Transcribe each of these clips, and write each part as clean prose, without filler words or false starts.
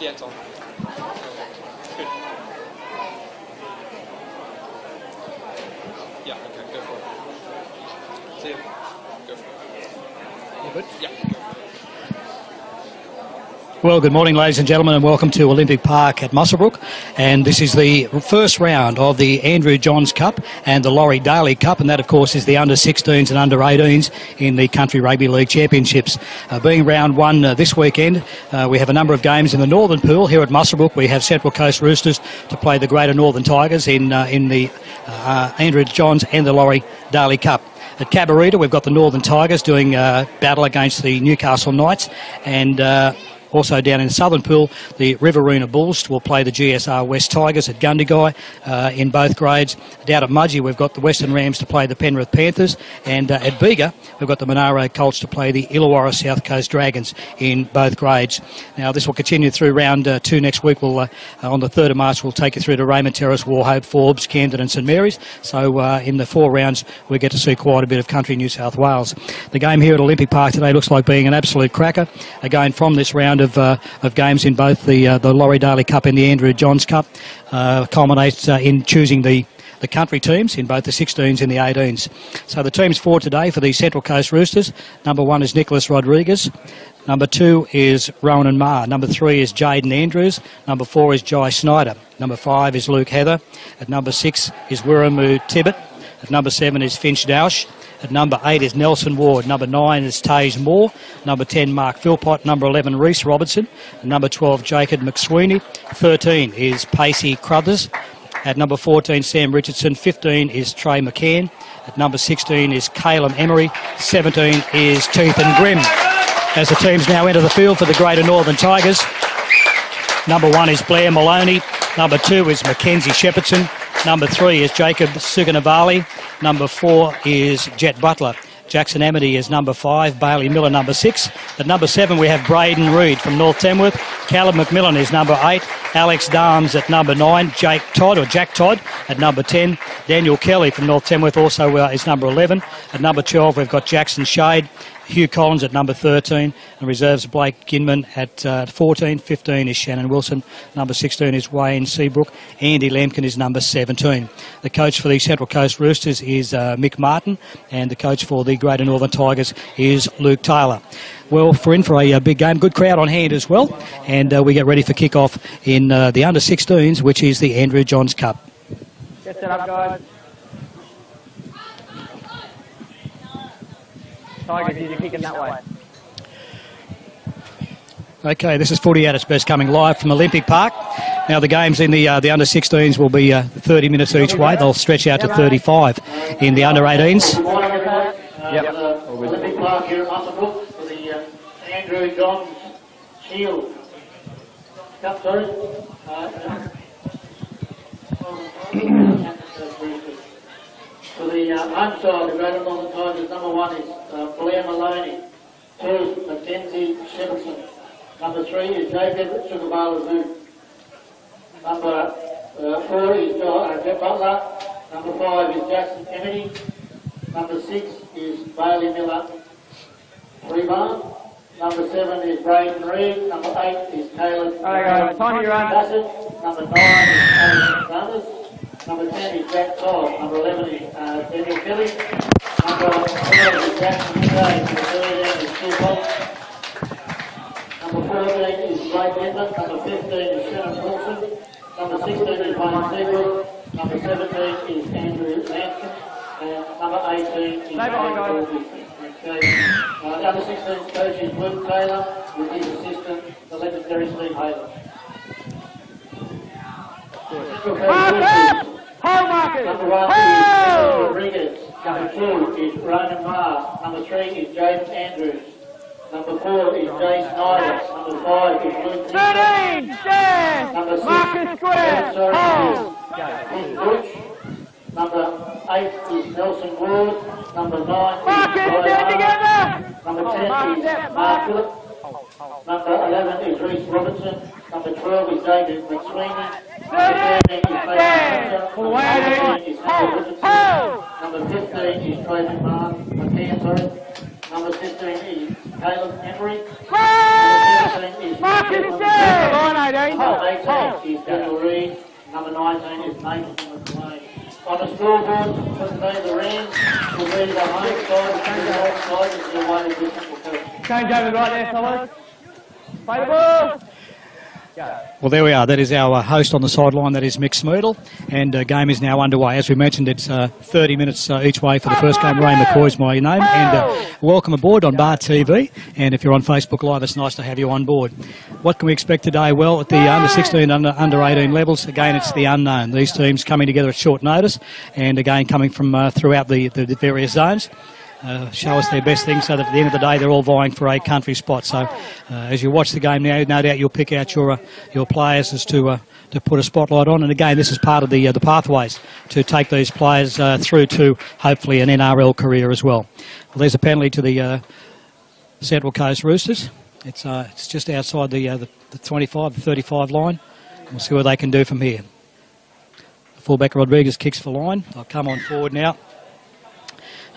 Yeah, it's on. Good. Yeah, okay, go for it. See you. Go for it. You good? Yeah. Well, good morning, ladies and gentlemen, and welcome to Olympic Park at Muswellbrook. And this is the first round of the Andrew Johns Cup and the Laurie Daley Cup, and that, of course, is the under-16s and under-18s in the Country Rugby League Championships. Being round one this weekend, we have a number of games in the Northern Pool. Here at Muswellbrook, we have Central Coast Roosters to play the Greater Northern Tigers in the Andrew Johns and the Laurie Daley Cup. At Cabarita, we've got the Northern Tigers doing battle against the Newcastle Knights, and also down in the Southern Pool, the Riverina Bulls will play the GSR West Tigers at Gundagai in both grades. Down at Mudgee, we've got the Western Rams to play the Penrith Panthers, and at Bega, we've got the Monaro Colts to play the Illawarra South Coast Dragons in both grades. Now, this will continue through round two next week. We'll, on the 3rd of March, we'll take you through to Raymond Terrace, Warhope, Forbes, Camden and St Mary's. So in the 4 rounds, we get to see quite a bit of country New South Wales. The game here at Olympic Park today looks like being an absolute cracker. Again, from this round of games in both the Laurie Daley Cup and the Andrew Johns Cup culminates in choosing the country teams in both the 16s and the 18s. So the teams for today for the Central Coast Roosters: number 1 is Nicholas Rodriguez, number 2 is Ronan Marr, number 3 is Jaden Andrews, number 4 is Jai Snyder, number 5 is Luke Heather, at number 6 is Wirramu Tibbet, at number 7 is Finch Dausch, at number 8 is Nelson Ward, number 9 is Tage Moore, number 10 Mark Philpott, number 11 Reece Robertson, and number 12 Jacob McSweeney, 13 is Pacey Crothers, at number 14 Sam Richardson, 15 is Trey McCann, at number 16 is Caleb Emery, 17 is Teethan Grimm. As the teams now enter the field for the Greater Northern Tigers, number 1 is Blair Maloney, number 2 is Mackenzie Shepherdson, number 3 is Jacob Suganavali, number 4 is Jet Butler. Jackson Amity is number 5, Bailey Miller number 6. At number 7 we have Braden Reid from North Tamworth. Caleb McMillan is number 8. Alex Darms at number 9. Jack Todd at number 10. Daniel Kelly from North Tamworth also is number 11. At number 12 we've got Jackson Shade. Hugh Collins at number 13, and reserves Blake Ginman at 14. 15 is Shannon Wilson. Number 16 is Wayne Seabrook. Andy Lampkin is number 17. The coach for the Central Coast Roosters is Mick Martin, and the coach for the Greater Northern Tigers is Luke Taylor. Well, we're in for a big game. Good crowd on hand as well, and we get ready for kick-off in the under-16s, which is the Andrew Johns Cup. Get set up, guys. Tigers, you're kicking that way. Okay, this is footy at its best, coming live from Olympic Park. Now the games in the under-16s will be 30 minutes each way. They'll stretch out to 35 in the under-18s. Good morning, everyone. Olympic Park here at Muswellbrook for the Andrew Johns Shield Cup, sorry. For the home side, the Greater Northern Tigers, number 1 is Blair Maloney, 2 is Mackenzie Shepherdson, number 3 is Jacob Sugabalu, number 4 is Jet Butler, number 5 is Jackson Amity, number 6 is Bailey Miller Freebarn, number 7 is Braden Reid, number 8 is Caleb Bassett, number 9 is Alex Summers, number 10 is Jack Todd, number 11 is Daniel Kelly, number 12 is Jackson Day, number 13 is Stu Bolt, number 14 is Blake Edmund, number 15 is Shannon Wilson, number 16 is Wayne Seabrook, number 17 is Andrew Lampkin, and number 18 is the other 16 coach is Luke Taylor, with his assistant, the legendary Steve Haylor. Number 1 is Rodriguez, number 2 is Ronan Marr, number 3 is Jaden Andrews, number 4 is Jay Snyder, number 5 is Luke Taylor, number 6 is Keith Butch, number 8 is Nelson Ward, number 9 is Ryan, number 10 is Mark Phillip, number 11 is Reece Robertson, number 12 is David McSweeney, number 13 is number 15 is Trajan McCann, number 16 is Caleb Emery, number 17 is Number 18 is Daley. Number 19 is Nathan McLean. On the scoreboard, for the Rams will be the home side, and the home side is the away of the Central Coast. Change over right there, fellas. Play the ball. Well, there we are. That is our host on the sideline. That is Mick Smeedle. And game is now underway. As we mentioned, it's 30 minutes each way for the first game. Ray McCoy's my name. And welcome aboard on Bar TV. And if you're on Facebook Live, it's nice to have you on board. What can we expect today? Well, at the under-16, under-18 levels, again, it's the unknown. These teams coming together at short notice. And again, coming from throughout the various zones. Show us their best thing so that at the end of the day they're all vying for a country spot. So as you watch the game now, no doubt you'll pick out your players as to put a spotlight on. And again, this is part of the pathways to take these players through to hopefully an NRL career as well. Well, there's a penalty to the Central Coast Roosters. It's just outside the 25, the 35 line. We'll see what they can do from here. Fullback Rodriguez kicks for line. They'll come on forward now.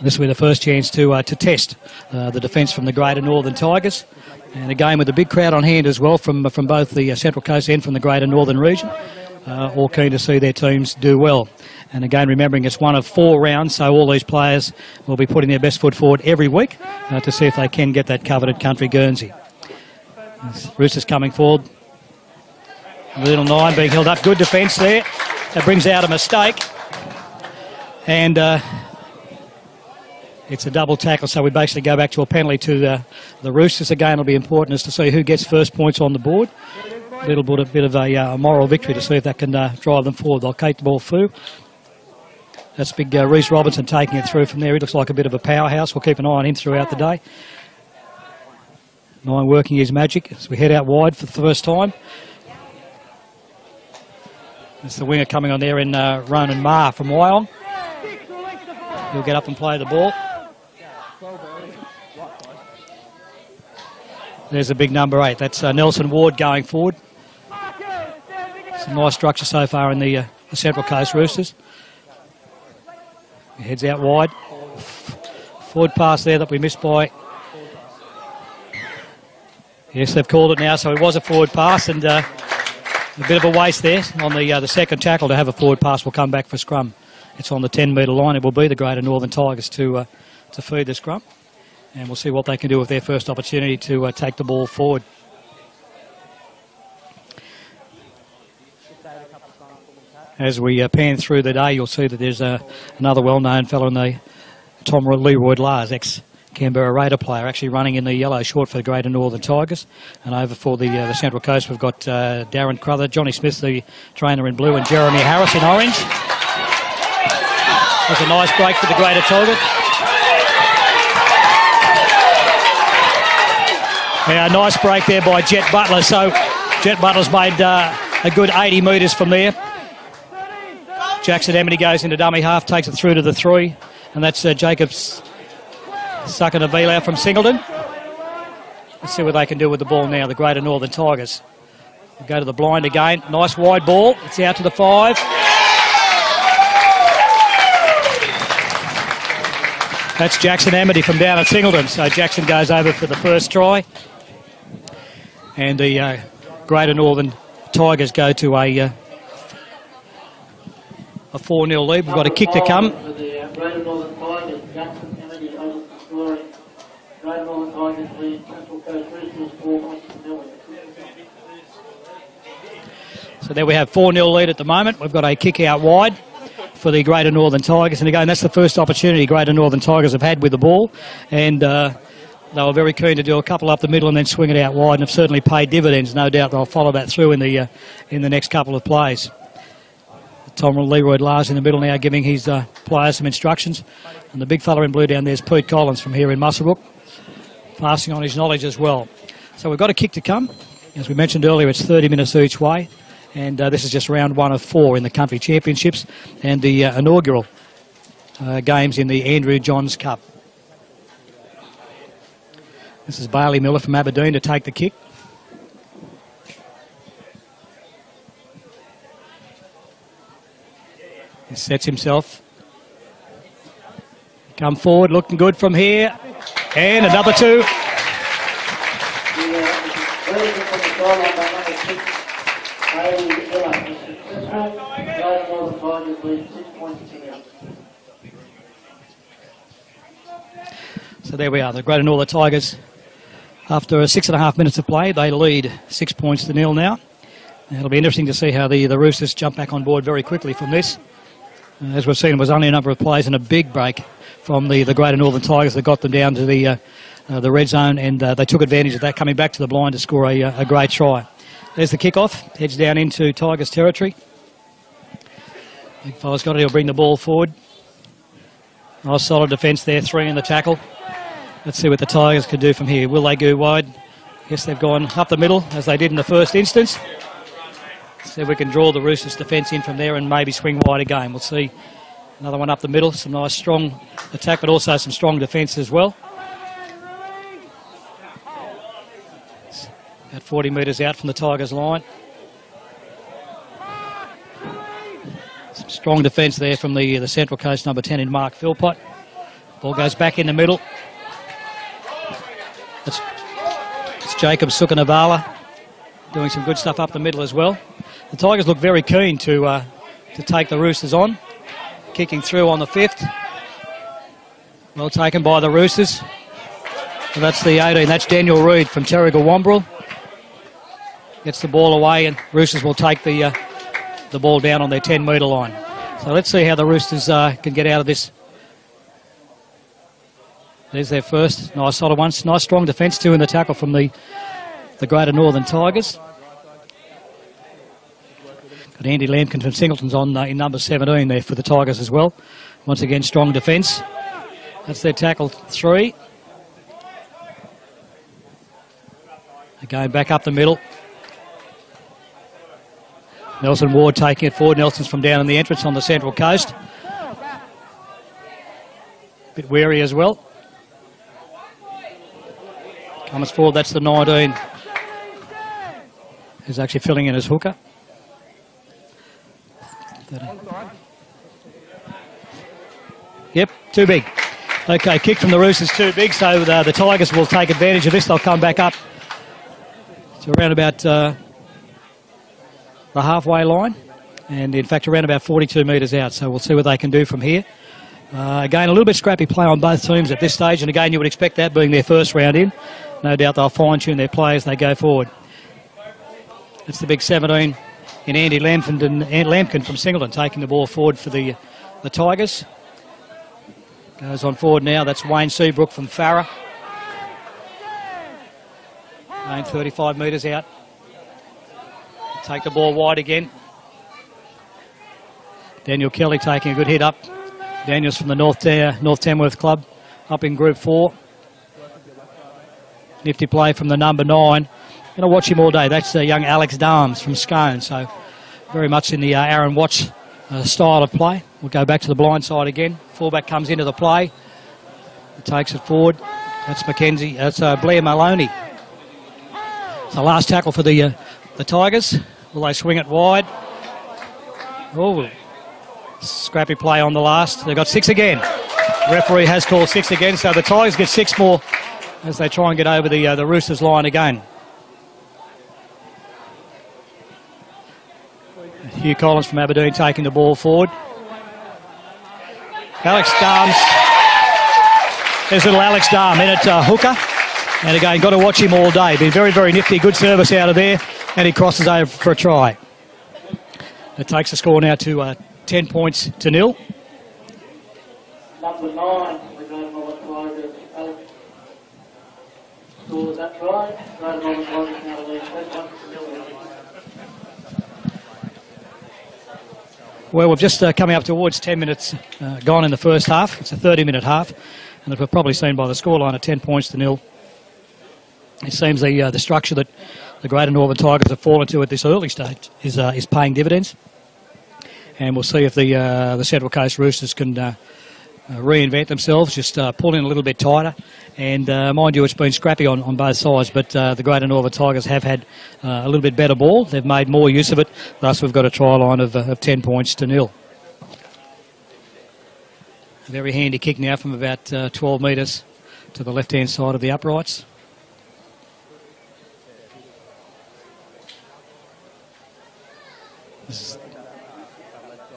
This will be the first chance to test the defence from the Greater Northern Tigers. And again, with a big crowd on hand as well from both the Central Coast and from the Greater Northern region. All keen to see their teams do well. And again, remembering it's one of 4 rounds, so all these players will be putting their best foot forward every week to see if they can get that coveted country Guernsey. Roosters coming forward. Little 9 being held up. Good defence there. That brings out a mistake. And it's a double tackle, so we basically go back to a penalty to the Roosters. Again, it'll be important as to see who gets first points on the board. A bit of a moral victory to see if that can drive them forward. They'll keep the ball through. That's big Reece Robinson taking it through from there. He looks like a bit of a powerhouse. We'll keep an eye on him throughout the day. 9 working his magic as we head out wide for the first time. It's the winger coming on there in Ronan Marr from Wyong. He'll get up and play the ball. There's a big number 8. That's Nelson Ward going forward. Some nice structure so far in the Central Coast Roosters. He heads out wide. Forward pass there that we missed by. Yes, they've called it now, so it was a forward pass, and a bit of a waste there on the second tackle to have a forward pass. Will come back for scrum. It's on the 10-metre line. It will be the Greater Northern Tigers to feed the scrum. And we'll see what they can do with their first opportunity to take the ball forward. As we pan through the day, you'll see that there's another well-known fellow in the Tom Leroy-Lars, ex-Canberra Raider player, actually running in the yellow short for the Greater Northern Tigers. And over for the Central Coast, we've got Darren Cruther, Johnny Smith, the trainer in blue, and Jeremy Harris in orange. That's a nice break for the Greater Tigers. Yeah, a nice break there by Jet Butler. So Jet Butler's made a good 80 metres from there. Jackson Amity goes into dummy half, takes it through to the 3. And that's Jacobs sucking a Vila from Singleton. Let's see what they can do with the ball now, the Greater Northern Tigers. We'll go to the blind again. Nice wide ball. It's out to the 5. That's Jackson Amity from down at Singleton. So Jackson goes over for the first try. And the Greater Northern Tigers go to a 4-0 lead. We've got a kick to come. For the Greater Northern Tigers, Jackson Amity over Laurie. Greater Northern Tigers lead Central Coast Roosters 4-0. So there we have 4-0 lead at the moment. We've got a kick out wide for the Greater Northern Tigers. And again, that's the first opportunity Greater Northern Tigers have had with the ball. And they were very keen to do a couple up the middle and then swing it out wide, and have certainly paid dividends. No doubt they'll follow that through in the next couple of plays. Tom Leroy-Lars in the middle now giving his players some instructions. And the big fella in blue down there is Pete Collins from here in Muswellbrook, passing on his knowledge as well. So we've got a kick to come. As we mentioned earlier, it's 30 minutes each way. And this is just round 1 of 4 in the country championships and the inaugural games in the Andrew Johns Cup. This is Bailey Miller from Aberdeen to take the kick. He sets himself. Come forward, looking good from here. And a number 2. Daley Miller was successful. Great Northern Tigers lead 6 points to nil. So there we are, the Greater Northern Tigers. After 6.5 minutes of play, they lead 6 points to nil now. It'll be interesting to see how the Roosters jump back on board very quickly from this. As we've seen, it was only a number of plays and a big break from the Greater Northern Tigers that got them down to the red zone, and they took advantage of that, coming back to the blind to score a great try. There's the kickoff, heads down into Tigers territory. Big fella's got it, he'll bring the ball forward. Nice solid defence there, 3 in the tackle. Let's see what the Tigers can do from here. Will they go wide? Yes, they've gone up the middle, as they did in the first instance. See if we can draw the Roosters defence in from there and maybe swing wide again. We'll see another one up the middle. Some nice strong attack, but also some strong defence as well. About 40 metres out from the Tigers line. Some strong defence there from the Central Coast number 10 in Mark Philpott. Ball goes back in the middle. It's Jacob Sukanavala doing some good stuff up the middle as well. The Tigers look very keen to take the Roosters on. Kicking through on the 5th. Well taken by the Roosters. And that's the 18. That's Daniel Reid from Terrigal Wombrel. Gets the ball away, and Roosters will take the ball down on their 10-metre line. So let's see how the Roosters can get out of this. There's their first. Nice solid one. Nice strong defence too in the tackle from the Greater Northern Tigers. Got Andy Lampkin from Singleton's on in number 17 there for the Tigers as well. Once again, strong defence. That's their tackle 3. They're going back up the middle. Nelson Ward taking it forward. Nelson's from down in the entrance on the Central Coast. Bit wary as well. Comes forward, that's the 19. Who's actually filling in as hooker. 30. Yep, too big. Okay, kick from the Roosters too big, so the Tigers will take advantage of this. They'll come back up to around about the halfway line, and in fact around about 42 metres out, so we'll see what they can do from here. Again, a little bit scrappy play on both teams at this stage, and again you would expect that being their first round in. No doubt they'll fine-tune their play as they go forward. It's the big 17 in Andy Lampkin from Singleton taking the ball forward for the Tigers. Goes on forward now, that's Wayne Seabrook from Farrer. Going 35 metres out. Take the ball wide again. Daniel Kelly taking a good hit up. Daniel's from the North Tamworth Club, up in Group 4. Nifty play from the number 9. Going to watch him all day. That's young Alex Darms from Scone, so very much in the Aaron Watts style of play. We'll go back to the blind side again. Fullback comes into the play. He takes it forward. That's Mackenzie. That's Blair Maloney. So last tackle for the Tigers. Will they swing it wide? Oh, scrappy play on the last. They've got 6 again. The referee has called 6 again, so the Tigers get 6 more as they try and get over the Roosters line again. Hugh Collins from Aberdeen taking the ball forward. Alex Darms. There's little Alex Darm in at hooker. And again, got to watch him all day. Been very, very nifty. Good service out of there. And he crosses over for a try. It takes the score now to 10 points to nil. Number 9, the Greater Northern Tigers. Alex scores that try. Greater Northern Tigers now lead 10 points to nil. Well, we've just coming up towards 10 minutes gone in the first half. It's a 30-minute half, and as we've probably seen by the scoreline at 10 points to nil. It seems the structure that the Greater Northern Tigers have fallen to at this early stage is paying dividends, and we'll see if the Central Coast Roosters can reinvent themselves, just pull in a little bit tighter. And mind you, it's been scrappy on both sides, but the Greater Northern Tigers have had a little bit better ball. They've made more use of it. Thus, we've got a try line of 10 points to nil. A very handy kick now from about 12 metres to the left-hand side of the uprights. This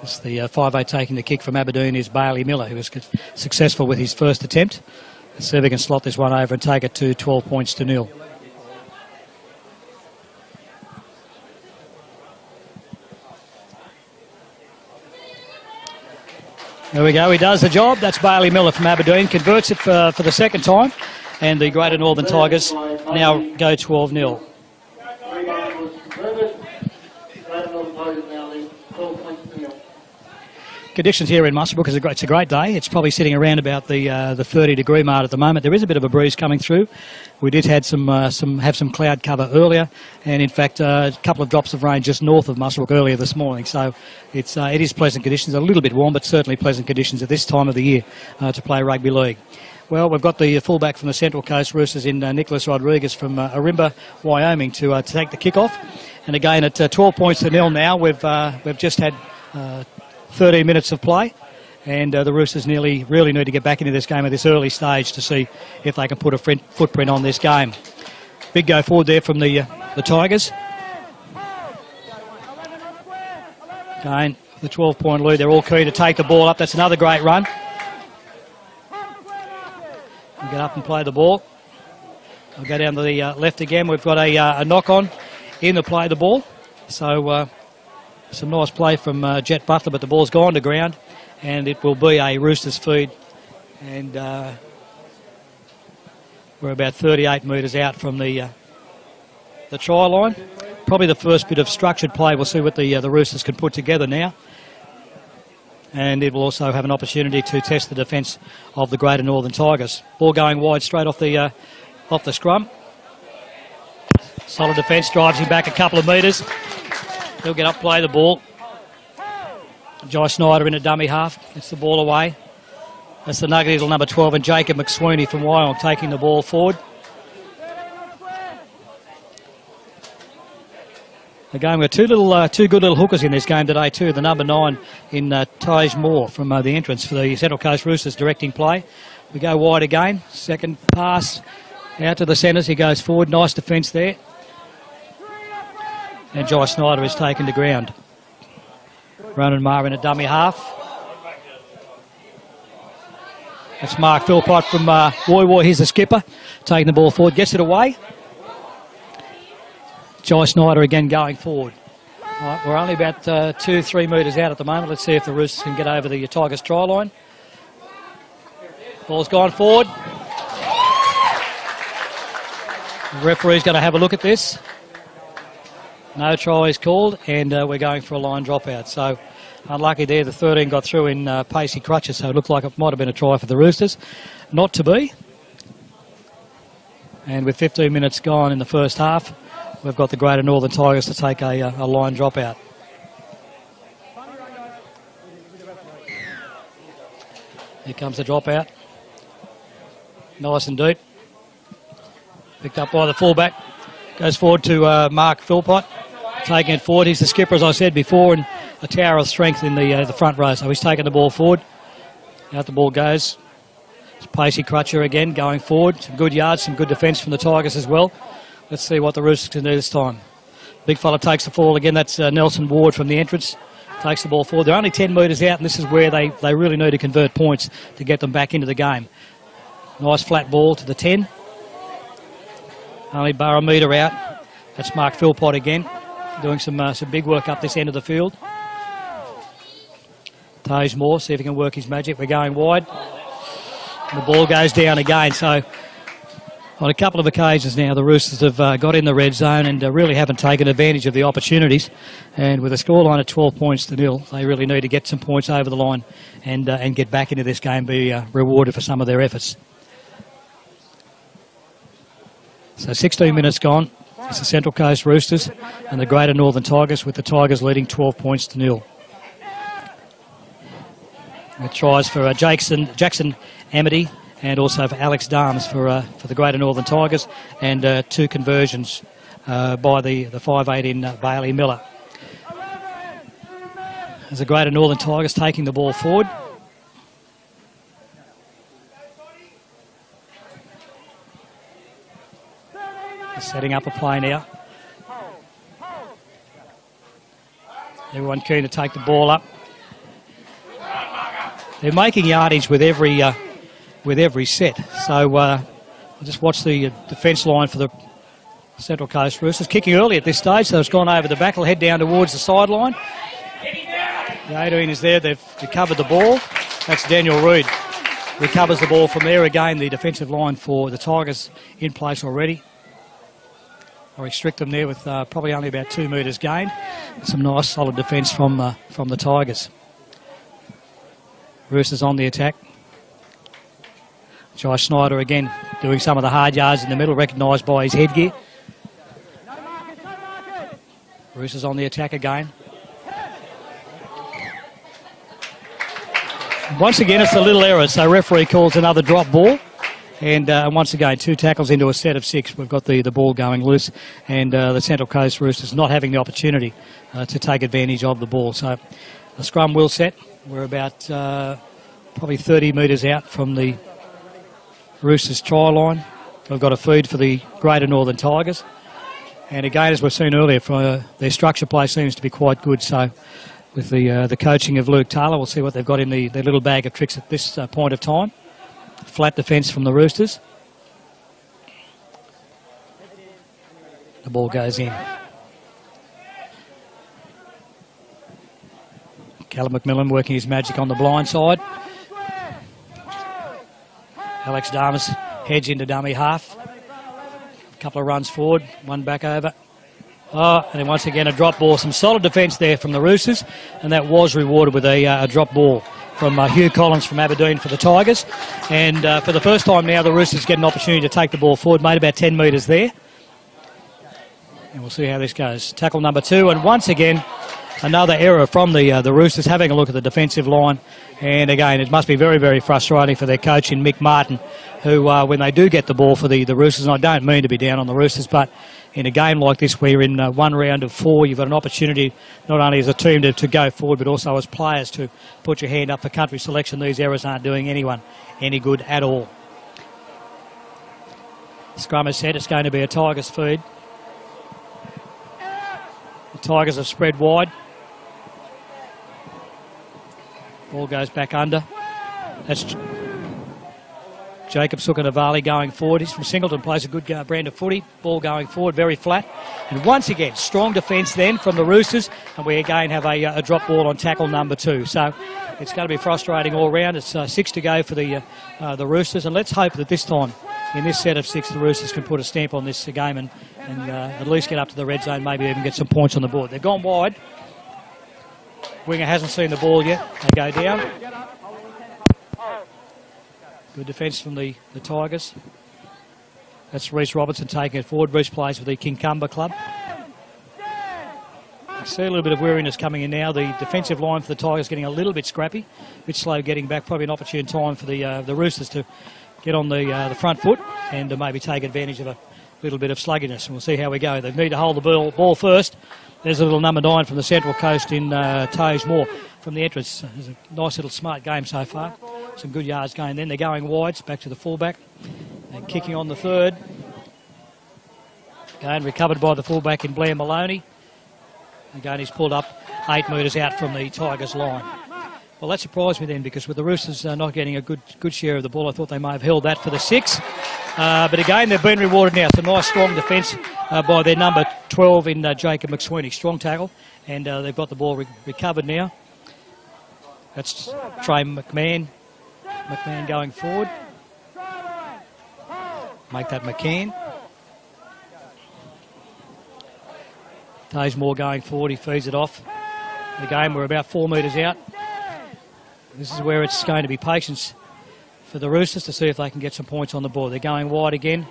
is the 5'8" taking the kick from Aberdeen is Bailey Miller, who was successful with his first attempt. Let's see if he can slot this one over and take it to 12 points to nil. There we go, he does the job. That's Bailey Miller from Aberdeen, converts it for the second time, and the Greater Northern Tigers now go 12-0. Conditions here in Muswellbrook is it's a great day. It's probably sitting around about the 30-degree mark at the moment. There is a bit of a breeze coming through. We did have some cloud cover earlier, and in fact a couple of drops of rain just north of Muswellbrook earlier this morning. So it is pleasant conditions, a little bit warm, but certainly pleasant conditions at this time of the year to play rugby league. Well, we've got the fullback from the Central Coast Roosters in Nicholas Rodriguez from Arimba, Wyoming, to take the kick-off. And again, at 12 points to nil now, we've just had 13 minutes of play, and the Roosters really need to get back into this game at this early stage to see if they can put a footprint on this game. Big go forward there from the Tigers. Again, the 12-point lead, they're all keen to take the ball up. That's another great run. We'll get up and play the ball. I'll go down to the left again. We've got a knock-on in the play the ball. So some nice play from Jet Butler, but the ball's gone to ground, and it will be a Roosters feed. And we're about 38 metres out from the try line. Probably the first bit of structured play. We'll see what the Roosters can put together now. And it will also have an opportunity to test the defence of the Greater Northern Tigers. Ball going wide straight off the scrum. Solid defence, drives him back a couple of metres. He'll get up, play the ball. Jai Snyder in a dummy half, gets the ball away. That's the nugget little number 12, and Jacob McSweeney from Wyong taking the ball forward. Again, we've got two good little hookers in this game today too. The number 9 in Taj Moore from the entrance for the Central Coast Roosters directing play. We go wide again. Second pass out to the centres. He goes forward. Nice defence there. And Jai Snyder is taken to ground. Ronan Maher in a dummy half. That's Mark Philpott from Woy Woy. Here's the skipper taking the ball forward. Gets it away. Jai Snyder again going forward. Right, we're only about 2-3 metres out at the moment. Let's see if the Roosters can get over the Tigers try line. Ball's gone forward. The referee's going to have a look at this. No try is called, and we're going for a line dropout. So unlucky there, the 13 got through in pacey crutches, so it looked like it might have been a try for the Roosters. Not to be. And with 15 minutes gone in the first half, we've got the Greater Northern Tigers to take a line dropout. Here comes the dropout. Nice and deep. Picked up by the fullback. Goes forward to Mark Philpott. Taking it forward. He's the skipper, as I said before, and a tower of strength in the front row. So he's taking the ball forward. Out the ball goes. It's Pacey Crutcher again going forward. Some good yards, some good defence from the Tigers as well. Let's see what the Roosters can do this time. Big fella takes the fall again. That's Nelson Ward from the entrance. Takes the ball forward. They're only 10 metres out, and this is where they really need to convert points to get them back into the game. Nice flat ball to the 10. Only bar a metre out. That's Mark Philpott again, doing some big work up this end of the field. Tage Moore, see if he can work his magic. We're going wide. And the ball goes down again. So on a couple of occasions now, the Roosters have got in the red zone and really haven't taken advantage of the opportunities. And with a scoreline at 12 points to nil, they really need to get some points over the line and get back into this game, be rewarded for some of their efforts. So 16 minutes gone. It's the Central Coast Roosters and the Greater Northern Tigers, with the Tigers leading 12 points to nil. It tries for Jackson Amity and also for Alex Darms for the Greater Northern Tigers, and 2 conversions by the 5'8" in Bailey Miller. As the Greater Northern Tigers taking the ball forward. Setting up a play now. Everyone keen to take the ball up. They're making yardage with every set. So I'll just watch the defence line for the Central Coast Roosters. Kicking early at this stage, so it's gone over the back. It'll head down towards the sideline. The 18 is there. They've recovered the ball. That's Daniel Reid. Recovers the ball from there. Again, the defensive line for the Tigers in place already. I'll restrict them there with probably only about 2 metres gained. Some nice solid defence from the Tigers. Roosters on the attack. Jai Snyder again doing some of the hard yards in the middle, recognised by his headgear. Roosters on the attack again. Once again, it's a little error, so referee calls another drop ball. And once again, 2 tackles into a set of 6. We've got the ball going loose, and the Central Coast Roosters not having the opportunity to take advantage of the ball. So the scrum will set. We're about probably 30 metres out from the Roosters try line. We've got a feed for the Greater Northern Tigers. And again, as we've seen earlier, their structure play seems to be quite good. So with the coaching of Luke Taylor, we'll see what they've got in their little bag of tricks at this point of time. Flat defence from the Roosters. The ball goes in. Callum McMillan working his magic on the blind side. Alex Damas heads into dummy half. A couple of runs forward, one back over. Oh, and then once again a drop ball. Some solid defence there from the Roosters, and that was rewarded with a drop ball from Hugh Collins from Aberdeen for the Tigers. And for the first time now, the Roosters get an opportunity to take the ball forward. Made about 10 metres there. And we'll see how this goes. Tackle number 2, and once again, another error from the Roosters, having a look at the defensive line. And again, it must be very, very frustrating for their coach in Mick Martin, who, when they do get the ball for the Roosters, and I don't mean to be down on the Roosters, but in a game like this where in one round of 4 you've got an opportunity not only as a team to go forward but also as players to put your hand up for country selection, these errors aren't doing anyone any good at all. Scrum is set. It's going to be a Tigers feed. The Tigers have spread wide. Ball goes back under. That's Jacob Sukanavali going forward. He's from Singleton, plays a good brand of footy. Ball going forward, very flat. And once again, strong defence then from the Roosters. And we again have a drop ball on tackle number 2. So it's going to be frustrating all round. It's 6 to go for the Roosters. And let's hope that this time, in this set of 6, the Roosters can put a stamp on this game and at least get up to the red zone, maybe even get some points on the board. They've gone wide. Winger hasn't seen the ball yet. They go down. Good defence from the Tigers. That's Reece Robertson taking it forward. Reece plays for the Kincumber club. I see a little bit of weariness coming in now. The defensive line for the Tigers getting a little bit scrappy, a bit slow getting back. Probably an opportune time for the Roosters to get on the front foot and to maybe take advantage of a little bit of sluggishness. And we'll see how we go. They need to hold the ball first. There's a little number 9 from the Central Coast in Tage Moore from the entrance. It's a nice little smart game so far. Some good yards going then. They're going wides, back to the fullback. And kicking on the third. Again, recovered by the fullback in Blair Maloney. Again, he's pulled up 8 metres out from the Tigers line. Well, that surprised me then, because with the Roosters not getting a good share of the ball, I thought they may have held that for the 6. But again, they've been rewarded now. It's a nice, strong defence by their number 12 in Jacob McSweeney. Strong tackle, and they've got the ball recovered now. That's Trey McMahon. McMahon going forward. Make that McCann. Taze Moore going forward. He feeds it off. Again, we're about 4 metres out. This is where it's going to be patience for the Roosters to see if they can get some points on the board. They're going wide again.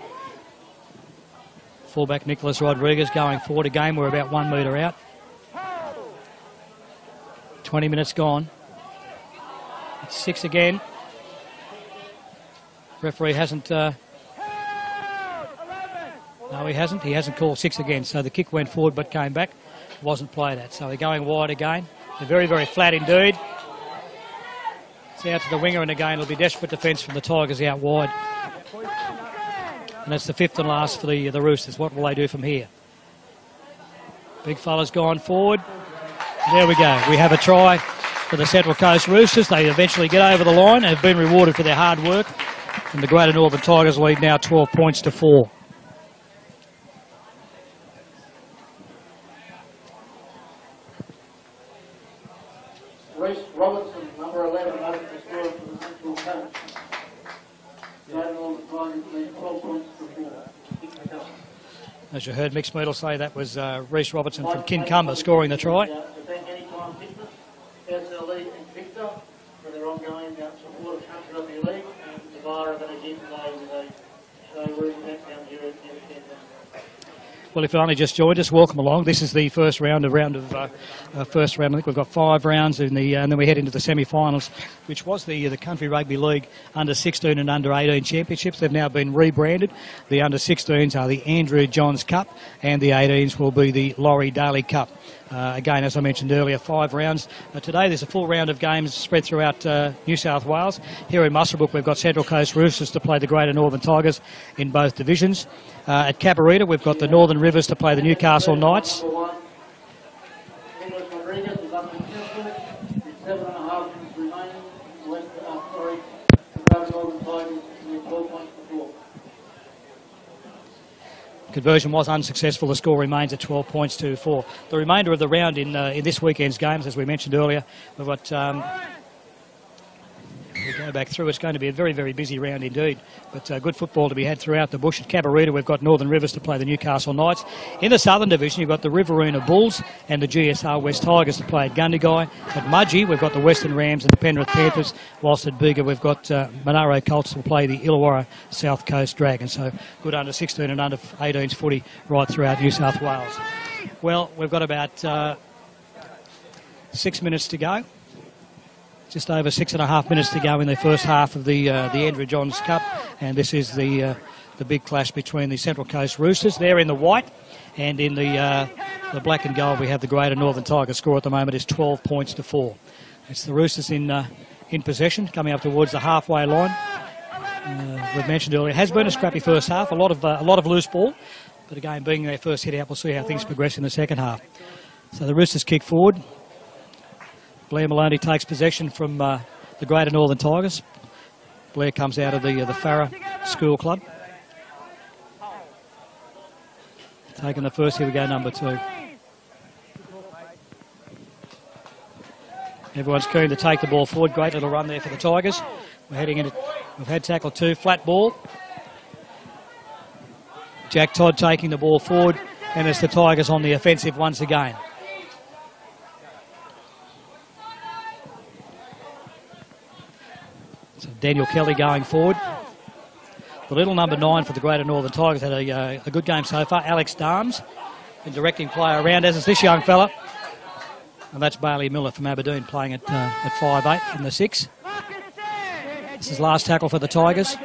Fullback Nicholas Rodriguez going forward again. We're about 1 metre out. 20 minutes gone. It's 6 again. Referee hasn't... No, he hasn't. He hasn't called 6 again. So the kick went forward but came back. Wasn't played at. So they're going wide again. They're very, very flat indeed. It's out to the winger, and again it'll be desperate defence from the Tigers out wide. And that's the 5th and last for the Roosters. What will they do from here? Big fella's gone forward. There we go. We have a try for the Central Coast Roosters. They eventually get over the line and have been rewarded for their hard work. And the Greater Northern Tigers lead now 12 points to 4. Reece Robertson, number 11, opened the score for the Central Coast. Greater Northern Tigers lead 12 points to 4. As you heard Mick Smeedle say, that was Reece Robertson from Kincumber scoring the try. To thank Anytime Fitness, SLE and Victor for their ongoing support of Country Rugby League, and Tavara that again today with a show room down here at Kenton. Well, if you only just joined us, welcome along. This is the first round. I think we've got 5 rounds in the, and then we head into the semi-finals, which was the Country Rugby League under 16 and under 18 championships. They've now been rebranded. The under 16s are the Andrew Johns Cup, and the 18s will be the Laurie Daley Cup. Again, as I mentioned earlier, 5 rounds. Today there's a full round of games spread throughout New South Wales. Here in Muswellbrook we've got Central Coast Roosters to play the Greater Northern Tigers in both divisions. At Cabarita we've got the Northern Rivers to play the Newcastle Knights. Conversion was unsuccessful. The score remains at 12 points to 4. The remainder of the round in this weekend's games, as we mentioned earlier, we've got... we go back through. It's going to be a very, very busy round indeed. But good football to be had throughout the bush. At Cabarita, we've got Northern Rivers to play the Newcastle Knights. In the Southern Division, you've got the Riverina Bulls and the GSR West Tigers to play at Gundagai. At Mudgee, we've got the Western Rams and the Penrith Panthers. Whilst at Bega, we've got Monaro Colts to play the Illawarra South Coast Dragons. So good under 16 and under 18s footy right throughout New South Wales. Well, we've got about 6 minutes to go. Just over 6.5 minutes to go in the first half of the Andrew Johns Cup, and this is the big clash between the Central Coast Roosters. They're in the white, and in the black and gold we have the Greater Northern Tigers. Score at the moment is 12 points to 4. It's the Roosters in possession, coming up towards the halfway line. We've mentioned earlier, it has been a scrappy first half, a lot of loose ball, but again, being their first hit out, we'll see how things progress in the second half. So the Roosters kick forward. Blair Maloney takes possession from the Greater Northern Tigers. Blair comes out of the Farah School Club. Taking the first, here we go, number 2. Everyone's keen to take the ball forward. Great little run there for the Tigers. We're heading into, we've had tackle 2, flat ball. Jack Todd taking the ball forward, and it's the Tigers on the offensive once again. So Daniel Kelly going forward. The little number 9 for the Greater Northern Tigers had a good game so far. Alex Darms been directing play around, as is this young fella. And that's Bailey Miller from Aberdeen playing at 5'8" in the 6. This is last tackle for the Tigers.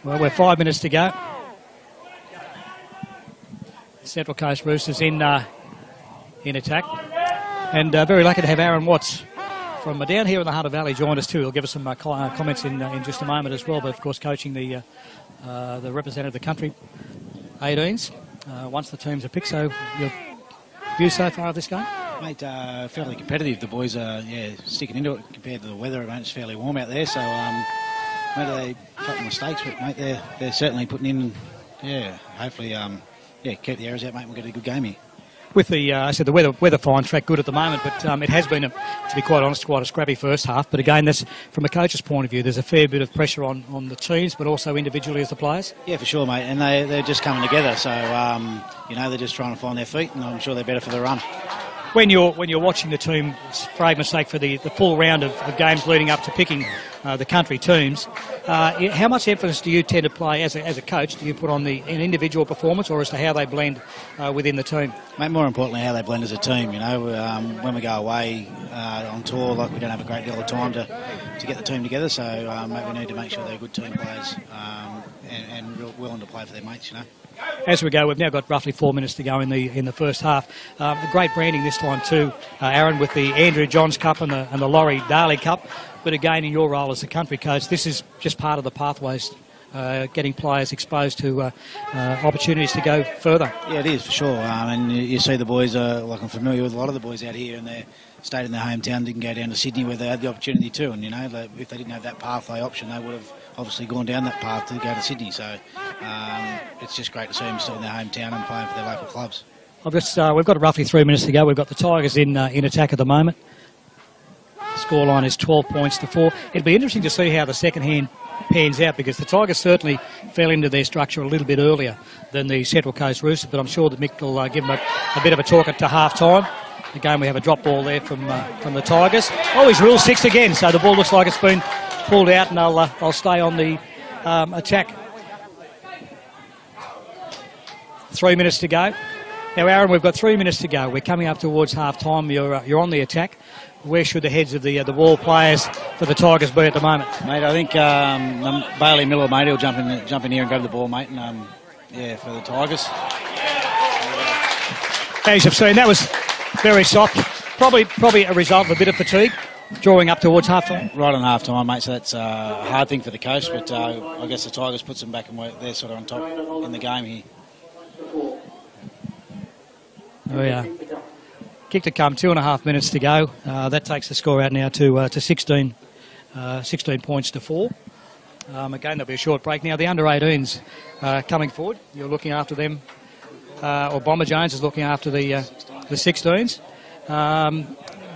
Well, we're 5 minutes to go. Central Coast Roosters in attack. And very lucky to have Aaron Watts from down here in the Hunter Valley join us too. He'll give us some comments in just a moment as well. But of course, coaching the representative of the country 18s once the teams are picked. So your view so far of this game? Mate, fairly competitive. The boys are sticking into it compared to the weather. It's fairly warm out there, so maybe they a couple of mistakes, but mate, they're certainly putting in. Hopefully, keep the errors out, mate. We'll get a good game here. With the, I said the weather fine track good at the moment, but it has been, to be quite honest, quite a scrappy first half. But again, that's from a coach's point of view. There's a fair bit of pressure on the teams, but also individually as the players. Yeah, for sure, mate. And they're just coming together, so they're just trying to find their feet, and I'm sure they're better for the run. When you're watching the team, for argument's sake, for the full round of games leading up to picking the country teams, how much emphasis do you tend to play as a coach? Do you put on an individual performance, or as to how they blend within the team? Mate, more importantly, how they blend as a team. When we go away on tour, we don't have a great deal of time to get the team together. So mate, we need to make sure they're good team players and willing to play for their mates. As we go, we've now got roughly 4 minutes to go in the first half. A great branding this time too, Aaron, with the Andrew Johns Cup and the Laurie Daley Cup. But again, in your role as the country coach, this is just part of the pathways, getting players exposed to opportunities to go further. Yeah, it is for sure. And you see the boys, like I'm familiar with a lot of the boys out here, and they stayed in their hometown, didn't go down to Sydney where they had the opportunity to. And, you know, if they didn't have that pathway option, they would have obviously gone down that path to go to Sydney. So it's just great to see them still in their hometown and playing for their local clubs. We've got roughly 3 minutes to go. We've got the Tigers in attack at the moment. Scoreline is 12 points to 4. It'd be interesting to see how the second hand pans out, because the Tigers certainly fell into their structure a little bit earlier than the Central Coast Roosters, but I'm sure that Mick will give them a bit of a talk at half time. Again, we have a drop ball there from the Tigers. Oh, he's ruled 6 again, so the ball looks like it's been pulled out, and I'll stay on the attack. 3 minutes to go. Now, Aaron, we've got 3 minutes to go. We're coming up towards half time. You're on the attack. Where should the heads of the ball players for the Tigers be at the moment? Mate, I think Bailey Miller, mate, he'll jump in here and grab the ball, mate, and yeah, for the Tigers. As you've seen, that was very soft. Probably a result of a bit of fatigue, drawing up towards half time. Right on half time, mate, so that's a hard thing for the coach, but I guess the Tigers puts them back and they're sort of on top in the game here. Oh, yeah. Kick to come, 2.5 minutes to go. That takes the score out now to 16 points to 4. Again, there'll be a short break. Now, the under-18s coming forward. You're looking after them, or Bomber Jones is looking after the 16s.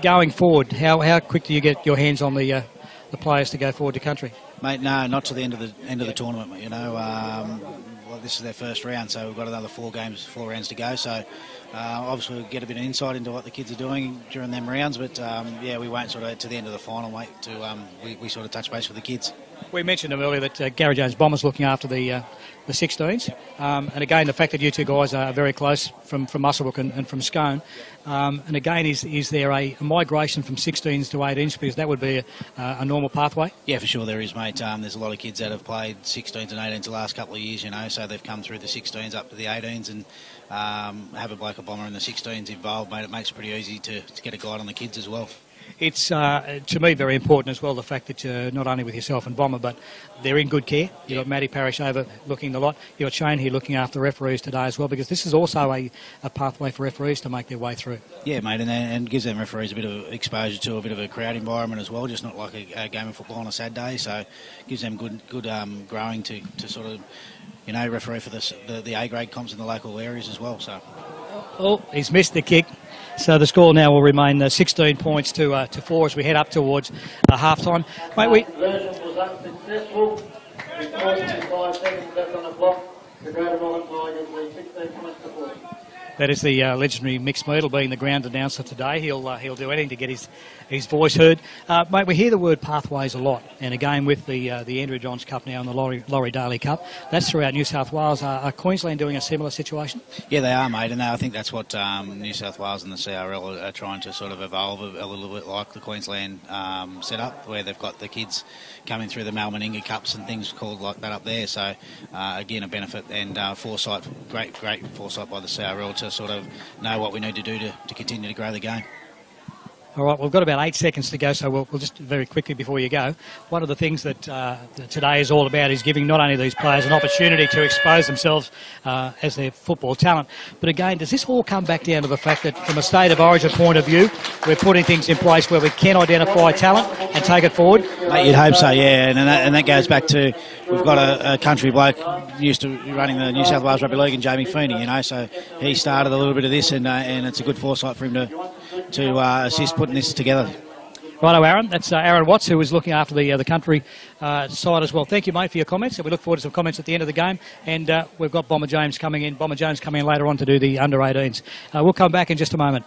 Going forward, how quick do you get your hands on the players to go forward to country? Mate, no, not to the end of the tournament. You know, well, this is their first round, so we've got another 4 rounds to go. So obviously we'll get a bit of insight into what the kids are doing during them rounds. But yeah, we won't sort of to the end of the final, mate. We sort of touch base with the kids. We mentioned them earlier that Gary Jones Bombers looking after the 16s, and again the fact that you two guys are very close from Muswellbrook and from Scone, and again is there a migration from 16s to 18s, because that would be a normal pathway? Yeah, for sure there is, mate. There's a lot of kids that have played 16s and 18s the last couple of years, you know, so they've come through the 16s up to the 18s, and have a bloke or bomber in the 16s involved, mate. It makes it pretty easy to get a guide on the kids as well. It's, to me, very important as well, the fact that not only with yourself and Bomber, but they're in good care. You've got Matty Parrish overlooking the lot. You've got Shane here looking after referees today as well, because this is also a pathway for referees to make their way through. Yeah, mate, and gives them referees a bit of exposure to a bit of a crowd environment as well, just not like a game of football on a sad day. So gives them good growing to sort of, you know, referee for the A-grade comps in the local areas as well. So. Oh, he's missed the kick. So the score now will remain 16 points to 4 as we head up towards half-time. Mate, Version was unsuccessful. With 45 seconds left on the clock. The Greater Northern Tigers lead 16 points to 4. That is the legendary Mick Smeedle being the ground announcer today. He'll do anything to get his voice heard. Mate, we hear the word pathways a lot, and again with the Andrew Johns Cup now and the Laurie Daley Cup, that's throughout New South Wales. Are Queensland doing a similar situation? Yeah, they are, mate, and I think that's what New South Wales and the CRL are trying to sort of evolve a little bit like the Queensland setup, where they've got the kids coming through the Malmaninga Cups and things called like that up there. So again, a benefit and foresight, great foresight by the CRL to sort of know what we need to do to continue to grow the game. All right, we've got about 8 seconds to go, so we'll just very quickly before you go. One of the things that today is all about is giving not only these players an opportunity to expose themselves as their football talent, but again, does this all come back down to the fact that from a state of origin point of view, we're putting things in place where we can identify talent and take it forward? Mate, you'd hope so, yeah, and that goes back to, we've got a country bloke used to running the New South Wales Rugby League, and Jamie Feeney, you know, so he started a little bit of this, and it's a good foresight for him to assist putting this together. Righto, Aaron. That's Aaron Watts, who is looking after the country side as well. Thank you, mate, for your comments. We look forward to some comments at the end of the game. And we've got Bomber Jones coming in. Bomber Jones coming in later on to do the under-18s. We'll come back in just a moment.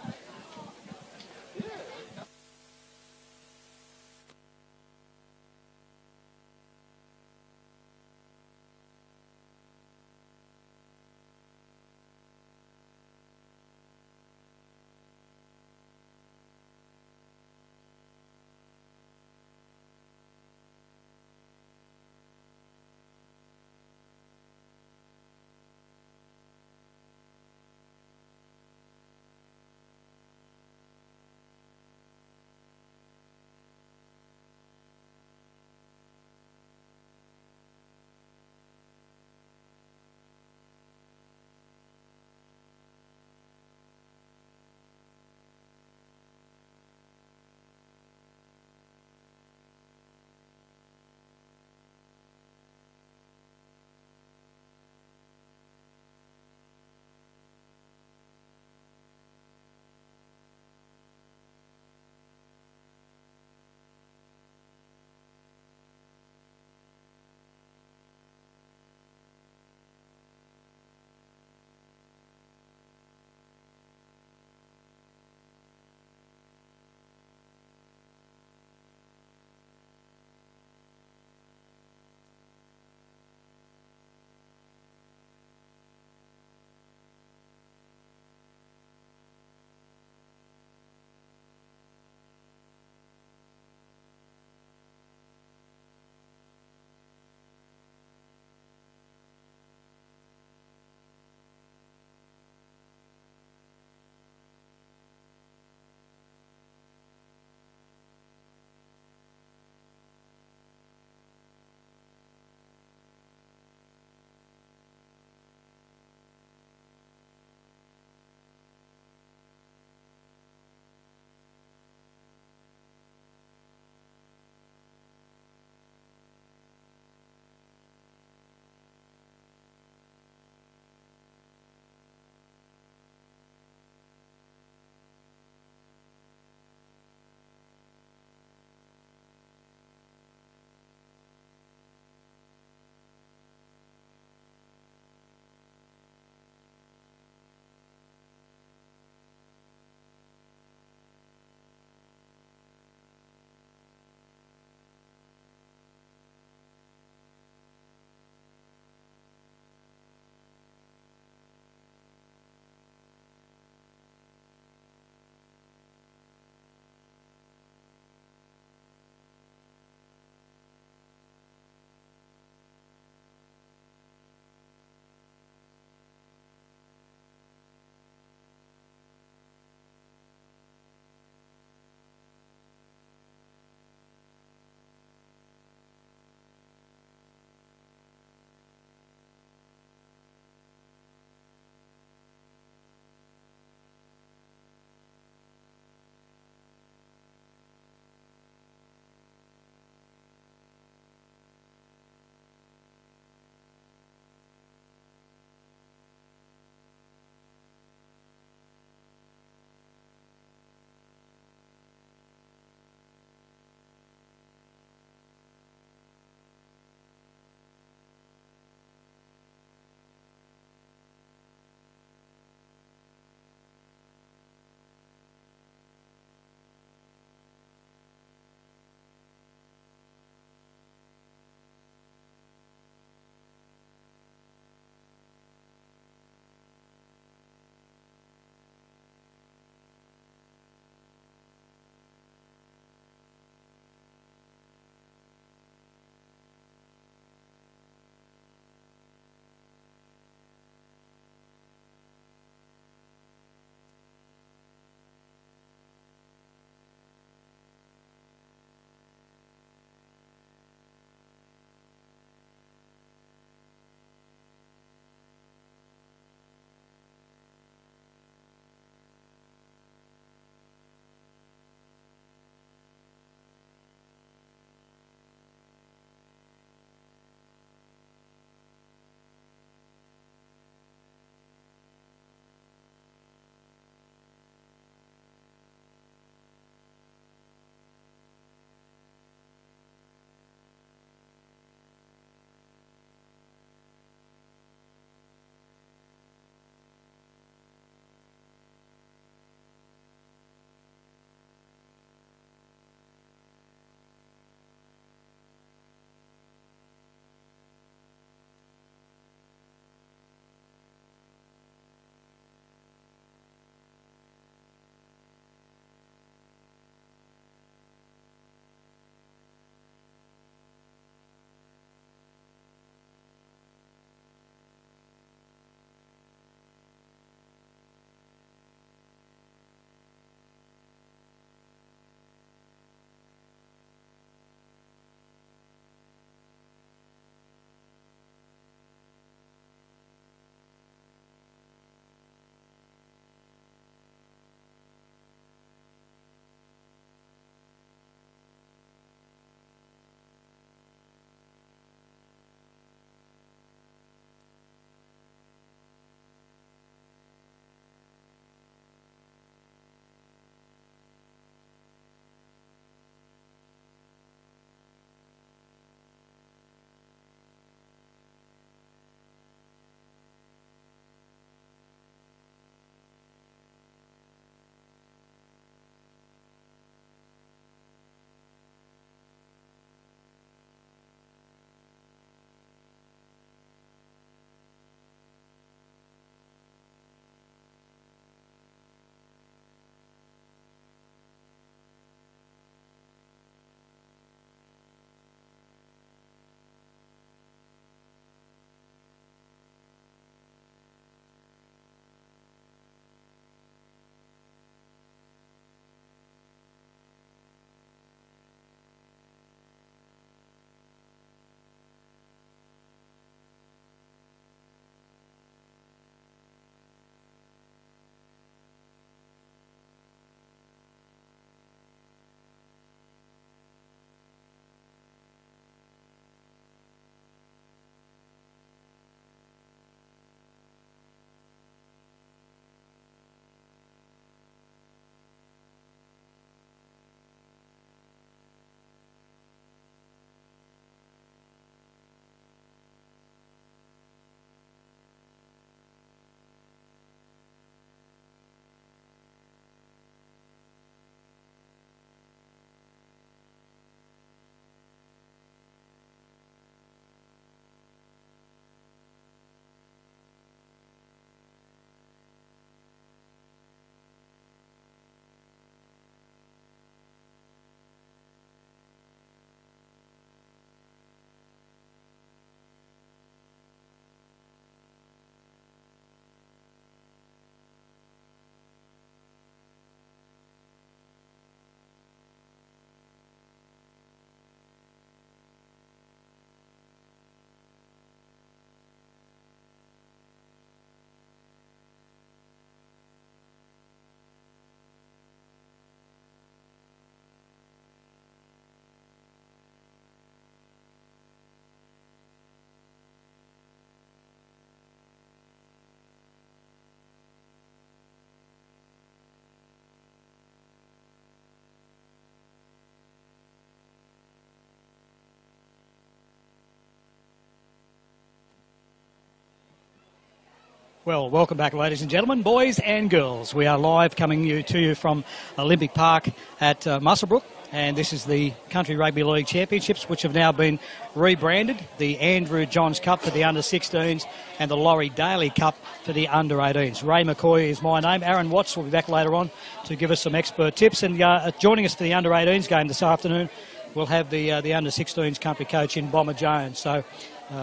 Well, welcome back, ladies and gentlemen, boys and girls. We are live coming to you from Olympic Park at Muswellbrook, and this is the Country Rugby League Championships, which have now been rebranded, the Andrew Johns Cup for the under-16s and the Laurie Daley Cup for the under-18s. Ray McCoy is my name. Aaron Watts will be back later on to give us some expert tips, and joining us for the under-18s game this afternoon, we'll have the under-16s country coach in Bomber Jones. So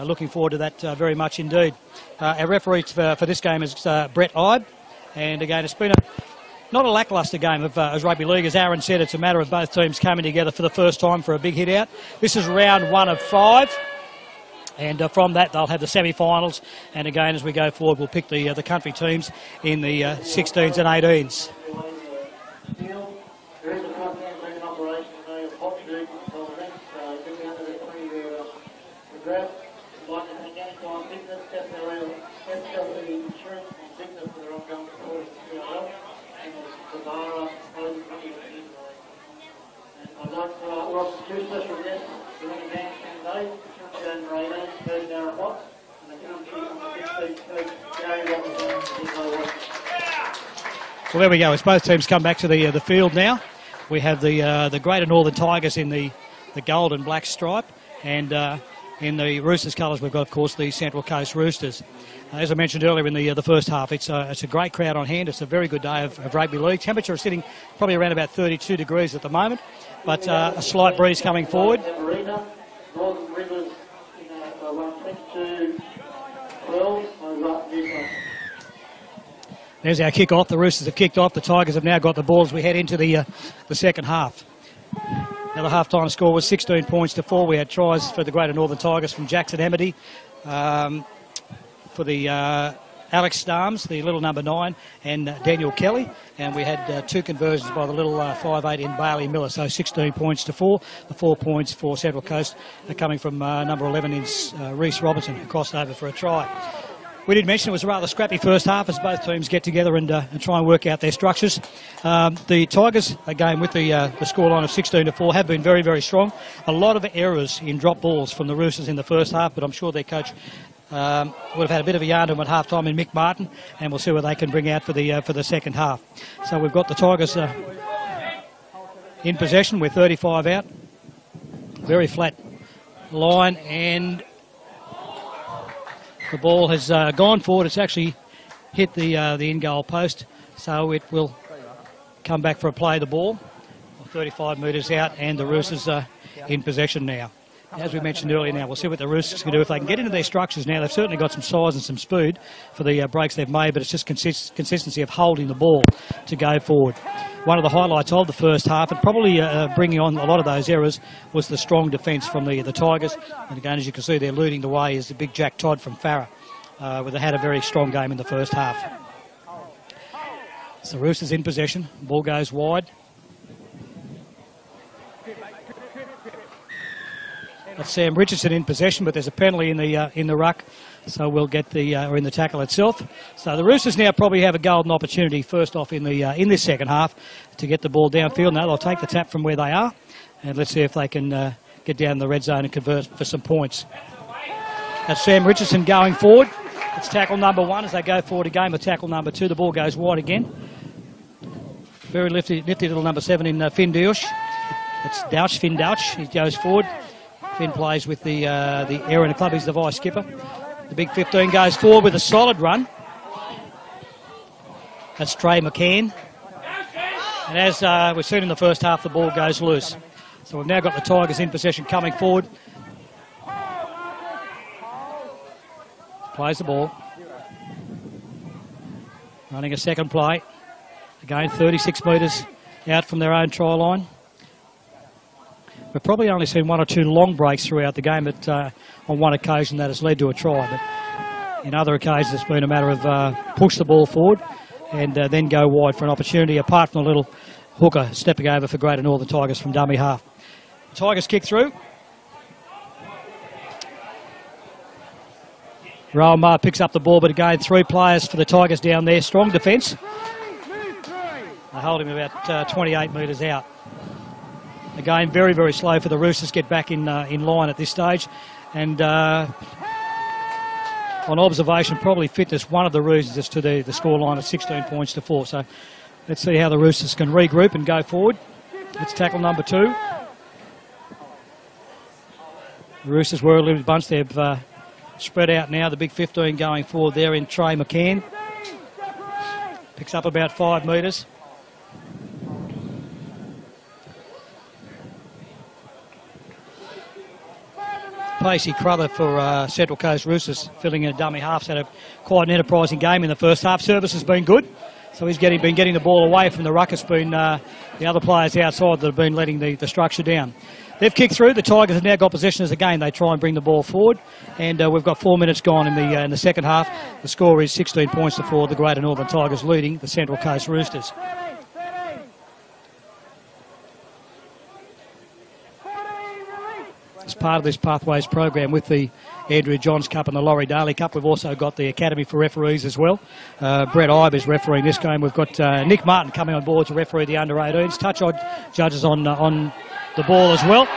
looking forward to that very much indeed. Our referee for this game is Brett Ibe, and again it's been not a lacklustre game of rugby league. As Aaron said, it's a matter of both teams coming together for the first time for a big hit out. This is round 1 of 5, and from that they'll have the semi-finals, and again as we go forward we'll pick the country teams in the 16s and 18s. There is a comprehensive operation of hot food for the next under the 20 draft. Like an identifying fitness, CRL, SLC insurance and fitness for their ongoing support of CRL, and the Barra Closing Committee. And I'd like to welcome 2 special guests to the game today, the country under 18, Stephen Aaron Watts, and the country under 16 coach, Gary Watts. Well, there we go. As both teams come back to the field now, we have the Greater Northern Tigers in the gold and black stripe, and in the Roosters colours we've got, of course, the Central Coast Roosters. As I mentioned earlier in the first half, it's a great crowd on hand. It's a very good day of rugby league. Temperature is sitting probably around about 32 degrees at the moment, but a slight breeze coming forward. Northern Rivers in 122-12. There's our kick-off. The Roosters have kicked off. The Tigers have now got the ball as we head into the second half. Now the half-time score was 16 points to 4. We had tries for the Greater Northern Tigers from Jackson Amity, for the Alex Starms, the little number 9, and Daniel Kelly. And we had 2 conversions by the little 5'8" in Bailey Miller. So 16 points to 4. The 4 points for Central Coast are coming from number 11 in Reece Robertson, who crossed over for a try. We did mention it was a rather scrappy first half as both teams get together and try and work out their structures. The Tigers, again with the scoreline of 16 to 4, have been very, very strong. A lot of errors in drop balls from the Roosters in the first half, but I'm sure their coach would have had a bit of a yarn to him at half time in Mick Martin, and we'll see what they can bring out for the second half. So we've got the Tigers in possession with 35 out. Very flat line, and the ball has gone forward. It's actually hit the in-goal post, so it will come back for a play. The ball 35 metres out, and the Roosters are in possession now. As we mentioned earlier, now we'll see what the Roosters can do if they can get into their structures. Now they've certainly got some size and some speed for the breaks they've made, but it's just consistency of holding the ball to go forward. One of the highlights of the first half, and probably bringing on a lot of those errors, was the strong defence from the Tigers. And again, as you can see, they're leading the way is the big Jack Todd from Farah, where they had a very strong game in the first half. So Roosters in possession. Ball goes wide. That's Sam Richardson in possession, but there's a penalty in the ruck, so we'll get or in the tackle itself. So the Roosters now probably have a golden opportunity first off in this second half to get the ball downfield. Now they'll take the tap from where they are, and let's see if they can get down in the red zone and convert for some points. That's Sam Richardson going forward. It's tackle number 1 as they go forward again with tackle number 2. The ball goes wide again. Very nifty little number 7 in Finn Dauch. It's Finn Dauch. He goes forward. Finn plays with the error in the club. He's the vice skipper. The big 15 goes forward with a solid run. That's Trey McCann. And as we've seen in the first half, the ball goes loose. So we've now got the Tigers in possession coming forward. Plays the ball. Running a second play. Again, 36 metres out from their own try line. We've probably only seen 1 or 2 long breaks throughout the game, but on one occasion that has led to a try. But in other occasions it's been a matter of push the ball forward and then go wide for an opportunity, apart from a little hooker stepping over for Greater Northern Tigers from dummy half. Tigers kick through. Rowan Marr picks up the ball, but again 3 players for the Tigers down there. Strong defence. They hold him about 28 metres out. Again, very, very slow for the Roosters to get back in line at this stage. And on observation, probably fitness, one of the reasons as to the scoreline of 16 points to 4. So let's see how the Roosters can regroup and go forward. It's tackle number 2. The Roosters were a little bunch. They've spread out now. The big 15 going forward there in Trey McCann. Picks up about 5 metres. Pacey Cruther for Central Coast Roosters, filling in a dummy half. Had quite an enterprising game in the first half. Service has been good, so he's been getting the ball away from the ruck. It's been the other players outside that have been letting the structure down. They've kicked through. The Tigers have now got possession as a game. They try and bring the ball forward, and we've got 4 minutes gone in the second half. The score is 16 points to 4. The Greater Northern Tigers leading the Central Coast Roosters. As part of this Pathways program with the Andrew Johns Cup and the Laurie Daley Cup, we've also got the Academy for Referees as well. Brett Ibe is refereeing this game. We've got Nick Martin coming on board to referee the under-18s. Touch judges on the ball as well.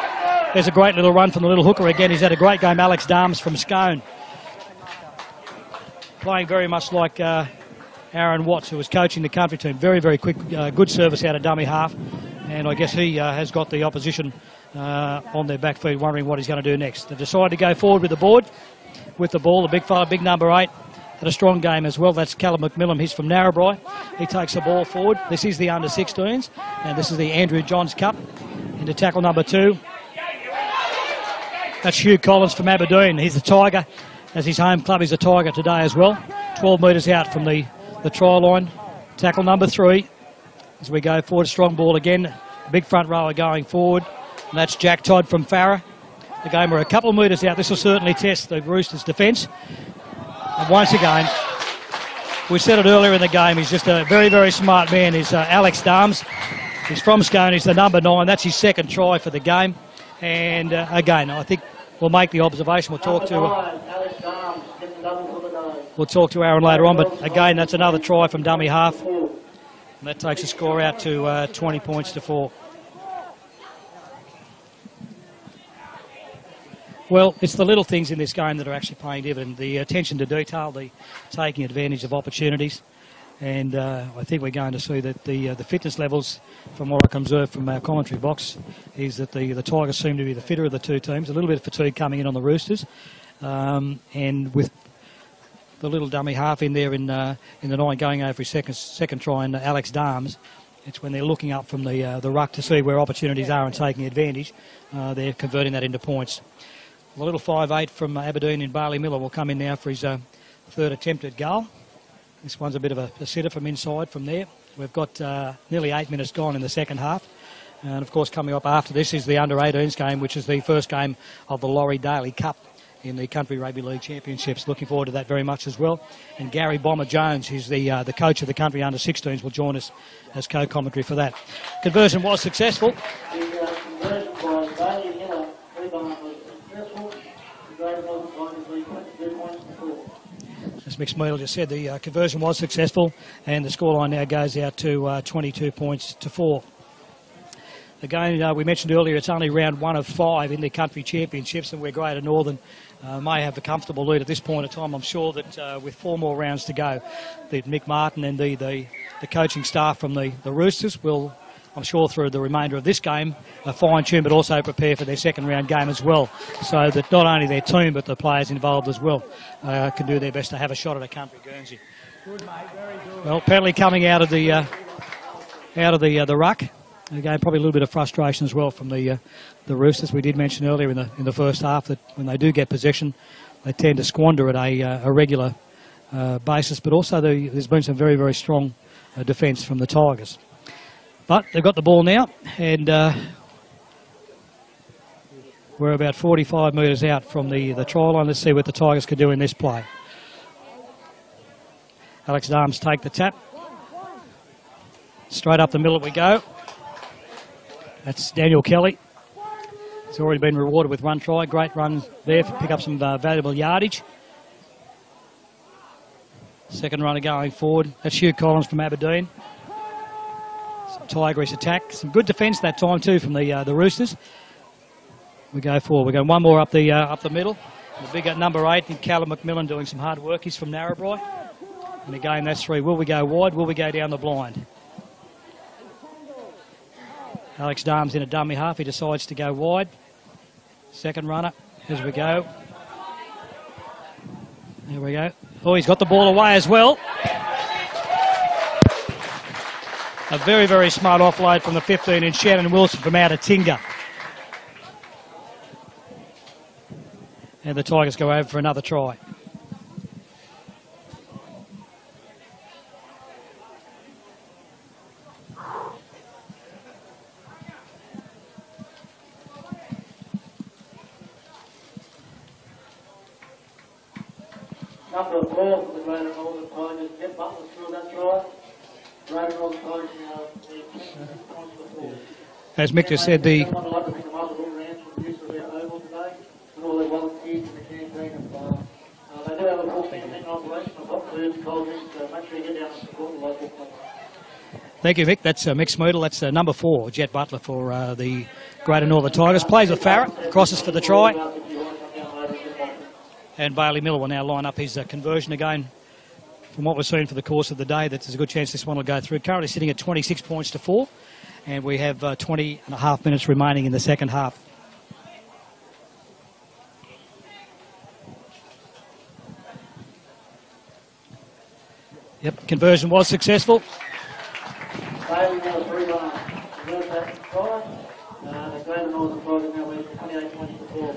There's a great little run from the little hooker again. He's had a great game, Alex Darms from Scone. Playing very much like Aaron Watts, who was coaching the country team. Very, very quick, good service out of dummy half. And I guess he has got the opposition on their back feet, wondering what he's going to do next. They've decided to go forward with the board, with the ball. The big fella, big number 8, had a strong game as well. That's Callum McMillan. He's from Narrabri. He takes the ball forward. This is the under-16s, and this is the Andrew Johns Cup. Into tackle number 2. That's Hugh Collins from Aberdeen. He's a Tiger. As his home club, he's a Tiger today as well. 12 metres out from the try line. Tackle number 3. As we go forward, strong ball again. Big front rower going forward. And that's Jack Todd from Farrer. The game, we're a couple of metres out. This will certainly test the Roosters' defence. And once again, we said it earlier in the game, he's just a very, very smart man. He's Alex Darms. He's from Scone. He's the number 9. That's his second try for the game. And again, I think we'll make the observation. We'll talk to Aaron later on. But again, that's another try from dummy half. And that takes the score out to 20 points to 4. Well, it's the little things in this game that are actually paying dividend. The attention to detail, the taking advantage of opportunities. And I think we're going to see that the fitness levels, from what I can observe from our commentary box, is that the Tigers seem to be the fitter of the two teams. A little bit of fatigue coming in on the Roosters. And with the little dummy half in there in the 9 going over his second try, and Alex Darms, it's when they're looking up from the ruck to see where opportunities are and taking advantage. They're converting that into points. The little 5'8" from Aberdeen in Barley Miller will come in now for his third attempt at goal. This one's a bit of a sitter from inside from there. We've got nearly 8 minutes gone in the second half. And of course, coming up after this is the under-18s game, which is the first game of the Laurie Daley Cup in the Country Rugby League Championships. Looking forward to that very much as well. And Gary Bomber Jones, who's the coach of the Country Under-16s, will join us as co-commentary for that. Conversion was successful. As Mick Smeal just said, the conversion was successful, and the scoreline now goes out to 22 points to 4. Again, we mentioned earlier it's only round 1 of 5 in the country championships, and we're Greater Northern may have a comfortable lead at this point in time. I'm sure that with 4 more rounds to go, that Mick Martin and the coaching staff from the Roosters will, I'm sure, through the remainder of this game, fine-tune but also prepare for their second round game as well, so that not only their team but the players involved as well can do their best to have a shot at a country Guernsey. Well, penalty coming out of the ruck. Again, probably a little bit of frustration as well from the Roosters. We did mention earlier in the first half that when they do get possession, they tend to squander at a regular basis, but also there's been some very, very strong defence from the Tigers. But they've got the ball now, and we're about 45 metres out from the try line. Let's see what the Tigers can do in this play. Alex Darms take the tap. Straight up the middle we go. That's Daniel Kelly. He's already been rewarded with one try. Great run there to pick up some valuable yardage. Second runner going forward. That's Hugh Collins from Aberdeen. Some Tigerish attack. Some good defence that time too from the Roosters. We go forward. We go one more up the middle. The big at number 8, Callum McMillan, doing some hard work. He's from Narrabri. And again, that's 3. Will we go wide? Will we go down the blind? Alex Darm's in a dummy half. He decides to go wide. Second runner, as we go. There we go. Oh, he's got the ball away as well. A very, very smart offload from the 15-inch Shannon Wilson from out of Tinga. And the Tigers go over for another try. Number 4 for the Greater Northern Tigers, Jeff Butler through that try. Greater Northern Tigers now the points before. As Mick just said, the... I'd like to thank the Muscle Bull Rams for the use of their oval today and all their volunteers in the campaign. They do have a full campaign operation. I've got food, cold drinks, so make sure you get down and support the local club. Thank you, Mick. That's Mick Smoodle. That's number 4, Jet Butler for the Greater Northern Tigers. Plays with Farrett, crosses for the try. And Bailey Miller will now line up his conversion again. From what we've seen for the course of the day, that there's a good chance this one will go through. Currently sitting at 26 points to 4. And we have 20 and a half minutes remaining in the second half. Yep, conversion was successful. Bailey now 3 runs. Convert that try. The Greater Northern Tigers now lead 28 points to 4.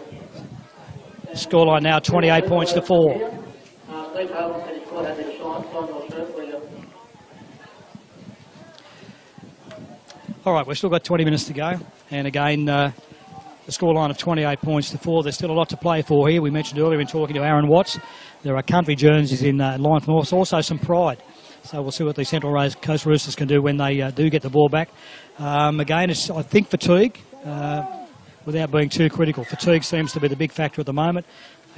Scoreline now 28 points to 4. All right, we've still got 20 minutes to go. And again, the scoreline of 28 points to 4. There's still a lot to play for here. We mentioned earlier in talking to Aaron Watts, there are country jerseys in line from us, also some pride. So we'll see what the Central Coast Roosters can do when they do get the ball back. Again, it's, I think, fatigue. Without being too critical. Fatigue seems to be the big factor at the moment.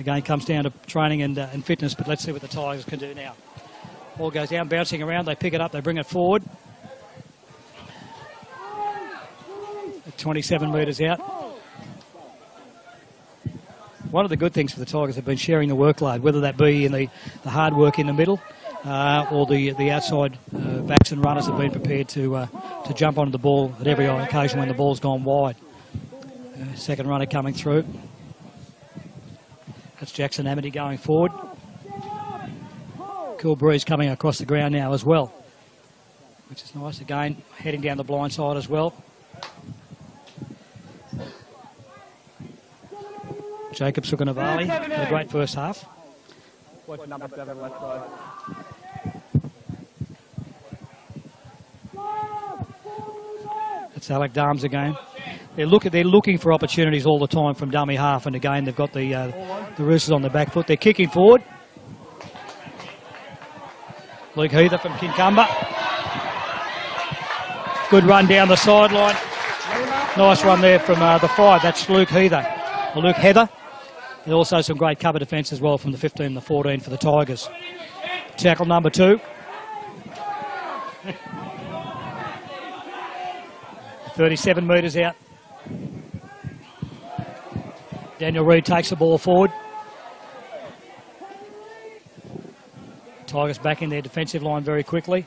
Again, comes down to training and fitness, but let's see what the Tigers can do now. Ball goes down, bouncing around, they pick it up, they bring it forward. 27 metres out. One of the good things for the Tigers have been sharing the workload, whether that be in the hard work in the middle or the outside backs and runners have been prepared to jump onto the ball at every occasion when the ball's gone wide. Second runner coming through. That's Jackson Amity going forward. Cool breeze coming across the ground now as well, which is nice. Again, heading down the blind side as well. Jacob Sukanavali had a great first half. Watch number 7, left side. That's Alec Darms again. They're looking for opportunities all the time from dummy half, and again they've got the Roosters on the back foot. They're kicking forward. Luke Heather from Kincumber. Good run down the sideline. Nice run there from the 5. That's Luke Heather. Or Luke Heather. And also some great cover defence as well from the 15 and the 14 for the Tigers. Tackle number 2. 37 metres out. Daniel Reid takes the ball forward. Tigers back in their defensive line very quickly.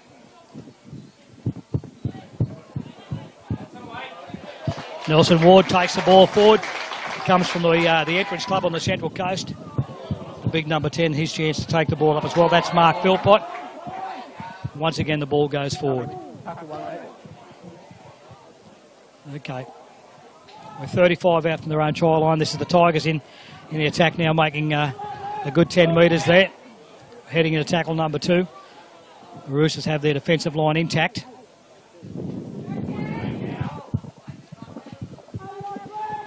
Nelson Ward takes the ball forward. Comes from the entrance club on the Central Coast. The big number 10, his chance to take the ball up as well. That's Mark Philpott. Once again, the ball goes forward. Okay. We're 35 out from their own try line. This is the Tigers in the attack now, making a good 10 metres there. Heading into tackle number 2. The Roosters have their defensive line intact.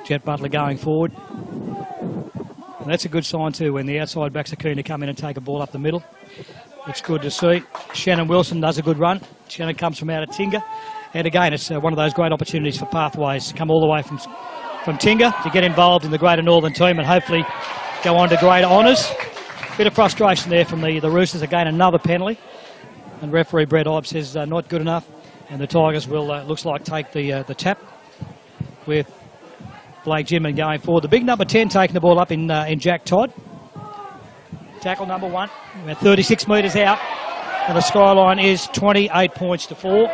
Jet Butler going forward. And that's a good sign too when the outside backs are keen to come in and take a ball up the middle. It's good to see. Shannon Wilson does a good run. Shannon comes from out of Tinga. And again, it's one of those great opportunities for Pathways to come all the way from Tinga to get involved in the Greater Northern team and hopefully go on to greater honours. Bit of frustration there from the Roosters. Again, another penalty. And referee Brett Ibe says not good enough. And the Tigers will, looks like, take the tap with Blake Ginman going forward. The big number 10 taking the ball up in Jack Todd. Tackle number 1. About 36 metres out. And the skyline is 28 points to 4.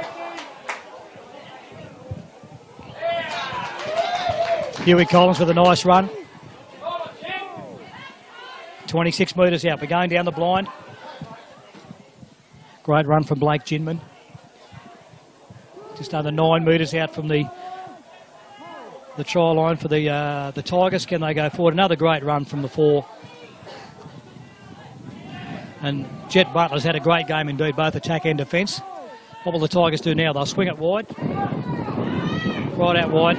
Huey Collins with a nice run. 26 metres out. We're going down the blind. Great run from Blake Ginman. Just under 9 metres out from the try line for the Tigers. Can they go forward? Another great run from the 4. And Jet Butler's had a great game indeed, both attack and defence. What will the Tigers do now? They'll swing it wide. Right out wide.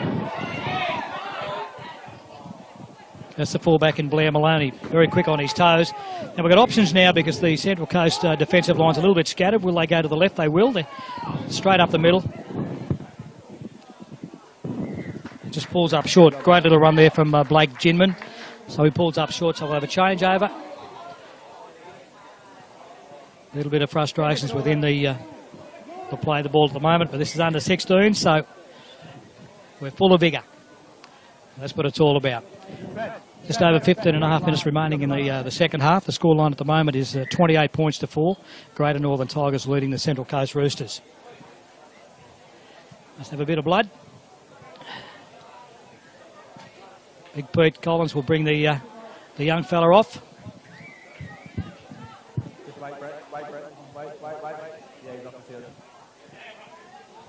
That's the fullback in Blair Maloney. Very quick on his toes. And we've got options now because the Central Coast defensive line's a little bit scattered. Will they go to the left? They will. They're straight up the middle. It just pulls up short. Great little run there from Blake Ginman. So he pulls up short, so we'll have a changeover. A little bit of frustrations within the play of the ball at the moment, but this is under 16, so we're full of vigour. That's what it's all about. Just over 15 and a half minutes remaining in the second half. The scoreline at the moment is 28 points to 4. Greater Northern Tigers leading the Central Coast Roosters. Let's have a bit of blood. Big Pete Collins will bring the young fella off.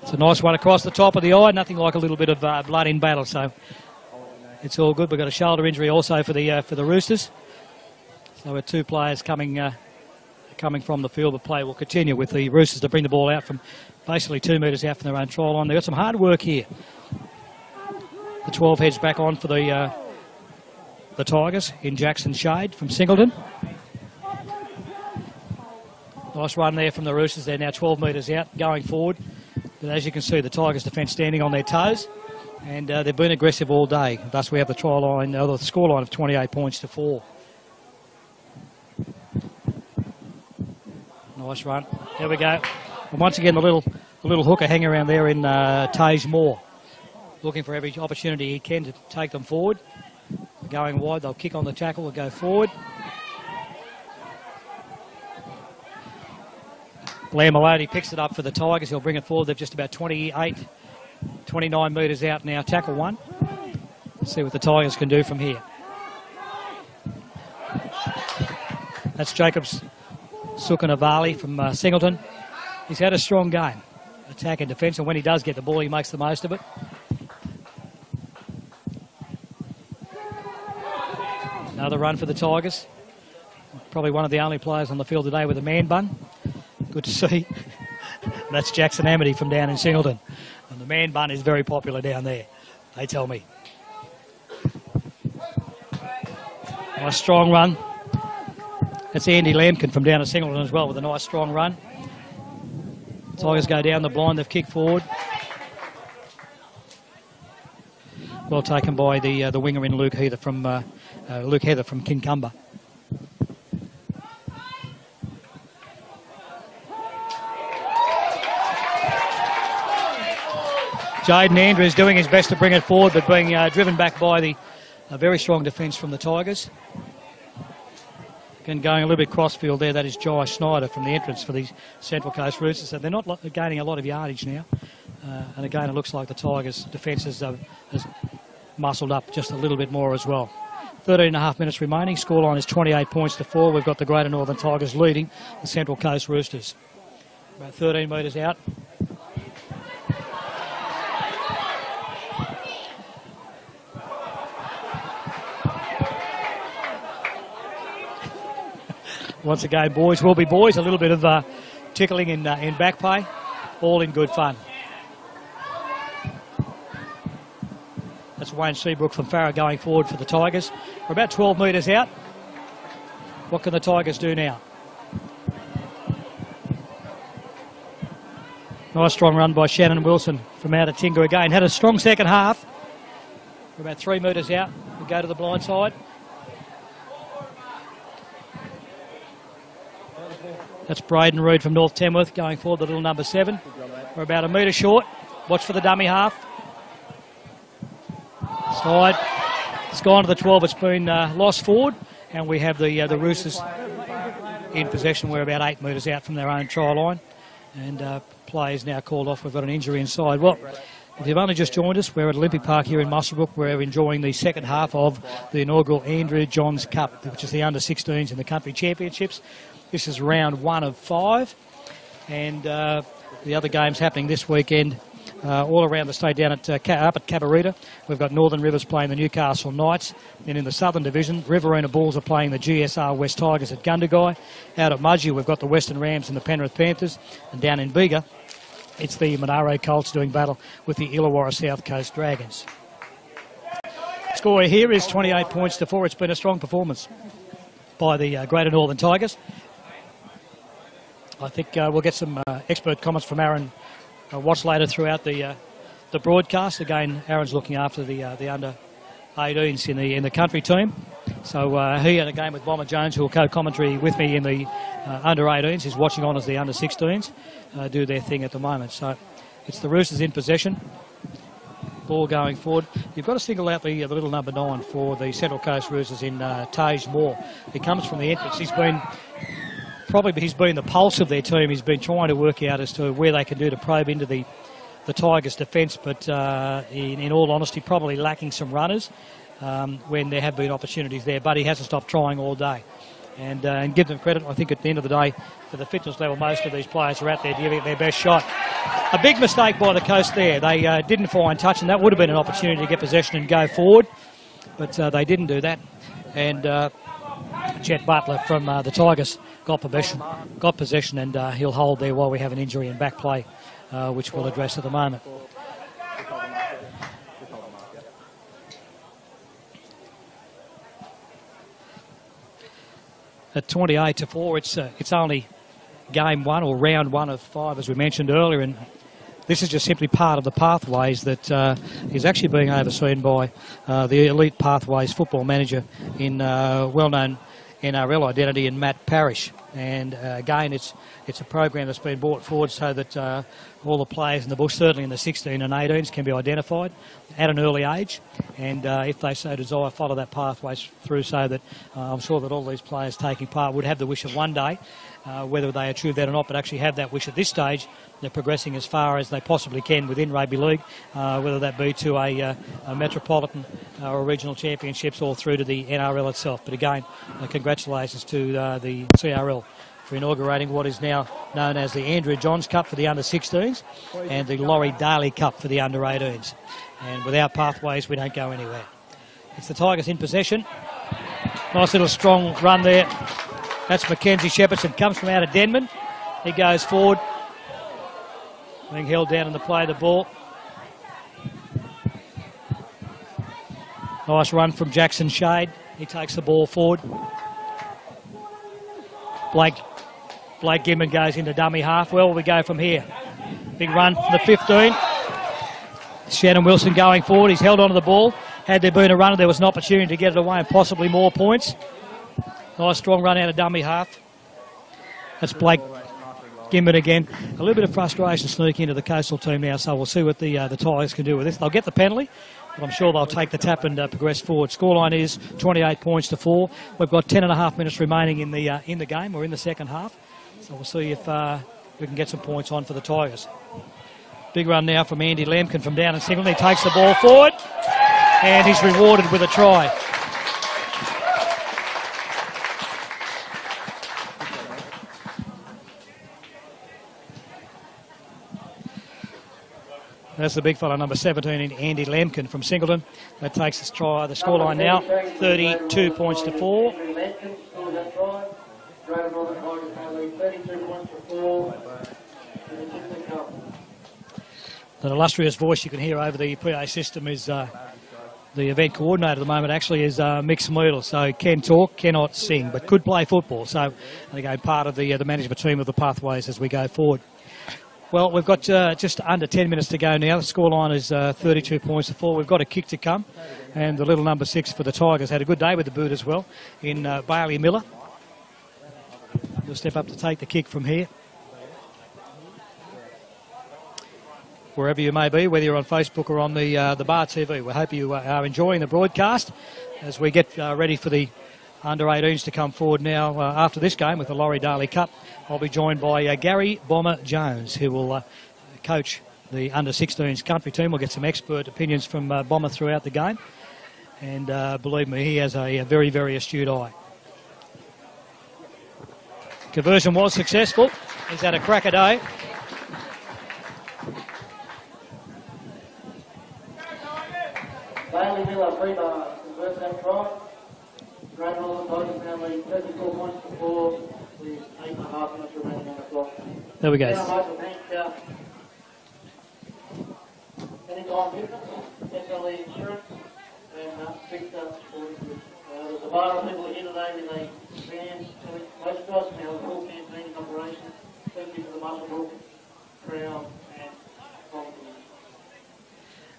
It's a nice one across the top of the eye. Nothing like a little bit of blood in battle, so it's all good. We've got a shoulder injury also for the Roosters. So we're 2 players coming from the field. The play will continue with the Roosters to bring the ball out from basically 2 metres out from their own try line. They've got some hard work here. The 12 heads back on for the Tigers in Jackson Shade from Singleton. Nice run there from the Roosters. They're now 12 metres out, going forward. But as you can see, the Tigers defence standing on their toes. And they've been aggressive all day. Thus we have the try line, the score line of 28 points to 4. Nice run. There we go. And once again, the little hooker hang around there in Tage Moore. Looking for every opportunity he can to take them forward. Going wide, they'll kick on the tackle and go forward. Blair Maloney picks it up for the Tigers. He'll bring it forward. They're just about 29 metres out now. Tackle 1. Let's see what the Tigers can do from here. That's Jacobs Sukanavali from Singleton. He's had a strong game, attack and defence, and when he does get the ball, he makes the most of it. Another run for the Tigers. Probably one of the only players on the field today with a man bun. Good to see. That's Jackson Amity from down in Singleton. And the man bun is very popular down there, they tell me. Nice strong run. That's Andy Lambkin from down in Singleton as well with a nice strong run. Tigers go down the blind, they've kicked forward. Well taken by the winger in Luke Heather from Kincumber. Jaden Andrews doing his best to bring it forward, but being driven back by the very strong defence from the Tigers. Again, going a little bit crossfield there, that is Jai Schneider from the entrance for the Central Coast Roosters. So they're not gaining a lot of yardage now. And again, it looks like the Tigers' defence has muscled up just a little bit more as well. 13 and a half minutes remaining. Scoreline is 28 points to 4. We've got the Greater Northern Tigers leading the Central Coast Roosters. About 13 metres out. Once again, boys will be boys. A little bit of tickling in back pay. All in good fun. That's Wayne Seabrook from Farah going forward for the Tigers. We're about 12 metres out. What can the Tigers do now? Nice strong run by Shannon Wilson from out of Tinga again. Had a strong second half. We're about 3 metres out. We go to the blind side. That's Braden Reid from North Tamworth going forward, the little number 7. We're about a metre short. Watch for the dummy half. Slide. It's gone to the 12. It's been lost forward, and we have the Roosters in possession. We're about 8 metres out from their own try line, and play is now called off. We've got an injury inside. Well, if you've only just joined us, we're at Olympic Park here in Muswellbrook. We're enjoying the second half of the inaugural Andrew Johns Cup, which is the under-16s in the country championships. This is round 1 of 5, and the other games happening this weekend all around the state. Down at up at Cabarita, we've got Northern Rivers playing the Newcastle Knights, and in the Southern Division, Riverina Bulls are playing the GSR West Tigers at Gundagai. Out at Mudgee, we've got the Western Rams and the Penrith Panthers, and down in Bega, it's the Monaro Colts doing battle with the Illawarra South Coast Dragons. Score here is 28 points to 4. It's been a strong performance by the Greater Northern Tigers. I think we'll get some expert comments from Aaron Watts later throughout the broadcast. Again, Aaron's looking after the under-18s in the country team. So he had a game with Bomber Jones, who will co-commentary with me in the under-18s. He's watching on as the under-16s do their thing at the moment. So it's the Roosters in possession. Ball going forward. You've got to single out the little number 9 for the Central Coast Roosters in Tage Moore. He comes from the entrance. He's been the pulse of their team. He's been trying to work out as to where they can do to probe into the Tigers' defence, but in all honesty, probably lacking some runners when there have been opportunities there. But he hasn't stopped trying all day. And give them credit, I think at the end of the day, for the fitness level, most of these players are out there giving it their best shot. A big mistake by the Coast there. They didn't find touch, and that would have been an opportunity to get possession and go forward, but they didn't do that. And Chet Butler from the Tigers got possession, and he'll hold there while we have an injury in back play, which we'll address at the moment. At 28 to 4, it's only game 1 or round 1 of 5, as we mentioned earlier, and this is just simply part of the pathways that is actually being overseen by the Elite Pathways football manager in well-known NRL identity in Matt Parrish. And again, it's a program that's been brought forward so that all the players in the bush, certainly in the 16 and 18s, can be identified at an early age, and if they so desire, follow that pathway through, so that I'm sure that all these players taking part would have the wish of one day, whether they achieve that or not, but actually have that wish at this stage. They're progressing as far as they possibly can within rugby league, whether that be to a metropolitan or regional championships or through to the NRL itself. But again, congratulations to the CRL for inaugurating what is now known as the Andrew Johns Cup for the under-16s and the Laurie Daley Cup for the under-18s. And without pathways, we don't go anywhere. It's the Tigers in possession. Nice little strong run there. That's Mackenzie Shepherdson, comes from out of Denman. He goes forward, being held down in the play of the ball. Nice run from Jackson Shade. He takes the ball forward. Blake Gimman goes into dummy half. Where will we go from here? Big run from the 15. Shannon Wilson going forward. He's held onto the ball. Had there been a runner, there was an opportunity to get it away and possibly more points. Nice strong run out of dummy half. That's Blake Gimman again. A little bit of frustration sneaking into the Coastal team now, so we'll see what the Tigers can do with this. They'll get the penalty, but I'm sure they'll take the tap and progress forward. Scoreline is 28 points to 4. We've got 10.5 minutes remaining in the game, or in the second half. So we'll see if we can get some points on for the Tigers. Big run now from Andy Lamkin from down in Singleton. He takes the ball forward, and he's rewarded with a try. That's the big fella, number 17, Andy Lamkin from Singleton. That takes us try. The scoreline now, 32 points to 4. That illustrious voice you can hear over the PA system is the event coordinator at the moment, actually, is Mick Smeedle. So can talk, cannot sing, but could play football. So, again, part of the management team of the Pathways as we go forward. Well, we've got just under 10 minutes to go now. The scoreline is 32 points to 4. We've got a kick to come. And the little number 6 for the Tigers had a good day with the boot as well in Bailey Miller. He'll step up to take the kick from here. wherever you may be, whether you're on Facebook or on the Bar TV. We hope you are enjoying the broadcast as we get ready for the under-18s to come forward now after this game with the Laurie Daley Cup. I'll be joined by Gary Bomber Jones, who will coach the under-16s country team. We'll get some expert opinions from Bomber throughout the game. And believe me, he has a very, very astute eye. Conversion was successful. He's had a cracker day. Daley Miller, free bar, converts that try. Great Northern Tigers now lead 34 points to 4 with 8.5 minutes remaining on the clock. There we go. Anytime business, SLE Insurance, and Victor Sporting Goods. There's a bar of people here today with a van selling merchandise. Now the full campaign in operation, especially for the Muscle Brook, Crown and Providence.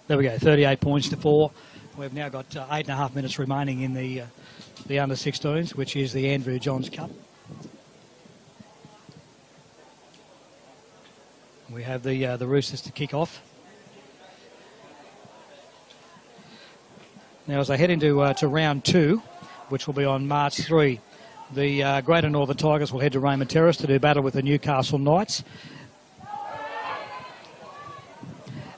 There we go, 38 points to 4. We've now got 8.5 minutes remaining in the under-16s, which is the Andrew Johns Cup. We have the Roosters to kick off. Now, as they head into to round 2, which will be on March 3, the Greater Northern Tigers will head to Raymond Terrace to do battle with the Newcastle Knights.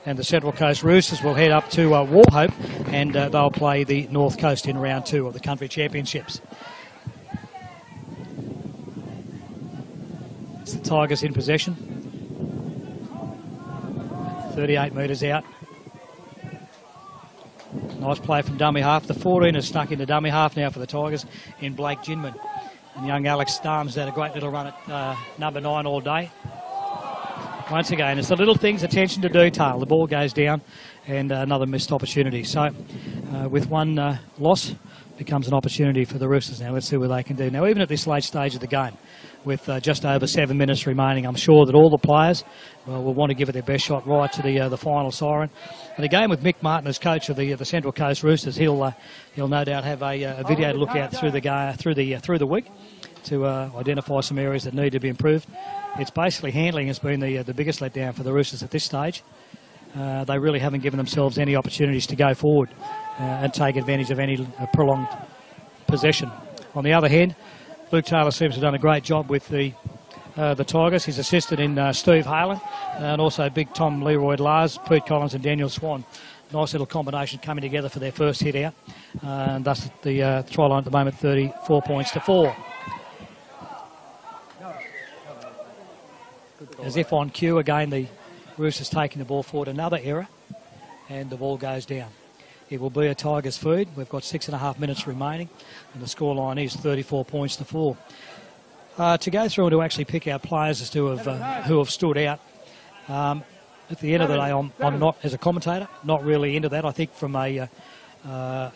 And the Central Coast Roosters will head up to Wauchope, and they'll play the North Coast in round 2 of the Country Championships. It's the Tigers in possession. 38 metres out. Nice play from dummy half. The 14 has snuck into dummy half now for the Tigers in Blake Ginman. And young Alex Starms had a great little run at number 9 all day. Once again, it's the little things, attention to detail. The ball goes down and another missed opportunity. So with one loss, becomes an opportunity for the Roosters now. Let's see what they can do. Now, even at this late stage of the game, with just over 7 minutes remaining, I'm sure that all the players will want to give it their best shot right to the final siren. And again, with Mick Martin as coach of the Central Coast Roosters, he'll no doubt have a video to look out through the week to identify some areas that need to be improved. It's basically handling has been the biggest letdown for the Roosters at this stage. They really haven't given themselves any opportunities to go forward and take advantage of any prolonged possession. On the other hand, Luke Taylor seems to have done a great job with the Tigers. He's assisted in Steve Halen and also Big Tom Leroy Lars, Pete Collins and Daniel Swan. Nice little combination coming together for their first hit out. And thus the try line at the moment, 34 points to 4. As if on cue, again, the Roosters taking the ball forward. Another error, and the ball goes down. It will be a Tigers feed. We've got 6.5 minutes remaining, and the scoreline is 34 points to 4. To go through and to actually pick our players as to who have stood out, at the end of the day, I'm not, as a commentator, not really into that. I think from a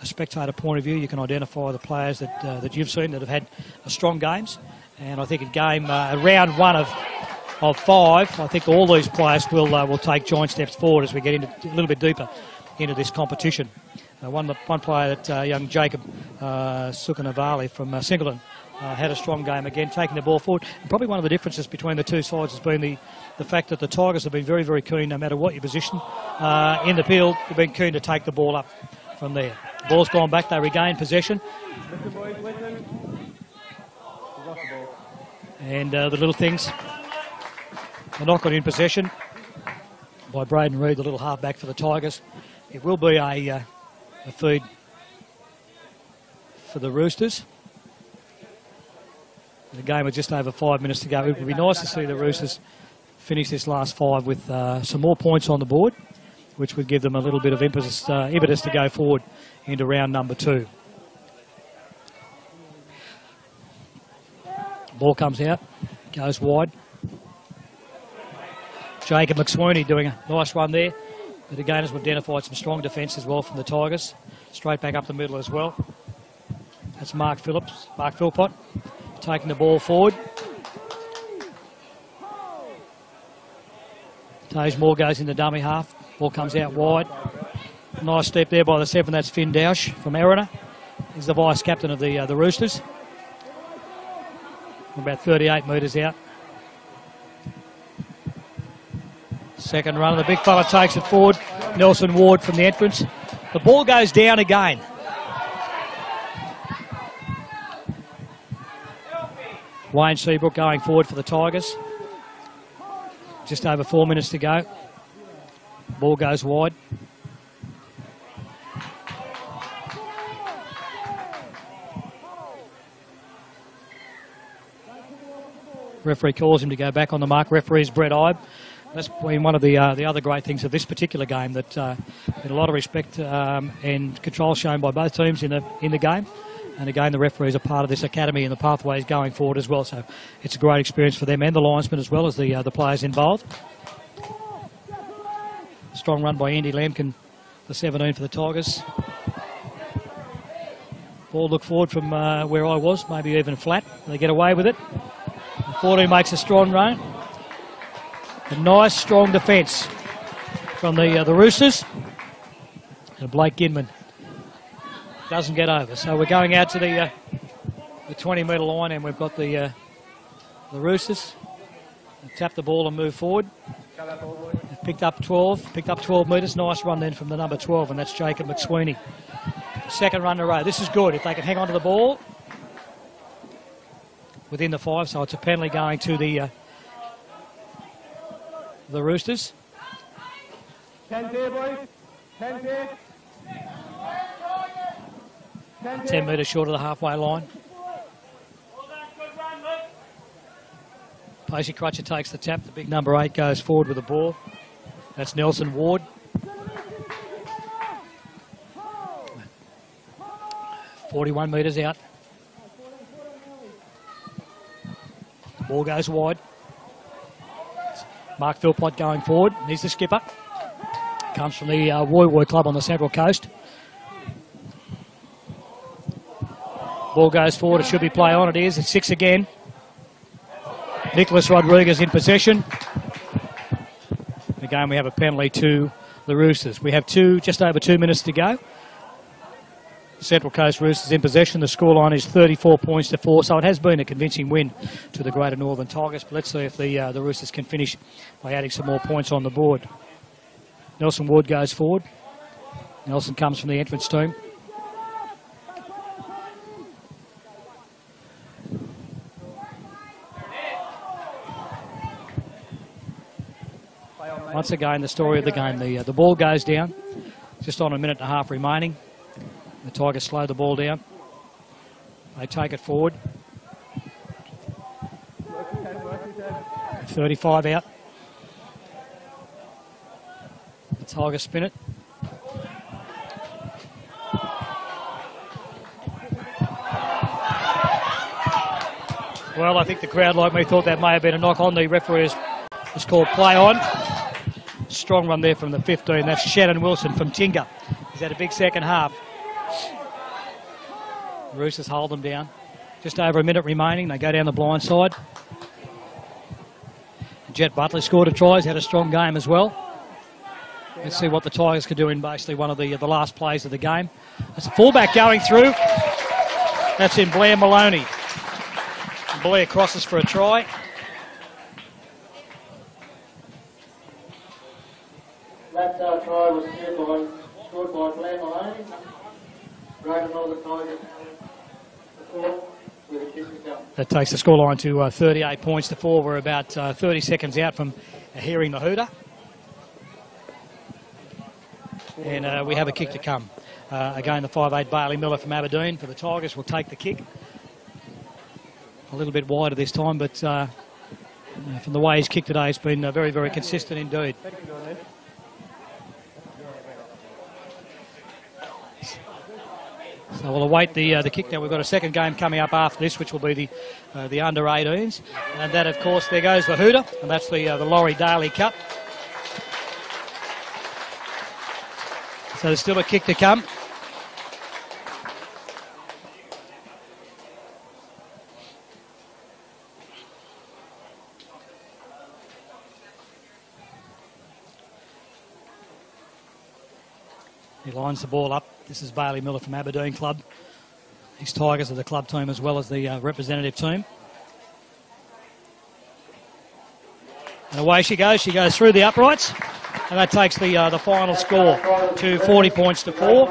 spectator point of view, you can identify the players that you've seen that have had strong games. And I think in round 1 of 5, I think all these players will take joint steps forward as we get into a little bit deeper into this competition. One player, that young Jacob Sukanavali from Singleton, had a strong game again, taking the ball forward. And probably one of the differences between the two sides has been the fact that the Tigers have been very, very keen, no matter what your position in the field, they've been keen to take the ball up from there. Ball's gone back, they regain possession. And the little things, the knock-on in possession by Braden Reid, the little halfback for the Tigers. It will be a feed for the Roosters. The game with just over 5 minutes to go. It would be nice to see the Roosters finish this last 5 with some more points on the board, which would give them a little bit of impetus to go forward into round number 2. Ball comes out, goes wide. Jacob McSweeney doing a nice run there. But again, as we've identified, some strong defence as well from the Tigers. Straight back up the middle as well. That's Mark Philpott, taking the ball forward. Tage Moore goes into dummy half. Ball comes out wide. Nice step there by the 7. That's Finn Dausch from Erina. He's the vice-captain of the Roosters. About 38 metres out. Second runner, the big fella takes it forward. Nelson Ward from the entrance. The ball goes down again. Wayne Seabrook going forward for the Tigers. Just over 4 minutes to go. Ball goes wide. Referee calls him to go back on the mark. Referee is Brett Ibe. That's been one of the other great things of this particular game, that been a lot of respect and control shown by both teams in the game. And again, the referees are part of this academy and the pathways going forward as well. So it's a great experience for them and the linesmen as well as the players involved. Strong run by Andy Lambkin, the 17 for the Tigers. Ball looked forward from where I was, maybe even flat. They get away with it. 14 makes a strong run. A nice, strong defence from the Roosters. And Blake Gidman doesn't get over. So we're going out to the 20-metre line, and we've got the Roosters. They tap the ball and move forward. They've picked up 12 metres. Nice run then from the number 12, and that's Jacob McSweeney. Second run in a row. This is good if they can hang on to the ball within the 5, so it's a penalty going to the Roosters. 10 there, boys. 10 there. 10 metres short of the halfway line. Pacey Crutcher takes the tap. The big number 8 goes forward with the ball. That's Nelson Ward. .41 metres out. Ball goes wide. Mark Philpott going forward. He's the skipper. Comes from the Woy Woy Club on the Central Coast. Ball goes forward. It should be play on. It is. It's 6 again. Nicholas Rodriguez in possession. Again, we have a penalty to the Roosters. We have just over 2 minutes to go. Central Coast Roosters in possession. The scoreline is 34 points to 4, so it has been a convincing win to the Greater Northern Tigers. But let's see if the Roosters can finish by adding some more points on the board. Nelson Ward goes forward. Nelson comes from the entrance team. Once again, the story of the game. The ball goes down. Just on a minute and a half remaining. The Tigers slow the ball down. They take it forward. 35 out. The Tigers spin it. Well, I think the crowd, like me, thought that may have been a knock on. The referee was called play on. Strong run there from the 15. That's Shannon Wilson from Tinga. He's had a big second half. The Roosters hold them down. Just over a minute remaining. They go down the blind side. Jet Butler scored a try. He's had a strong game as well. Let's see what the Tigers could do in basically one of the last plays of the game. That's a fullback going through. That's in Blair Maloney. Blair crosses for a try. That try was scored by Blair Maloney. Greater Northern Tigers. That takes the scoreline to 38 points to 4. We're about 30 seconds out from hearing the hooter. And we have a kick to come. Again, the 5'8" Bailey Miller from Aberdeen for the Tigers will take the kick. A little bit wider this time, but from the way he's kicked today, it's been very, very consistent indeed. So we'll await the kick. Now we've got a second game coming up after this, which will be the under-18s, and that, of course, there goes the hooter, and that's the Laurie Daley Cup. So there's still a kick to come. He lines the ball up. This is Bailey Miller from Aberdeen Club. These Tigers are the club team as well as the representative team. And away she goes. She goes through the uprights. And that takes the final score to 40 points to 4.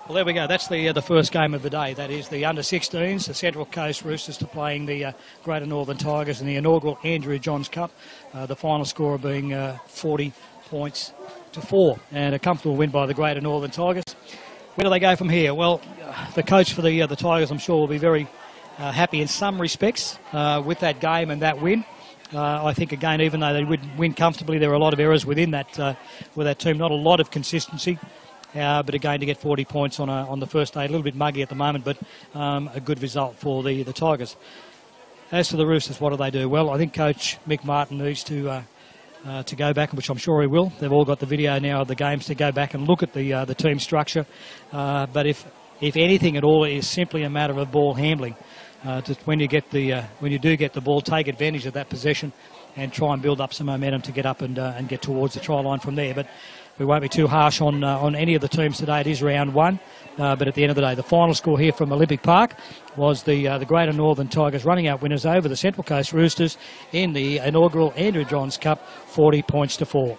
Well, there we go. That's the first game of the day. That is the under-16s, the Central Coast Roosters, to playing the Greater Northern Tigers in the inaugural Andrew Johns Cup. The final score being 40 points to 4, and a comfortable win by the Greater Northern Tigers. Where do they go from here? Well, the coach for the Tigers, I'm sure, will be very happy in some respects with that game and that win. I think, again, even though they would win comfortably, there are a lot of errors within that with that team. Not a lot of consistency. But again, to get 40 points on the first day, a little bit muggy at the moment, but a good result for the Tigers. As for the Roosters, what do they do? Well, I think Coach Mick Martin needs to go back, which I'm sure he will. They've all got the video now of the games to go back and look at the team structure. But if anything at all, it is simply a matter of ball handling. When you do get the ball, take advantage of that possession and try and build up some momentum to get up and get towards the try line from there. But we won't be too harsh on any of the teams today. It is round 1, but at the end of the day, the final score here from Olympic Park was the Greater Northern Tigers running out winners over the Central Coast Roosters in the inaugural Andrew Johns Cup, 40 points to 4.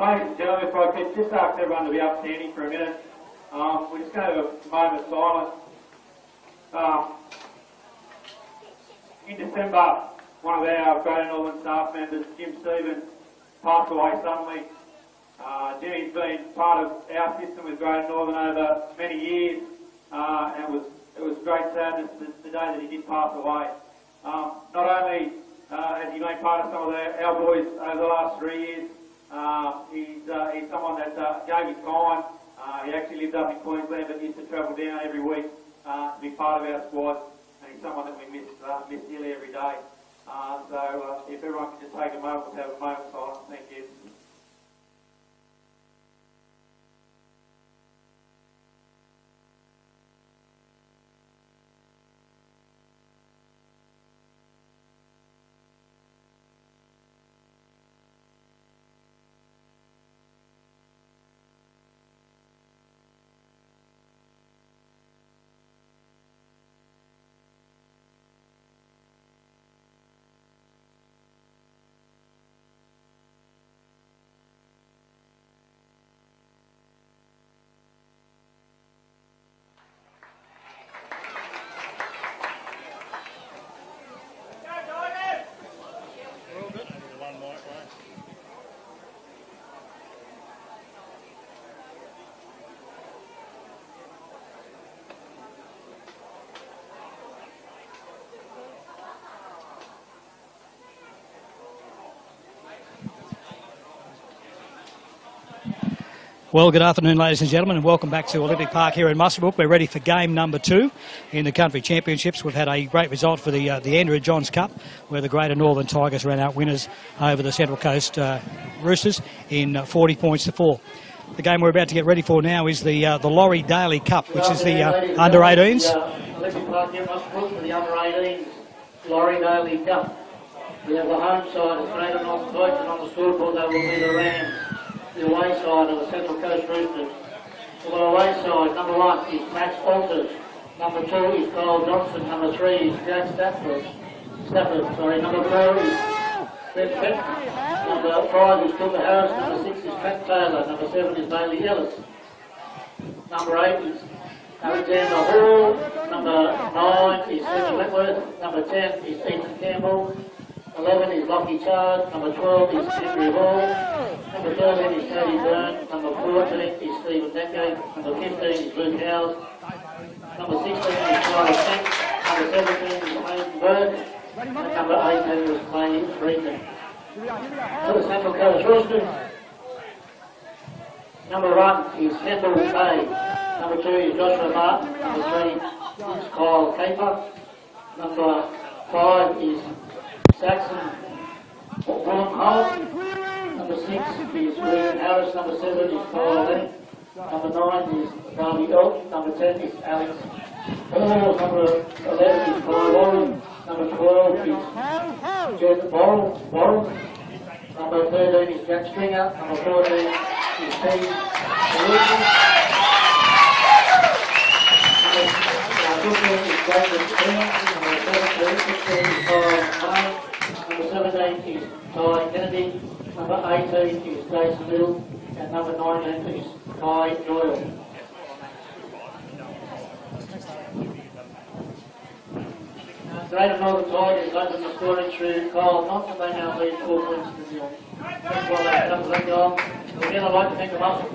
Ladies and gentlemen, if I could just ask everyone to be upstanding for a minute. We're just going to have a moment of silence. In December, one of our Greater Northern staff members, Jim Stevens, passed away suddenly. Jimmy's been part of our system with Greater Northern over many years, and it was great sadness the day that he did pass away. Not only has he been part of some of our boys over the last 3 years, he's someone that gave his time. He actually lived up in Queensland but used to travel down every week to be part of our squad, and he's someone that we miss nearly every day. So if everyone can just take a moment to have a moment of silence, thank you. Well, good afternoon, ladies and gentlemen, and welcome back to Olympic Park here in Muswellbrook. We're ready for game number 2 in the country championships. We've had a great result for the Andrew Johns Cup, where the Greater Northern Tigers ran out winners over the Central Coast Roosters in 40 points to 4. The game we're about to get ready for now is the Laurie Daley Cup, which is the under-18s. Olympic Park here in Muswellbrook for the under-18s Laurie Daley Cup. We have the home side of Greater Northern Tigers, and on the scoreboard they will be the Rams. The away side of the Central Coast Roosters. For the away side, number 1 is Max Alters. Number 2 is Kyle Johnson. Number 3 is Jack Stafford. Number 4 is Brett Fenton. Number 5 is Cooper Harris. Number 6 is Trent Taylor. Number 7 is Bailey Ellis. Number 8 is Alexander Hall. Number 9 is Stephen Wentworth. Number 10 is Ethan Campbell. 11 is Lockie Chard. Number 12 is Andrew Hall. Number 13 is Tony Byrne. Number 14 is Stephen Decco. Number 15 is Luke Howes. Number 16 is Tyler Tank. Number 17 is Hayden Burke. And number 18 is Clay Freeman. For the Central Coast Roosters, number 1 is Kendall Bay. Number 2 is Joshua Martin. Number 3 is Kyle Caper. Number 5 is Saxon Willem Holt. Number 6 is William Harris. Number 7 is Kyle Lane. Number 9 is Darby Elk. Number 10 is Alex Hall. Number 11 is Kyle Warren. Number 12 is Jen Borrell. Number 13 is Jack Stringer. Number 14 is Steve Wilson. Number 15 is David Stringer. Number 16 is Kyle Lane. Number 17 is Ty Kennedy. Number 18 is Jason Little. And number 19 is Kai Doyle. Greater Northern Tigers opened the scoring through Kyle Thompson. They now lead 4 points to 0. That's why they come to that goal. Again, I'd like to thank them up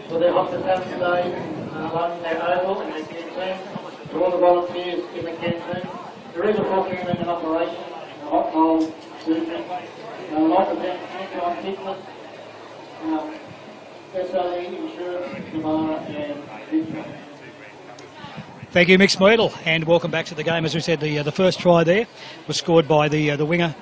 for their hospitality today, along their oval and their canteen, to all the volunteers in the canteen. There is a full-team in operation, a hot bowl, food. I'd like to thank John Hickman, SLE, Insurance, Namara and Richmond. Thank you, Mick Smeedle, and welcome back to the game. As we said, the first try there was scored by the winger.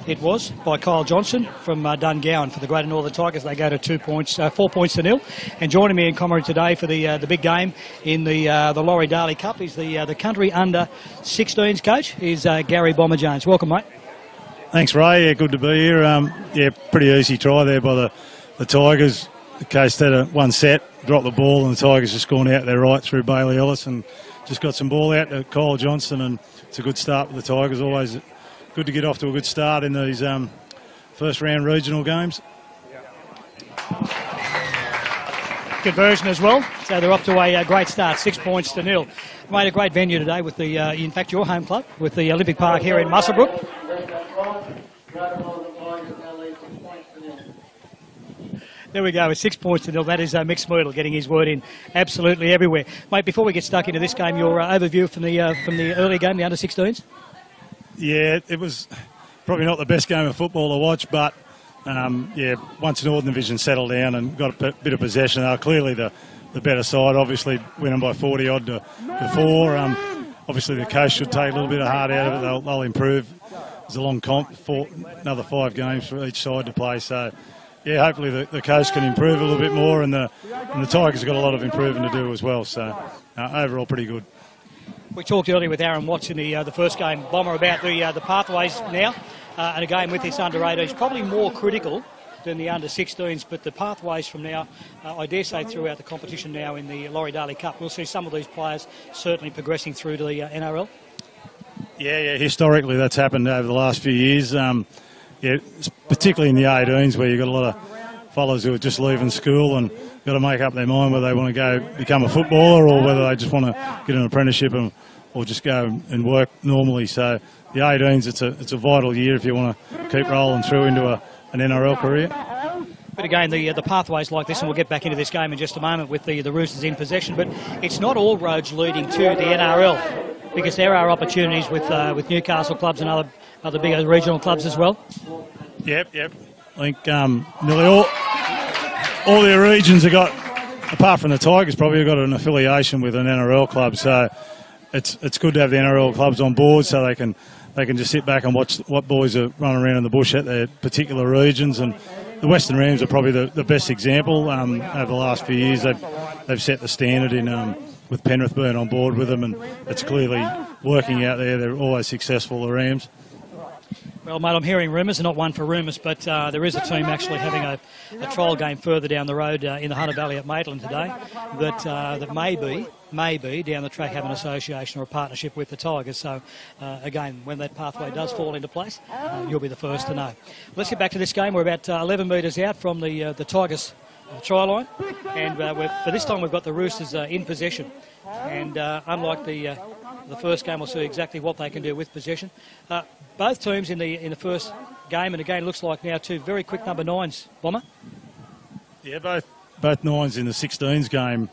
It was by Kyle Johnson from Dungowan for the Greater Northern Tigers. They go to 4 points to 0. And joining me in commentary today for the big game in the Laurie Daley Cup is the country under 16s coach is Gary Bomber Jones. Welcome, mate. Thanks, Ray. Yeah, good to be here. Yeah, pretty easy try there by the Tigers. The case had one set, dropped the ball, and the Tigers just gone out there right through Bailey Ellis and just got some ball out to Kyle Johnson, and it's a good start with the Tigers. Always good to get off to a good start in these first round regional games. Conversion as well, so they're up to a great start, 6 points to 0. Made a great venue today with the, in fact, your home club with the Olympic Park here in Muswellbrook. There we go, it's 6 points to 0. That is Mick Smeedle getting his word in absolutely everywhere. Mate, before we get stuck into this game, your overview from the early game, the under-16s? Yeah, it was probably not the best game of football to watch, but yeah, once Northern Division settled down and got a bit of possession, they were clearly the better side. Obviously, winning by 40-odd to 4. Obviously, the coast should take a little bit of heart out of it. They'll improve. There's a long comp, another 5 games for each side to play, so... Yeah, hopefully the coast can improve a little bit more, and the Tigers have got a lot of improving to do as well. So overall, pretty good. We talked earlier with Aaron Watts in the first game, Bomber, about the pathways now, and again with this under-18s, probably more critical than the under-16s, but the pathways from now, I dare say throughout the competition now in the Laurie Daley Cup, we'll see some of these players certainly progressing through to the NRL. Yeah, historically that's happened over the last few years. Yeah, particularly in the 18s where you've got a lot of fellows who are just leaving school and got to make up their mind whether they want to go become a footballer or whether they just want to get an apprenticeship or just go and work normally. So the 18s, it's a vital year if you want to keep rolling through into an NRL career. But again, the pathways like this, and we'll get back into this game in just a moment with the Roosters in possession, but it's not all roads leading to the NRL, because there are opportunities with Newcastle clubs and other bigger regional clubs as well. Yep. I think nearly all their regions have got, apart from the Tigers, probably have got an affiliation with an NRL club. So it's good to have the NRL clubs on board so they can just sit back and watch what boys are running around in the bush at their particular regions. And the Western Rams are probably the best example. Over the last few years, they've set the standard in with Penrith being on board with them, and it's clearly working out there. They're always successful, the Rams. Well, mate, I'm hearing rumours, not one for rumours, but there is a team actually having a trial game further down the road in the Hunter Valley at Maitland today that may be down the track have an association or a partnership with the Tigers. So, again, when that pathway does fall into place, you'll be the first to know. Let's get back to this game. We're about 11 metres out from the Tigers try line, and for this time we've got the Roosters in possession. And unlike the first game, we'll see exactly what they can do with possession. Both teams in the first game, and again, looks like now 2 very quick number 9s, Bomber. Yeah, both 9s in the 16s game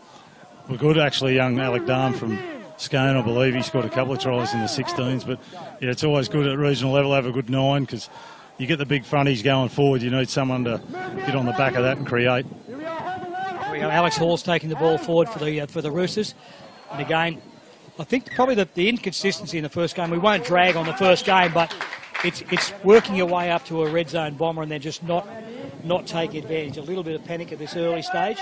were good. Actually, young Alec Darm from Scone, I believe, he scored a couple of tries in the 16s. But yeah, it's always good at regional level to have a good 9 because you get the big fronties going forward. You need someone to get on the back of that and create. Here we go. Alex Hall's taking the ball forward for the Roosters, and again, I think probably the inconsistency in the first game, we won't drag on the first game, but it's working your way up to a red zone Bomber and then just not taking advantage. A little bit of panic at this early stage.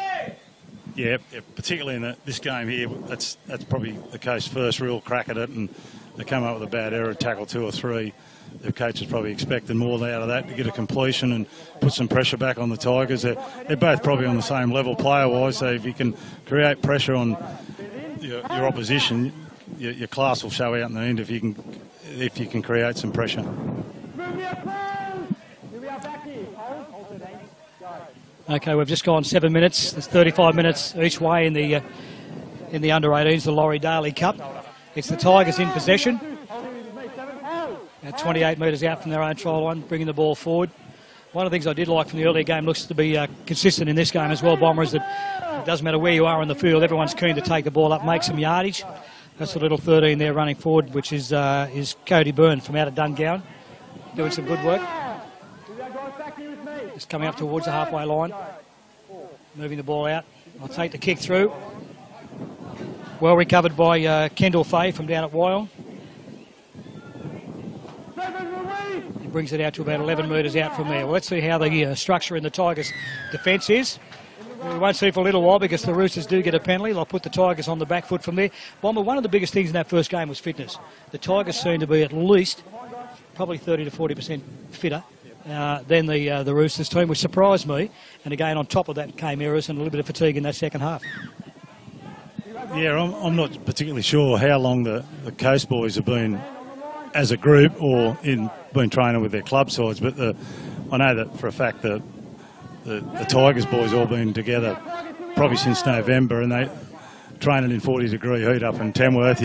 Yeah, particularly in this game here, that's probably the case. First real crack at it, and they come up with a bad error, tackle 2 or 3. The coach is probably expecting more out of that to get a completion and put some pressure back on the Tigers. They're both probably on the same level player-wise, so if you can create pressure on your opposition, your class will show out in the end if you can create some pressure. Okay, we've just gone 7 minutes. There's 35 minutes each way in the under-18s, the Laurie Daley Cup. It's the Tigers in possession. At 28 metres out from their own try line, bringing the ball forward. One of the things I did like from the earlier game, looks to be consistent in this game as well, Bomber, is that it doesn't matter where you are in the field, everyone's keen to take the ball up, make some yardage. That's the little 13 there running forward, which is Cody Byrne from out of Dungowan, doing some good work. Just coming up towards the halfway line, moving the ball out. I'll take the kick through. Well recovered by Kendall Fay from down at Wyong. He brings it out to about 11 metres out from there. Well, let's see how the structure in the Tigers' defence is. We won't see for a little while because the Roosters do get a penalty. They'll put the Tigers on the back foot from there. Bomber, one of the biggest things in that first game was fitness. The Tigers seem to be at least probably 30 to 40% fitter than the Roosters team, which surprised me. And again, on top of that came errors and a little bit of fatigue in that second half. Yeah, I'm not particularly sure how long the Coast boys have been as a group or been training with their club sides, but I know that for a fact that the Tigers boys all been together probably since November, and they training in 40-degree heat up in Tamworth.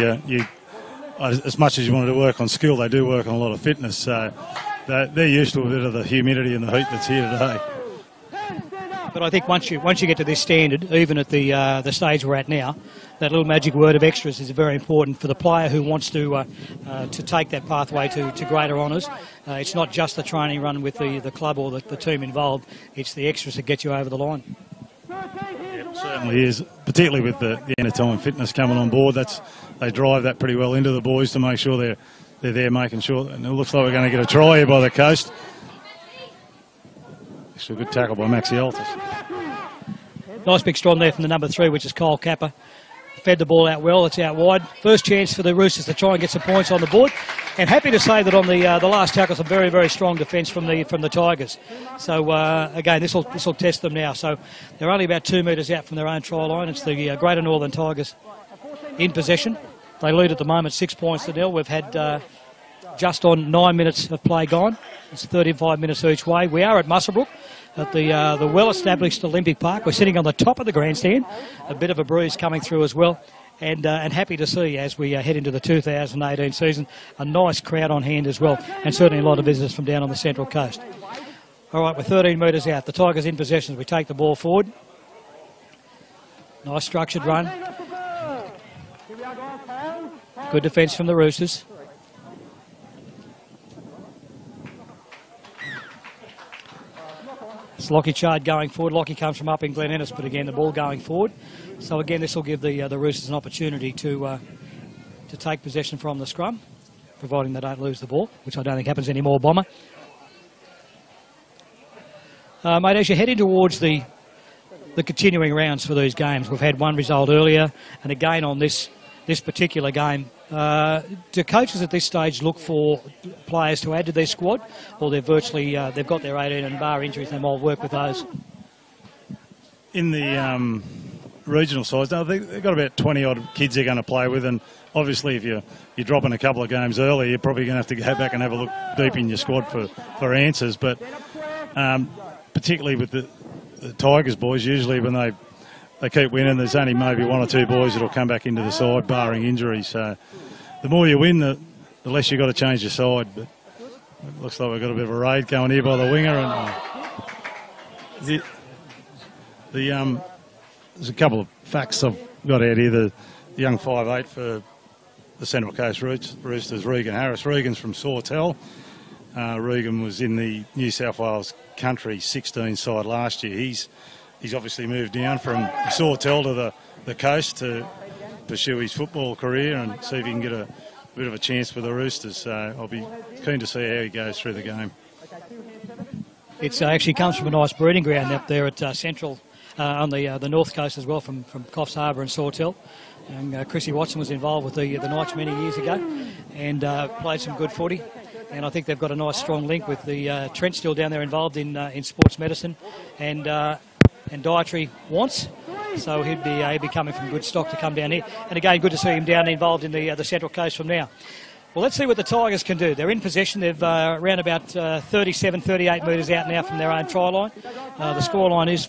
As much as you wanted to work on skill, they do work on a lot of fitness, so they're used to a bit of the humidity and the heat that's here today. But I think once you get to this standard, even at the stage we're at now, that little magic word of extras is very important for the player who wants to take that pathway to greater honours. It's not just the training run with the club or the team involved, it's the extras that get you over the line. It certainly is, particularly with the end of time fitness coming on board. They drive that pretty well into the boys to make sure they're there making sure, and it looks like we're going to get a try here by the Coast. It's a good tackle by Maxi Altus. Nice big strong there from the number 3, which is Kyle Kappa. Fed the ball out well, it's out wide. First chance for the Roosters to try and get some points on the board. And happy to say that on the last tackle, some very, very strong defence from the Tigers. So again, this will test them now. So they're only about 2 metres out from their own try line. It's the Greater Northern Tigers in possession. They lead at the moment 6 points to nil. We've had just on 9 minutes of play gone. It's 35 minutes each way. We are at Muswellbrook at the well-established Olympic Park. We're sitting on the top of the grandstand. A bit of a breeze coming through as well. And happy to see, as we head into the 2018 season, a nice crowd on hand as well. And certainly a lot of visitors from down on the Central Coast. All right, we're 13 metres out. The Tigers in possession. We take the ball forward. Nice structured run. Good defence from the Roosters. It's Lockie Chard going forward. Lockie comes from up in Glen Ennis, but again, the ball going forward. So again, this will give the Roosters an opportunity to take possession from the scrum, providing they don't lose the ball, which I don't think happens anymore, Bomber. Mate, as you're heading towards the continuing rounds for these games, we've had one result earlier, and again on this particular game. Do coaches at this stage look for players to add to their squad, or they've got their 18 and bar injuries, they might work with those? In the regional sides, they've got about 20-odd kids they're going to play with, and obviously if you're dropping a couple of games early, you're probably going to have to go back and have a look deep in your squad for answers. But particularly with the Tigers boys, usually when they keep winning, there's only maybe 1 or 2 boys that'll come back into the side, barring injuries. So the more you win, the less you've got to change your side. But it looks like we've got a bit of a raid going here by the winger. And there's a couple of facts I've got out here. The young 5'8" for the Central Coast Roosters, Regan Harris. Regan's from Sawtell. Regan was in the New South Wales Country 16 side last year. He's obviously moved down from Sawtell to the coast to pursue his football career and see if he can get a bit of a chance with the Roosters. So I'll be keen to see how he goes through the game. It actually comes from a nice breeding ground up there at Central on the north coast as well, from Coffs Harbour and Sawtell. And Chrissy Watson was involved with the Knights many years ago and played some good footy. And I think they've got a nice strong link with the Trent still down there involved in sports medicine and dietary wants. So he'd be coming from good stock to come down here. And again, good to see him down involved in the Central Coast from now. Well, let's see what the Tigers can do. They're in possession. They've around about 37, 38 metres out now from their own try line. The scoreline is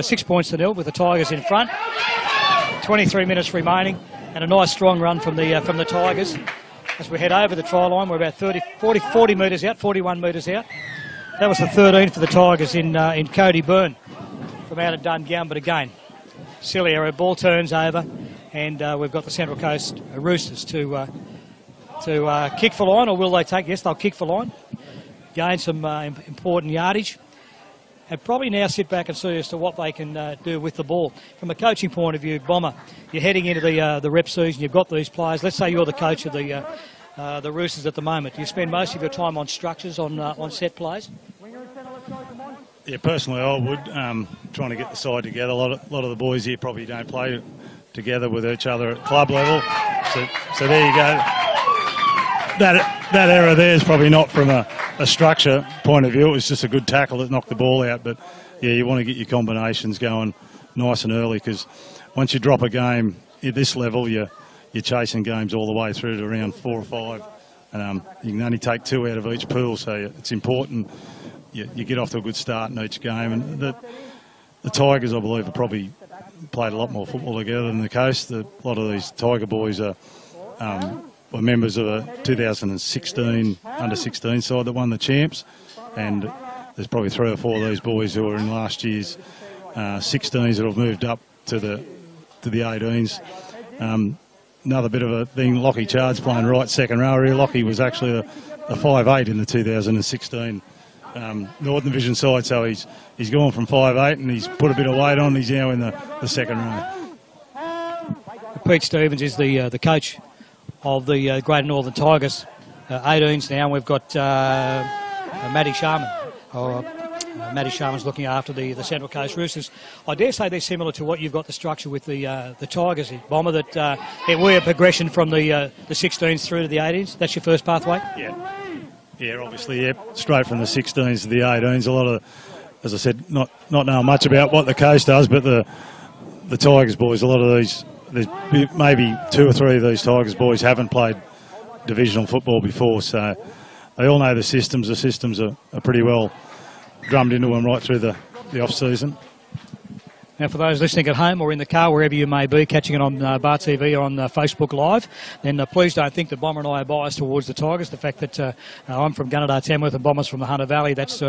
6 points to nil with the Tigers in front. 23 minutes remaining. And a nice strong run from the Tigers. As we head over the try line, we're about 40 metres out, 41 metres out. That was the 13 for the Tigers in Cody Byrne from out of Dungown. But again, silly error. Ball turns over, and we've got the Central Coast Roosters to kick for line, or will they take? Yes, they'll kick for line. Gain some important yardage. And probably now sit back and see as to what they can do with the ball. From a coaching point of view, Bomber, you're heading into the rep season, you've got these players. Let's say you're the coach of the Roosters at the moment. Do you spend most of your time on structures, on set plays? Yeah, personally I would. Trying to get the side together. A lot of the boys here probably don't play together with each other at club level. So there you go. That error there is probably not from a structure point of view. It was just a good tackle that knocked the ball out. But yeah, you want to get your combinations going nice and early, because once you drop a game at this level, you're chasing games all the way through to around 4 or 5, and you can only take 2 out of each pool. So it's important you get off to a good start in each game. And the Tigers, I believe, have probably played a lot more football together than the Coast. A lot of these Tiger boys are were members of a 2016 under-16 side that won the champs, and there's probably 3 or 4 of these boys who were in last year's 16s that have moved up to the 18s. Another bit of a thing, Lockie Chard's playing right second row here. Lockie was actually a 5'8" in the 2016 Northern Division side, so he's gone from 5'8" and he's put a bit of weight on. He's now in the second row. Pete Stevens is the coach of the Greater Northern Tigers, 18s now. We've got Matty Sharman. Matty Sharman's looking after the Central Coast Roosters. I dare say they're similar to what you've got the structure with the Tigers, Bomber, that it were a progression from the 16s through to the 18s. That's your first pathway? Yeah, obviously, yeah, straight from the 16s to the 18s. A lot of, as I said, not knowing much about what the Coast does, but the Tigers boys, a lot of these, there's maybe 2 or 3 of these Tigers boys haven't played divisional football before, so they all know the systems. The systems are pretty well drummed into them right through the off-season. Now, for those listening at home or in the car, wherever you may be, catching it on Bar TV or on Facebook Live, then please don't think that Bomber and I are biased towards the Tigers. The fact that I'm from Gunnedah, Tamworth, and Bomber's from the Hunter Valley, that's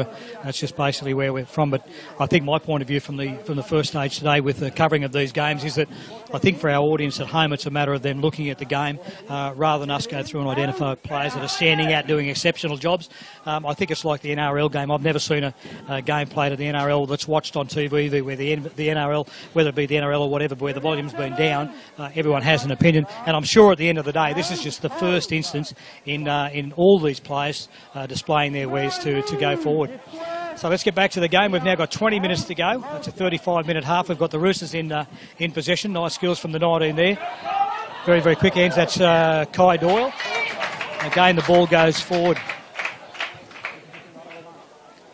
just basically where we're from. But I think my point of view from the first stage today with the covering of these games is that I think for our audience at home, it's a matter of them looking at the game rather than us go through and identify players that are standing out doing exceptional jobs. I think it's like the NRL game. I've never seen a game played at the NRL that's watched on TV where the NRL, whether it be the NRL or whatever, where the volume's been down, everyone has an opinion. And I'm sure at the end of the day, this is just the first instance in all these players displaying their wares to go forward. So let's get back to the game. We've now got 20 minutes to go. It's a 35-minute half. We've got the Roosters in possession. Nice skills from the 19 there. Very, very quick ends. That's Kai Doyle. Again, the ball goes forward.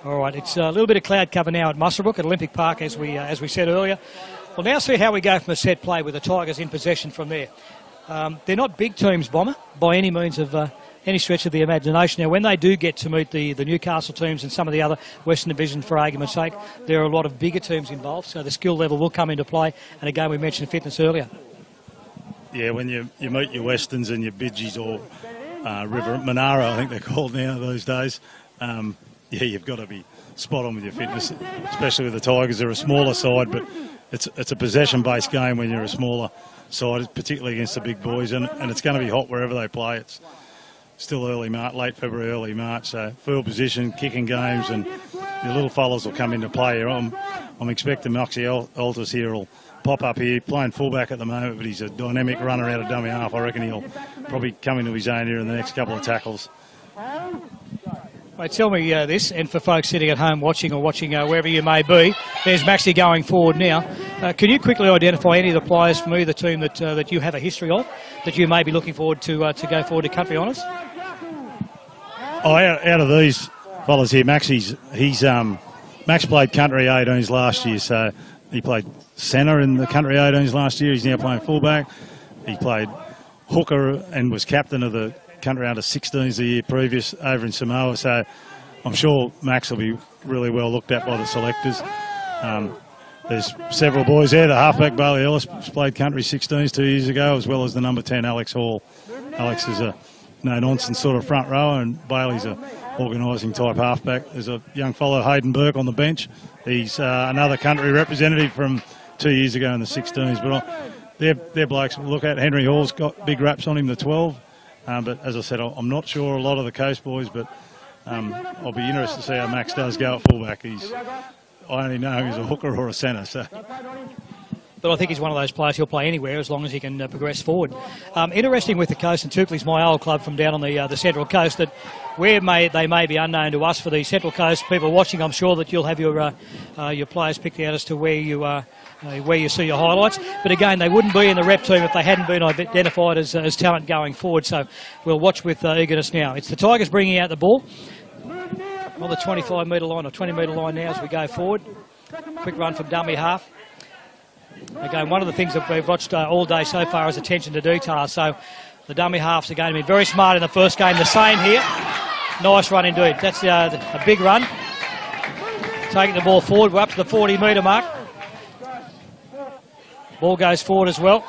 All right, it's a little bit of cloud cover now at Muswellbrook at Olympic Park, as we said earlier. We'll now see how we go from a set play with the Tigers in possession from there. They're not big teams, Bomber, by any means of any stretch of the imagination. Now, when they do get to meet the Newcastle teams and some of the other Western Division, for argument's sake, there are a lot of bigger teams involved, so the skill level will come into play. And again, we mentioned fitness earlier. Yeah, when you meet your Westerns and your Bidgies or River Monaro, I think they're called now those days, yeah, you've got to be spot on with your fitness, especially with the Tigers. They're a smaller side, but it's a possession-based game when you're a smaller side, particularly against the big boys, and it's going to be hot wherever they play. It's still early March, late February, early March, so field position, kicking games, and the little fellas will come into play here. I'm expecting Moxie Alters here will pop up here, playing fullback at the moment, but he's a dynamic runner out of dummy half. I reckon he'll probably come into his own here in the next couple of tackles. Mate, tell me this, and for folks sitting at home watching wherever you may be, there's Maxie going forward now. Can you quickly identify any of the players from either team that you have a history of, that you may be looking forward to go forward to country honours? Oh, out of these fellas here, Max played country 18s last year, so he played centre in the country 18s last year. He's now playing fullback. He played hooker and was captain of the country under 16s the year previous over in Samoa, so I'm sure Max will be really well looked at by the selectors. there's several boys there. The halfback, Bailey Ellis, played country 16s 2 years ago, as well as the number 10, Alex Hall. Alex is a no-nonsense sort of front rower, and Bailey's a organising type halfback. There's a young fellow, Hayden Burke, on the bench. He's another country representative from 2 years ago in the 16s. But they're blokes we'll look at. Henry Hall's got big raps on him, the 12. But as I said, I'm not sure a lot of the Coast boys, but I'll be interested to see how Max does go at fullback. I only know he's a hooker or a centre. So. But I think he's one of those players who'll play anywhere as long as he can progress forward. Interesting with the Coast, and Toukley's my old club from down on the Central Coast, that they may be unknown to us for the Central Coast people watching. I'm sure that you'll have your players picked out as to where you see your highlights. But again, they wouldn't be in the rep team if they hadn't been identified as talent going forward. So we'll watch with eagerness now. It's the Tigers bringing out the ball on the 25-metre line or 20-metre line now as we go forward. Quick run from dummy half. Again, one of the things that we've watched all day so far is attention to detail. So the dummy halves are going to be very smart in the first game. The same here. Nice run indeed. That's a big run. Taking the ball forward. We're up to the 40-metre mark. Ball goes forward as well.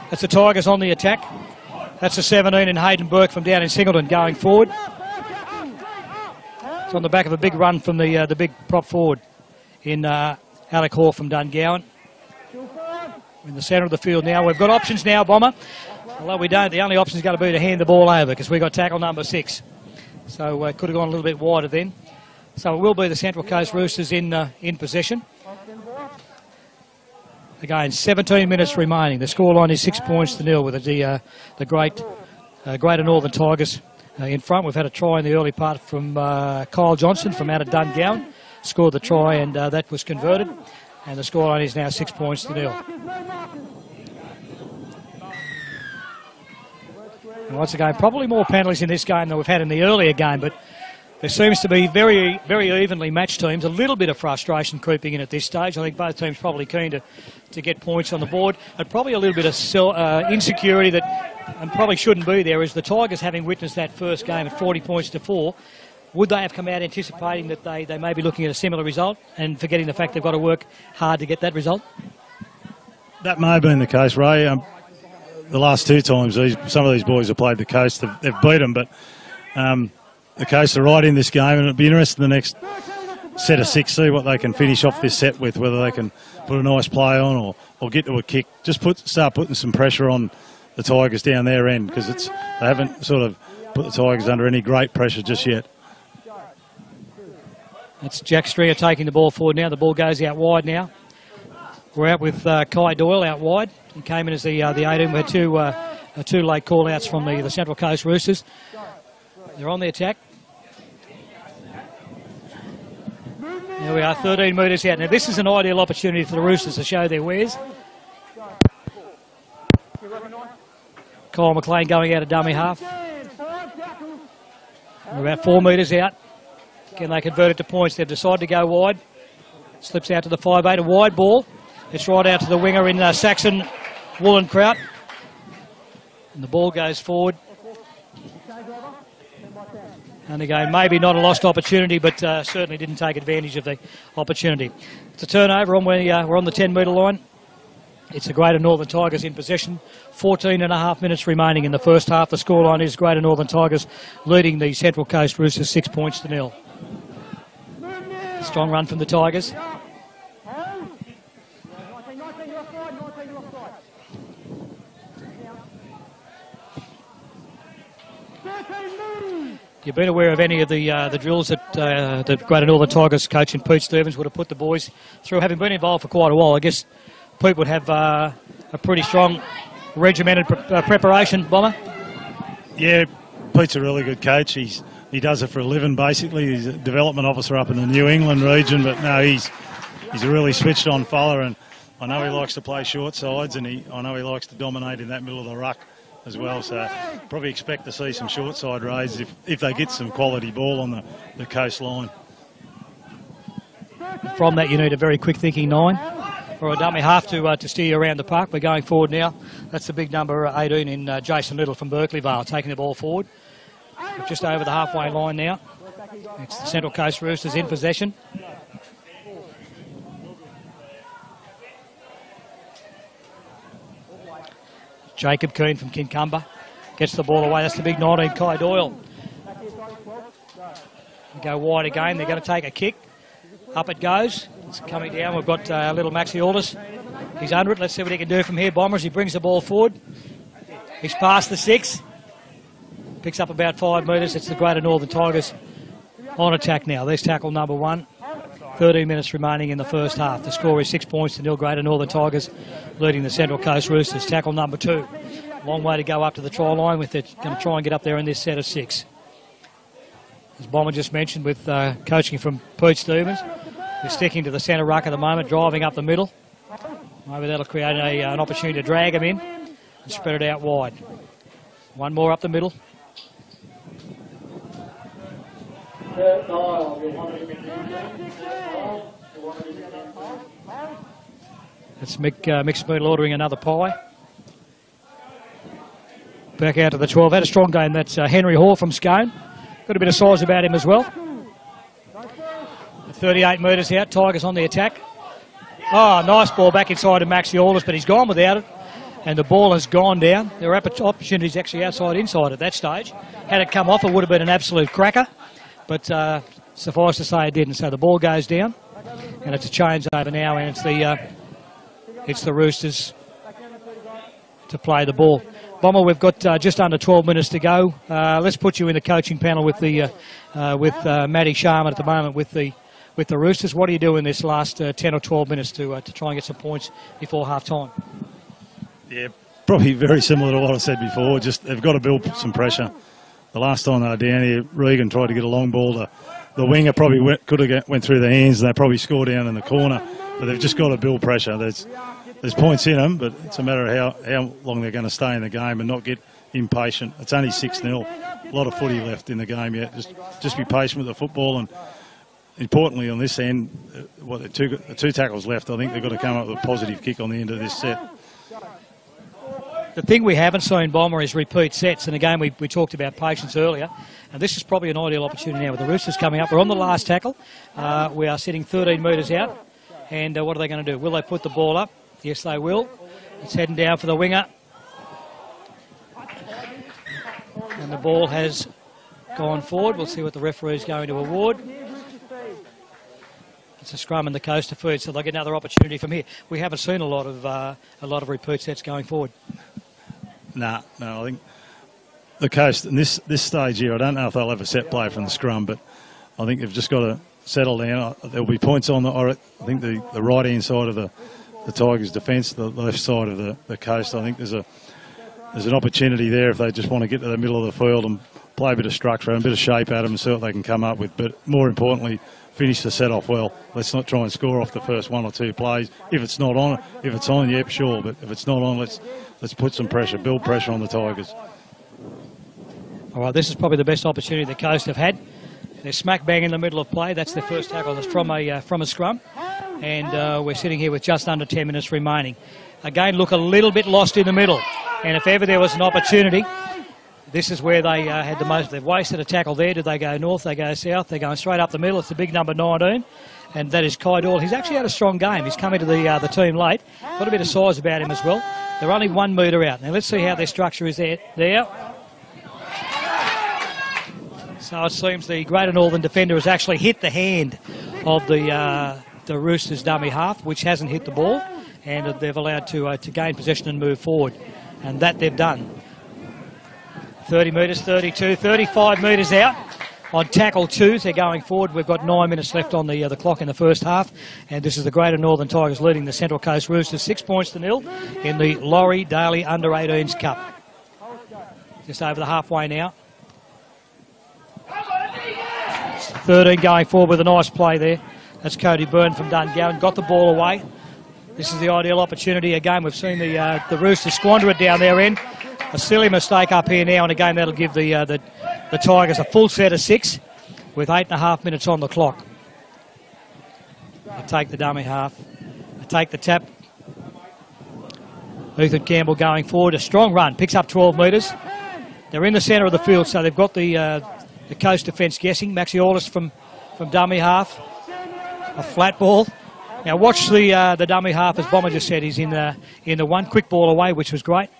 That's the Tigers on the attack. That's the 17 and Hayden Burke from down in Singleton going forward. It's on the back of a big run from the big prop forward in Alec Hall from Dungowan. In the centre of the field now. We've got options now, Bomber. Although we don't, the only option is going to be to hand the ball over because we've got tackle number 6. So could have gone a little bit wider then. So it will be the Central Coast Roosters in possession. Again, 17 minutes remaining. The scoreline is 6 points to 0 with the Greater Northern Tigers in front. We've had a try in the early part from Kyle Johnson from out of Dungowan. Scored the try and that was converted. And the scoreline is now 6 points to 0. And once again, probably more penalties in this game than we've had in the earlier game, but there seems to be very, very evenly matched teams. A little bit of frustration creeping in at this stage. I think both teams probably keen to get points on the board. And probably a little bit of insecurity that and probably shouldn't be there is the Tigers, having witnessed that first game at 40 points to 4. Would they have come out anticipating that they may be looking at a similar result and forgetting the fact they've got to work hard to get that result? That may have been the case, Ray. The last 2 times some of these boys have played the Coast, they've beat them, but the Coast are right in this game, and it'll be interesting the next set of 6, see what they can finish off this set with, whether they can put a nice play on or get to a kick. Just start putting some pressure on the Tigers down their end, because they haven't sort of put the Tigers under any great pressure just yet. That's Jack Stringer taking the ball forward now. The ball goes out wide now. We're out with Kai Doyle out wide. He came in as the 18. We had two late call-outs from the Central Coast Roosters. They're on the attack. There we are, 13 metres out. Now, this is an ideal opportunity for the Roosters to show their wares. Kyle McLean going out of dummy half. We're about 4 metres out. Can they convert it to points? They've decided to go wide. Slips out to the 5'8", a wide ball. It's right out to the winger in Saxon Woolenkraut. And the ball goes forward. And again, maybe not a lost opportunity, but certainly didn't take advantage of the opportunity. It's a turnover. We're on the 10-metre line. It's the Greater Northern Tigers in possession. 14.5 minutes remaining in the first half. The scoreline is Greater Northern Tigers leading the Central Coast Roosters 6 points to 0. Strong run from the Tigers. You've been aware of any of the drills that the Greater Northern Tigers coach and Pete Stevens would have put the boys through, having been involved for quite a while. I guess Pete would have a pretty strong regimented preparation, Bomber. Yeah, Pete's a really good coach. He does it for a living, basically. He's a development officer up in the New England region, but no, he's a really switched-on fella, and I know he likes to play short sides, and I know he likes to dominate in that middle of the ruck as well. So probably expect to see some short side raids if they get some quality ball on the coastline. From that, you need a very quick-thinking 9 or a dummy half to steer you around the park. We're going forward now. That's the big number 18 in Jason Little from Berkeley Vale, taking the ball forward. We're just over the halfway line now. It's the Central Coast Roosters in possession. Jacob Keane from Kincumber gets the ball away. That's the big 19, Kai Doyle. They go wide again. They're going to take a kick. Up it goes. It's coming down. We've got little Maxi Aldis. He's under it. Let's see what he can do from here. Bombers, he brings the ball forward. He's past the 6. Picks up about 5 metres. It's the Greater Northern Tigers on attack now. There's tackle number 1. 13 minutes remaining in the first half. The score is 6 points to 0. Greater Northern Tigers leading the Central Coast Roosters. Tackle number 2. Long way to go up to the try line with it. Going to try and get up there in this set of 6. As Bomber just mentioned, with coaching from Pete Stevens, they're sticking to the centre ruck at the moment, driving up the middle. Maybe that'll create an opportunity to drag them in and spread it out wide. One more up the middle. That's Mick Smeatle ordering another pie. Back out to the 12. Had a strong game. That's Henry Hall from Scone. Got a bit of size about him as well. 38 metres out. Tigers on the attack. Oh, nice ball back inside to Maxi Aldis, but he's gone without it. And the ball has gone down. There are opportunities actually outside, inside at that stage. Had it come off, it would have been an absolute cracker. But suffice to say it didn't. So the ball goes down. And it's a change over now. And it's the Roosters to play the ball. Bomber, we've got just under 12 minutes to go. Let's put you in the coaching panel with Matty Sharman at the moment with the Roosters. What do you do in this last 10 or 12 minutes to try and get some points before half time? Yeah, probably very similar to what I said before. Just they've got to build some pressure. The last time they were down here, Regan tried to get a long ball. The winger probably went through their hands, and they probably scored down in the corner. But they've just got to build pressure. There's points in them, but it's a matter of how long they're going to stay in the game and not get impatient. It's only 6-0. A lot of footy left in the game yet. Just be patient with the football, and importantly on this end, the two tackles left. I think they've got to come up with a positive kick on the end of this set. The thing we haven't seen, Bomber, is repeat sets. And again, we talked about patience earlier. And this is probably an ideal opportunity now with the Roosters coming up. We're on the last tackle. We are sitting 13 metres out. And what are they going to do? Will they put the ball up? Yes, they will. It's heading down for the winger. And the ball has gone forward. We'll see what the referee is going to award. It's a scrum in the coast to feed, so they'll get another opportunity from here. We haven't seen a lot of repeat sets going forward. No, I think the coast in this stage here, I don't know if they'll have a set play from the scrum, but I think they've just got to settle down. There'll be points on I think the right hand side of the Tigers' defence, the left side of the coast. I think there's an opportunity there if they just want to get to the middle of the field and play a bit of structure and a bit of shape at them and see what they can come up with. But more importantly, finish the set off well. Let's not try and score off the first 1 or 2 plays. If it's not on, if it's on, yep, sure. But if it's not on, let's put some pressure, build pressure on the Tigers. All right, this is probably the best opportunity the Coast have had. They're smack bang in the middle of play. That's their first tackle. That's from a scrum. And we're sitting here with just under 10 minutes remaining. Again, look a little bit lost in the middle. And if ever there was an opportunity, this is where they had the most. They've wasted a tackle there. Did they go north? They go south. They're going straight up the middle. It's the big number 19. And that is Kai Doyle. He's actually had a strong game. He's come into the team late. Got a bit of size about him as well. They're only 1 metre out. Now let's see how their structure is there. So it seems the Greater Northern defender has actually hit the hand of the Roosters dummy half, which hasn't hit the ball, and they've allowed to gain possession and move forward, and that they've done. 30 metres, 32, 35 metres out on tackle 2. They're going forward. We've got 9 minutes left on the clock in the first half, and this is the Greater Northern Tigers leading the Central Coast Roosters 6 points to 0 in the Laurie Daley Under-18s Cup. Just over the halfway now. 13 going forward with a nice play there. That's Cody Byrne from Dungowan. Got the ball away. This is the ideal opportunity. Again, we've seen the Roosters squander it down their end. A silly mistake up here now, and again that'll give the Tigers a full set of 6 with 8.5 minutes on the clock. They take the dummy half. They take the tap. Ethan Campbell going forward. A strong run. Picks up 12 metres. They're in the centre of the field, so they've got the Coast defence guessing. Maxi Aldis from dummy half. A flat ball. Now watch the dummy half, as Bomber just said. He's in the one quick ball away, which was great.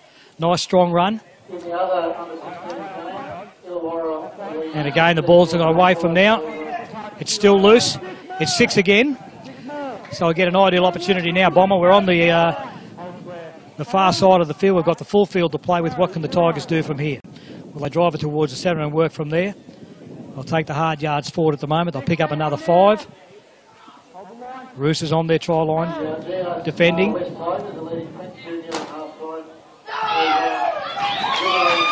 Nice strong run. In the other under 16 game, Illawarra. And again, the ball's gone away from now. It's still loose. It's 6 again. So I get an ideal opportunity now, Bomber. We're on the far side of the field. We've got the full field to play with. What can the Tigers do from here? Will they drive it towards the centre and work from there? I'll take the hard yards forward at the moment. They'll pick up another 5. Roosters on their try line, defending.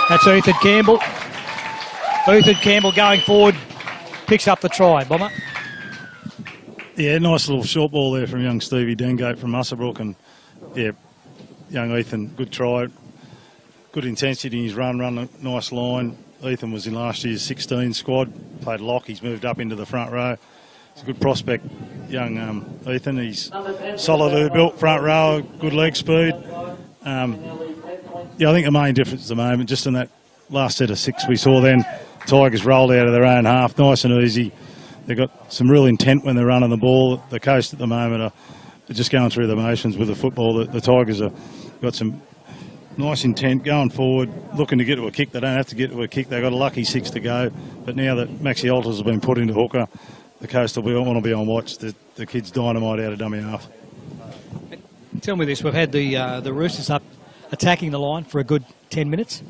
That's Ethan Campbell. Ethan Campbell going forward, picks up the try. Bomber. Yeah, nice little short ball there from young Stevie Dengate from Muswellbrook, and yeah, young Ethan, good try, good intensity in his run a nice line. Ethan was in last year's 16 squad, played lock, he's moved up into the front row. It's a good prospect, young Ethan. He's solidly built front row, good leg speed. Yeah, I think the main difference at the moment, just in that last set of 6 we saw then, Tigers rolled out of their own half, nice and easy. They've got some real intent when they're running the ball. The Coast at the moment are just going through the motions with the football. The Tigers have got some nice intent going forward, looking to get to a kick. They don't have to get to a kick. They've got a lucky 6 to go. But now that Maxi Alters has been put into hooker, the Coast will want to be on watch. The kid's dynamite out of dummy half. Tell me this, we've had the Roosters up attacking the line for a good 10 minutes.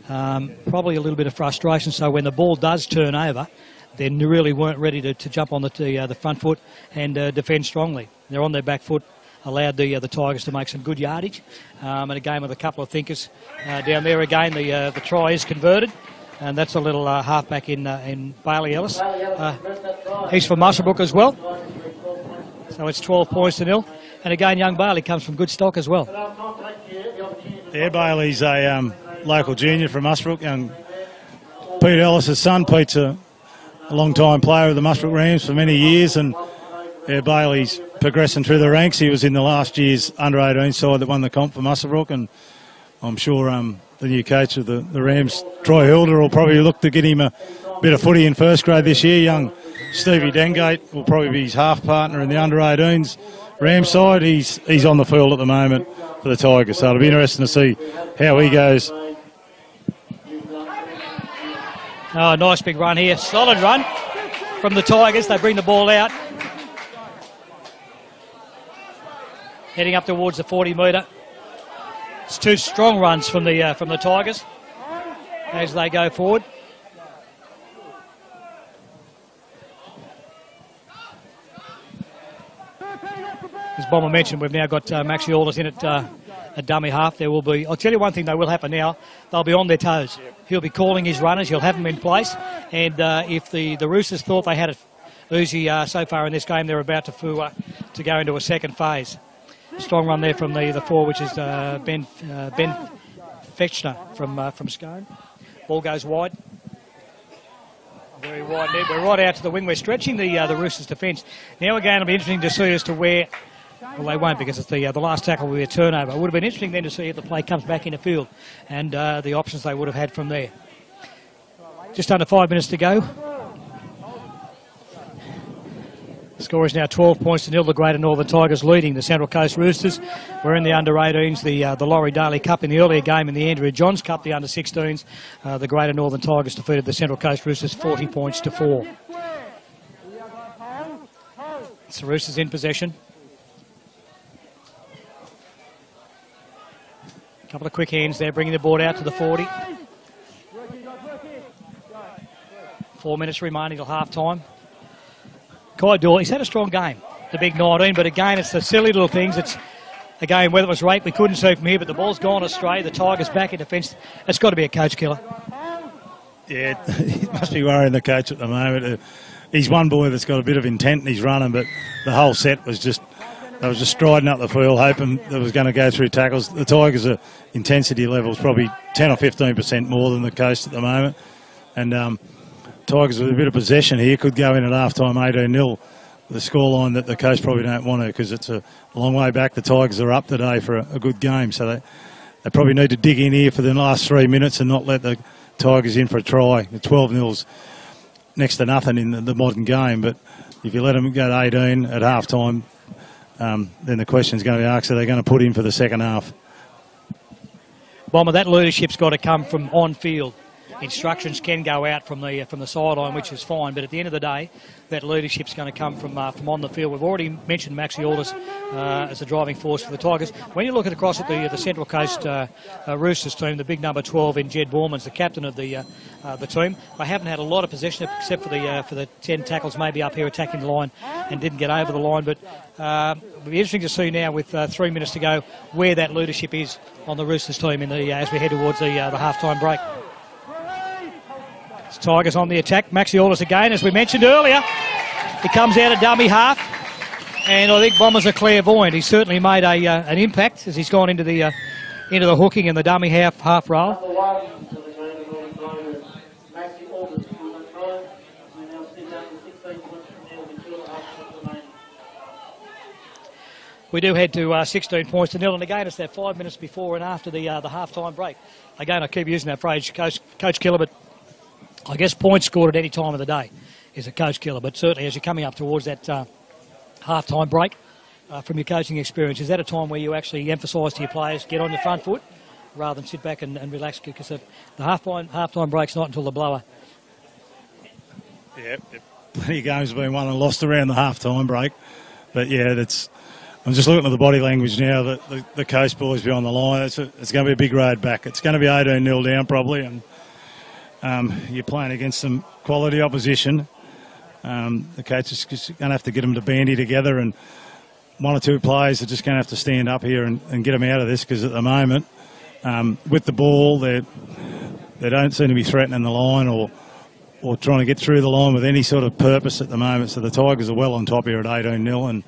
Probably a little bit of frustration, so when the ball does turn over, they really weren't ready to jump on the front foot and defend strongly. They're on their back foot, allowed the Tigers to make some good yardage. And a game with a couple of thinkers down there again. The try is converted, and that's a little halfback in Bailey Ellis. He's from Muswellbrook as well. So it's 12 points to 0. And again, young Bailey comes from good stock as well. Yeah, Bailey's a local junior from Muswellbrook. Young Pete Ellis' son. Pete's a long-time player of the Muswellbrook Rams for many years, and yeah, Bailey's progressing through the ranks. He was in the last year's under-18 side that won the comp for Muswellbrook, and I'm sure the new coach of the Rams, Troy Hilder, will probably look to get him a bit of footy in first grade this year. Young Stevie Dengate will probably be his half partner in the under-18s Rams side. He's on the field at the moment for the Tigers, so it'll be interesting to see how he goes. Oh, nice big run here. Solid run from the Tigers. They bring the ball out. Heading up towards the 40-metre. It's 2 strong runs from the Tigers as they go forward. As Bomber mentioned, we've now got Maxi Alders in at a dummy half. There will be, I'll tell you one thing that will happen now, they'll be on their toes. He'll be calling his runners, he'll have them in place, and if the Roosters thought they had it easy so far in this game, they're about to go into a second phase. Strong run there from the 4, which is Ben Fechner from Scone. Ball goes wide. Very wide net. We're right out to the wing. We're stretching the Roosters' defence. Now again, it'll be interesting to see as to where. Well, they won't, because it's the last tackle will be a turnover. It would have been interesting then to see if the play comes back in the field and the options they would have had from there. Just under 5 minutes to go. The score is now 12 points to 0. The Greater Northern Tigers leading the Central Coast Roosters. We're in the under-18s, the Laurie Daley Cup in the earlier game, in the Andrew Johns Cup, the under-16s. The Greater Northern Tigers defeated the Central Coast Roosters 40 points to 4. It's the Roosters in possession. Couple of quick hands there, bringing the board out to the 40. 4 minutes remaining till half-time. Kai Doyle, he's had a strong game, the big 19, but again, it's the silly little things. It's, again, whether it was rape, we couldn't see from here, but the ball's gone astray. The Tigers back in defence. It's got to be a coach killer. Yeah, he must be worrying the coach at the moment. He's one boy that's got a bit of intent and he's running, but the whole set was just, they was just striding up the field, hoping that it was going to go through tackles. The Tigers' intensity level is probably 10 or 15% more than the Coast at the moment. And Tigers with a bit of possession here could go in at half-time 18-0. The scoreline that the Coast probably don't want to, because it's a long way back. The Tigers are up today for a good game, so they probably need to dig in here for the last 3 minutes and not let the Tigers in for a try. The 12-0's next to nothing in the modern game, but if you let them go to 18 at half-time, then the question's going to be asked, are they going to put in for the second half? Bomber, that leadership's got to come from on field. Instructions can go out from the sideline, which is fine, but at the end of the day, that leadership's going to come from on the field. We've already mentioned Maxi Aldis as a driving force for the Tigers. When you look across at the Central Coast Roosters team, the big number 12 in Jed Borman's the captain of the team. They haven't had a lot of possession except for the 10 tackles maybe up here attacking the line and didn't get over the line. But it'll be interesting to see now with 3 minutes to go where that leadership is on the Roosters team as we head towards the half-time break. Tigers on the attack. Maxi Aldis again, as we mentioned earlier. He comes out of dummy half, and I think Bomber's a clairvoyant. He's certainly made an impact as he's gone into the hooking and the dummy half roll. Number 1 to the Greater Northern Tigers, Maxi Aldis, who will throw. We now sit down to 16 points from there with 2.5 minutes remaining. We do head to 16 points to nil, and again it's that 5 minutes before and after the half-time break. Again, I keep using that phrase, Coach Killer, but I guess points scored at any time of the day is a coach killer, but certainly as you're coming up towards that half-time break from your coaching experience, is that a time where you actually emphasise to your players, get on your front foot rather than sit back and relax? Because the half-time break's not until the blower. Yeah, plenty of games have been won and lost around the half-time break, but yeah, I'm just looking at the body language now that the Coast boys behind the line. It's going to be a big road back. It's going to be 18-0 down probably, and you're playing against some quality opposition. The coach is going to have to get them to bandy together, and one or two players are just going to have to stand up here and get them out of this, because at the moment, with the ball, they don't seem to be threatening the line or trying to get through the line with any sort of purpose at the moment. So the Tigers are well on top here at 18-0,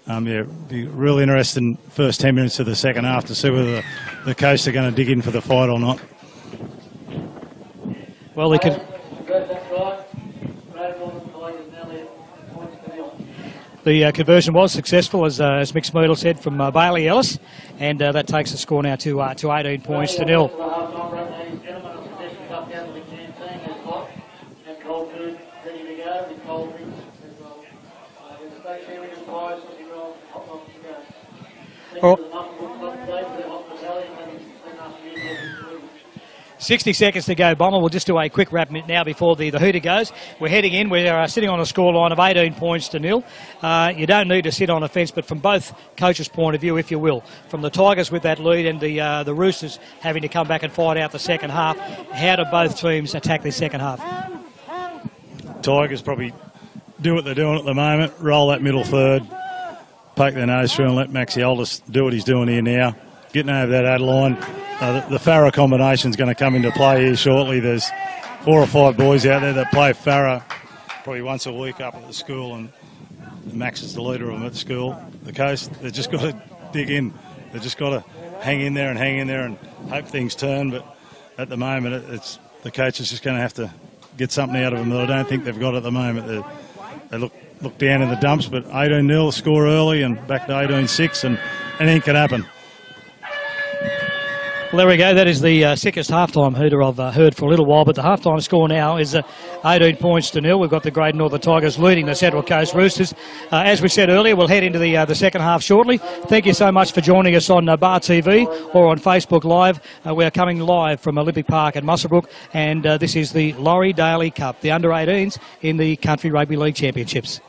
and yeah, be really interesting first 10 minutes of the second half to see whether the Coast are going to dig in for the fight or not. Well, they could. The conversion was successful, as Mick Smeedle said, from Bailey Ellis, and that takes the score now to 18 points to nil. All right. 60 seconds to go, Bomber. We'll just do a quick wrap now before the hooter goes. We're heading in. We're sitting on a scoreline of 18 points to nil. You don't need to sit on a fence, but from both coaches' point of view, if you will, from the Tigers with that lead and the Roosters having to come back and fight out the second half, how do both teams attack this second half? Tigers probably do what they're doing at the moment, roll that middle third, poke their nose through and let Maxi Aldis do what he's doing here now, getting over that ad line. The Farah combination is going to come into play here shortly. There's 4 or 5 boys out there that play Farah probably once a week up at the school, and Max is the leader of them at school. The Coast, they've just got to dig in. They've just got to hang in there and hope things turn. But at the moment, the coach is just going to have to get something out of them that I don't think they've got at the moment. They look down in the dumps, but 18-0, score early and back to 18-6, and anything can happen. Well, there we go. That is the sickest halftime hooter I've heard for a little while. But the halftime score now is 18 points to nil. We've got the Great Northern Tigers leading the Central Coast Roosters. As we said earlier, we'll head into the second half shortly. Thank you so much for joining us on Bar TV or on Facebook Live. We're coming live from Olympic Park at Muswellbrook, and this is the Laurie Daley Cup, the under-18s in the Country Rugby League Championships.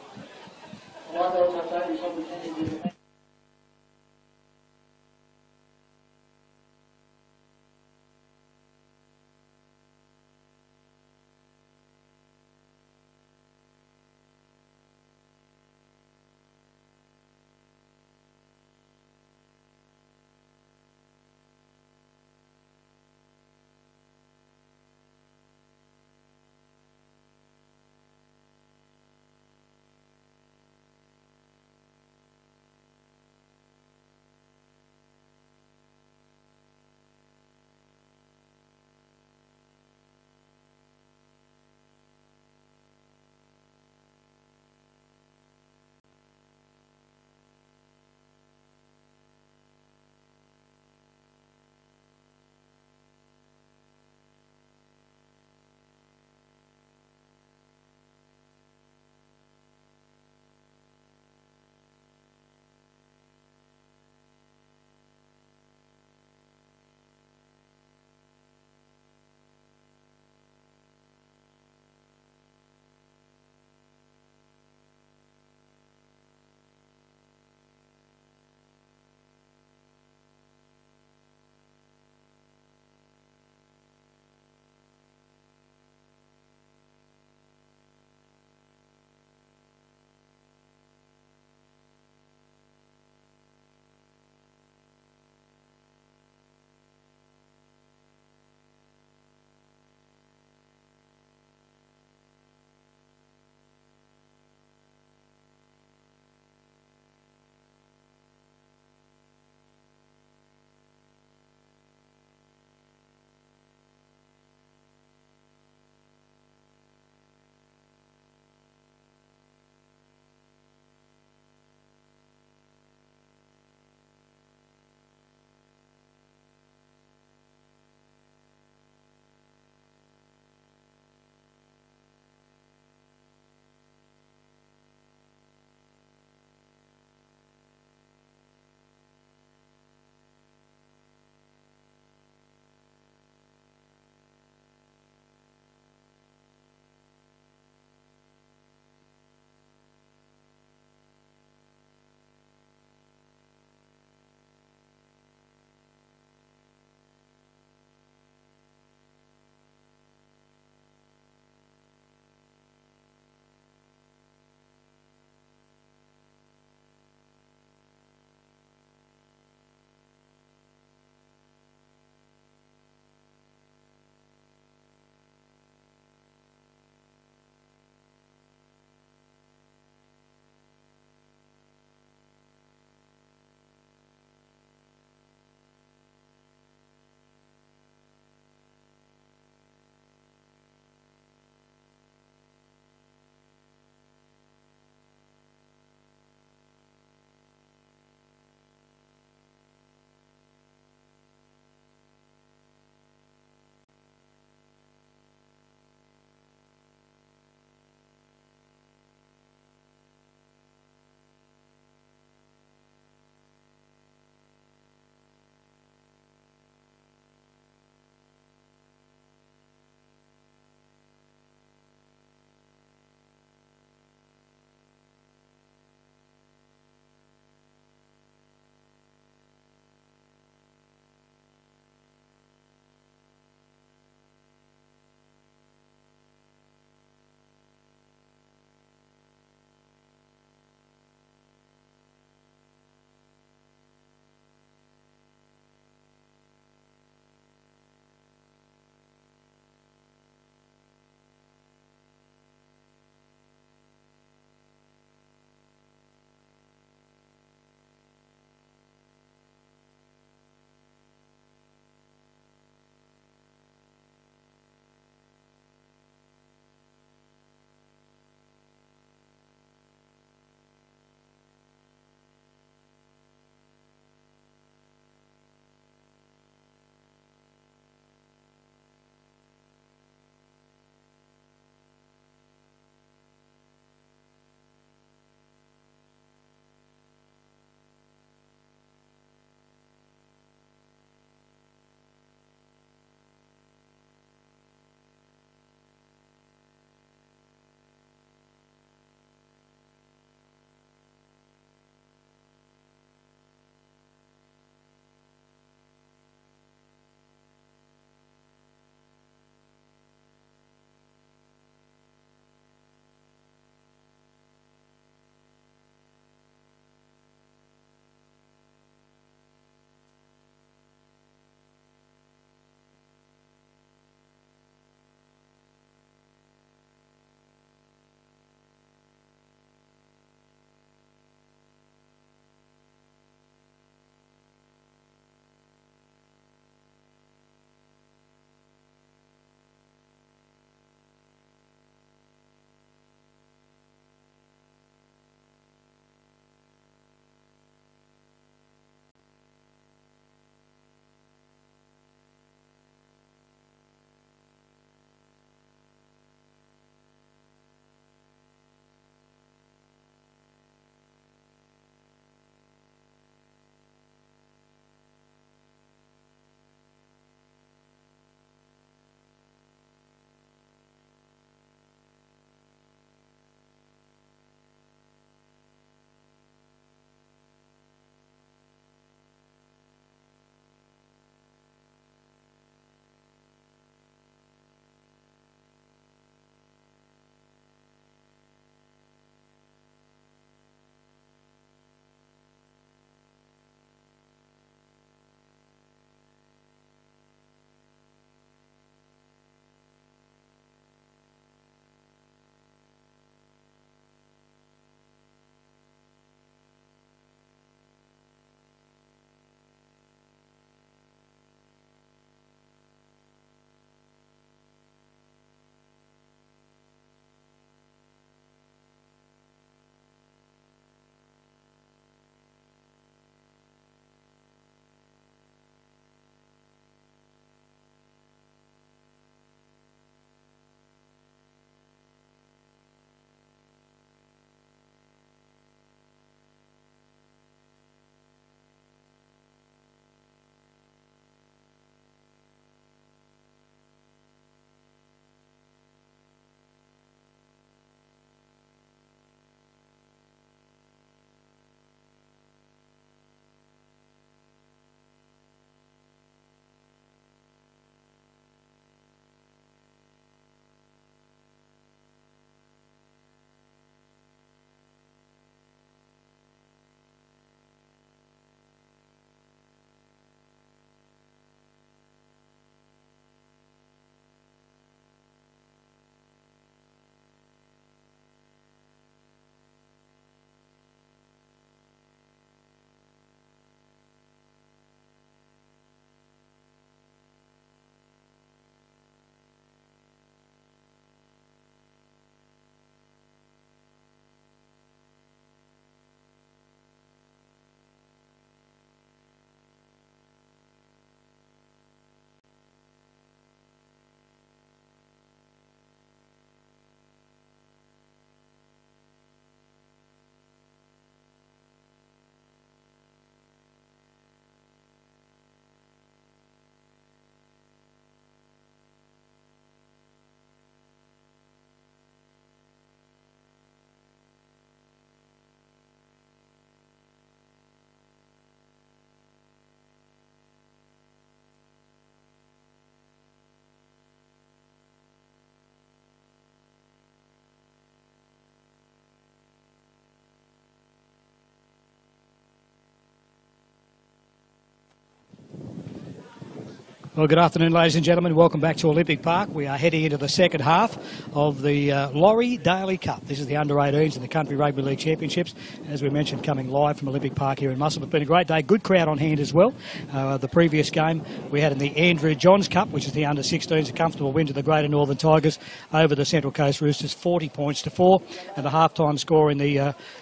Well, good afternoon, ladies and gentlemen. Welcome back to Olympic Park. We are heading into the second half of the Laurie Daley Cup. This is the under-18s in the Country Rugby League Championships. As we mentioned, coming live from Olympic Park here in Musselburgh. It's been a great day. Good crowd on hand as well. The previous game we had in the Andrew Johns Cup, which is the under-16s, a comfortable win to the Greater Northern Tigers over the Central Coast Roosters, 40 points to 4. And the half-time score in the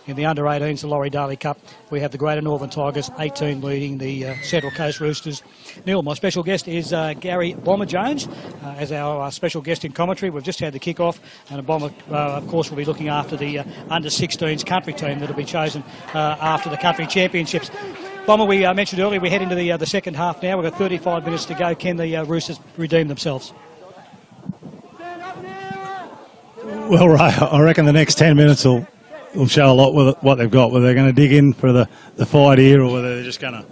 under-18s, the Laurie Daley Cup, we have the Greater Northern Tigers 18 leading the Central Coast Roosters 0. My special guest is Gary Bomber Jones as our special guest in commentary. We've just had the kick-off, and Bomber, of course, will be looking after the under-16s country team that will be chosen after the country championships. Bomber, we mentioned earlier, we head into the second half now. We've got 35 minutes to go. Can the Roosters redeem themselves? Well, Ray, I reckon the next 10 minutes will show a lot with what they've got, whether they're going to dig in for the fight here or whether they're just going to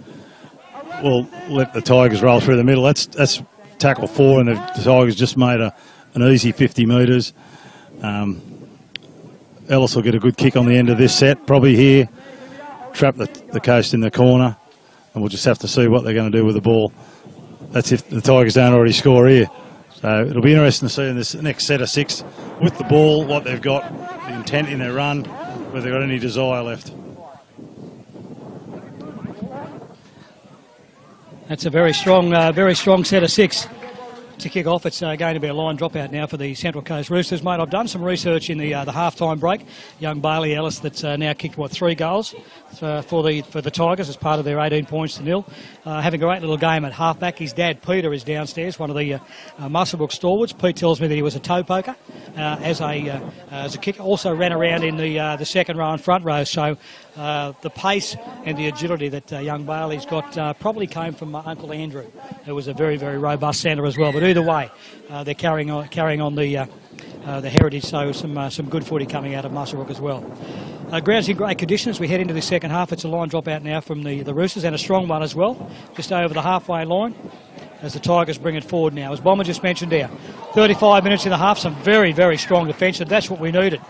let the Tigers roll through the middle. That's tackle 4, and the Tigers just made an easy 50 metres. Ellis will get a good kick on the end of this set, probably here, trap the coast in the corner, and we'll just have to see what they're going to do with the ball. That's if the Tigers don't already score here. So it'll be interesting to see in this next set of 6 with the ball, what they've got, the intent in their run, whether they've got any desire left. That's a very strong set of 6 to kick off. It's going to be a line dropout now for the Central Coast Roosters. Mate, I've done some research in the half-time break. Young Bailey Ellis that's now kicked, 3 goals for the Tigers as part of their 18 points to 0. Having a great little game at halfback. His dad, Peter, is downstairs, one of the Musselburgh stalwarts. Pete tells me that he was a toe poker as a kicker. Also ran around in the second row and front row. So the pace and the agility that young Bailey's got probably came from Uncle Andrew, who was a very, very robust centre as well. But either way, they're carrying on the heritage. So some good footy coming out of Musselburgh as well. Ground's in great condition as we head into the second half. It's a line drop out now from the Roosters, and a strong one as well, just over the halfway line as the Tigers bring it forward now. As Bomber just mentioned there, 35 minutes in the half, some very, very strong defence, and that's what we needed.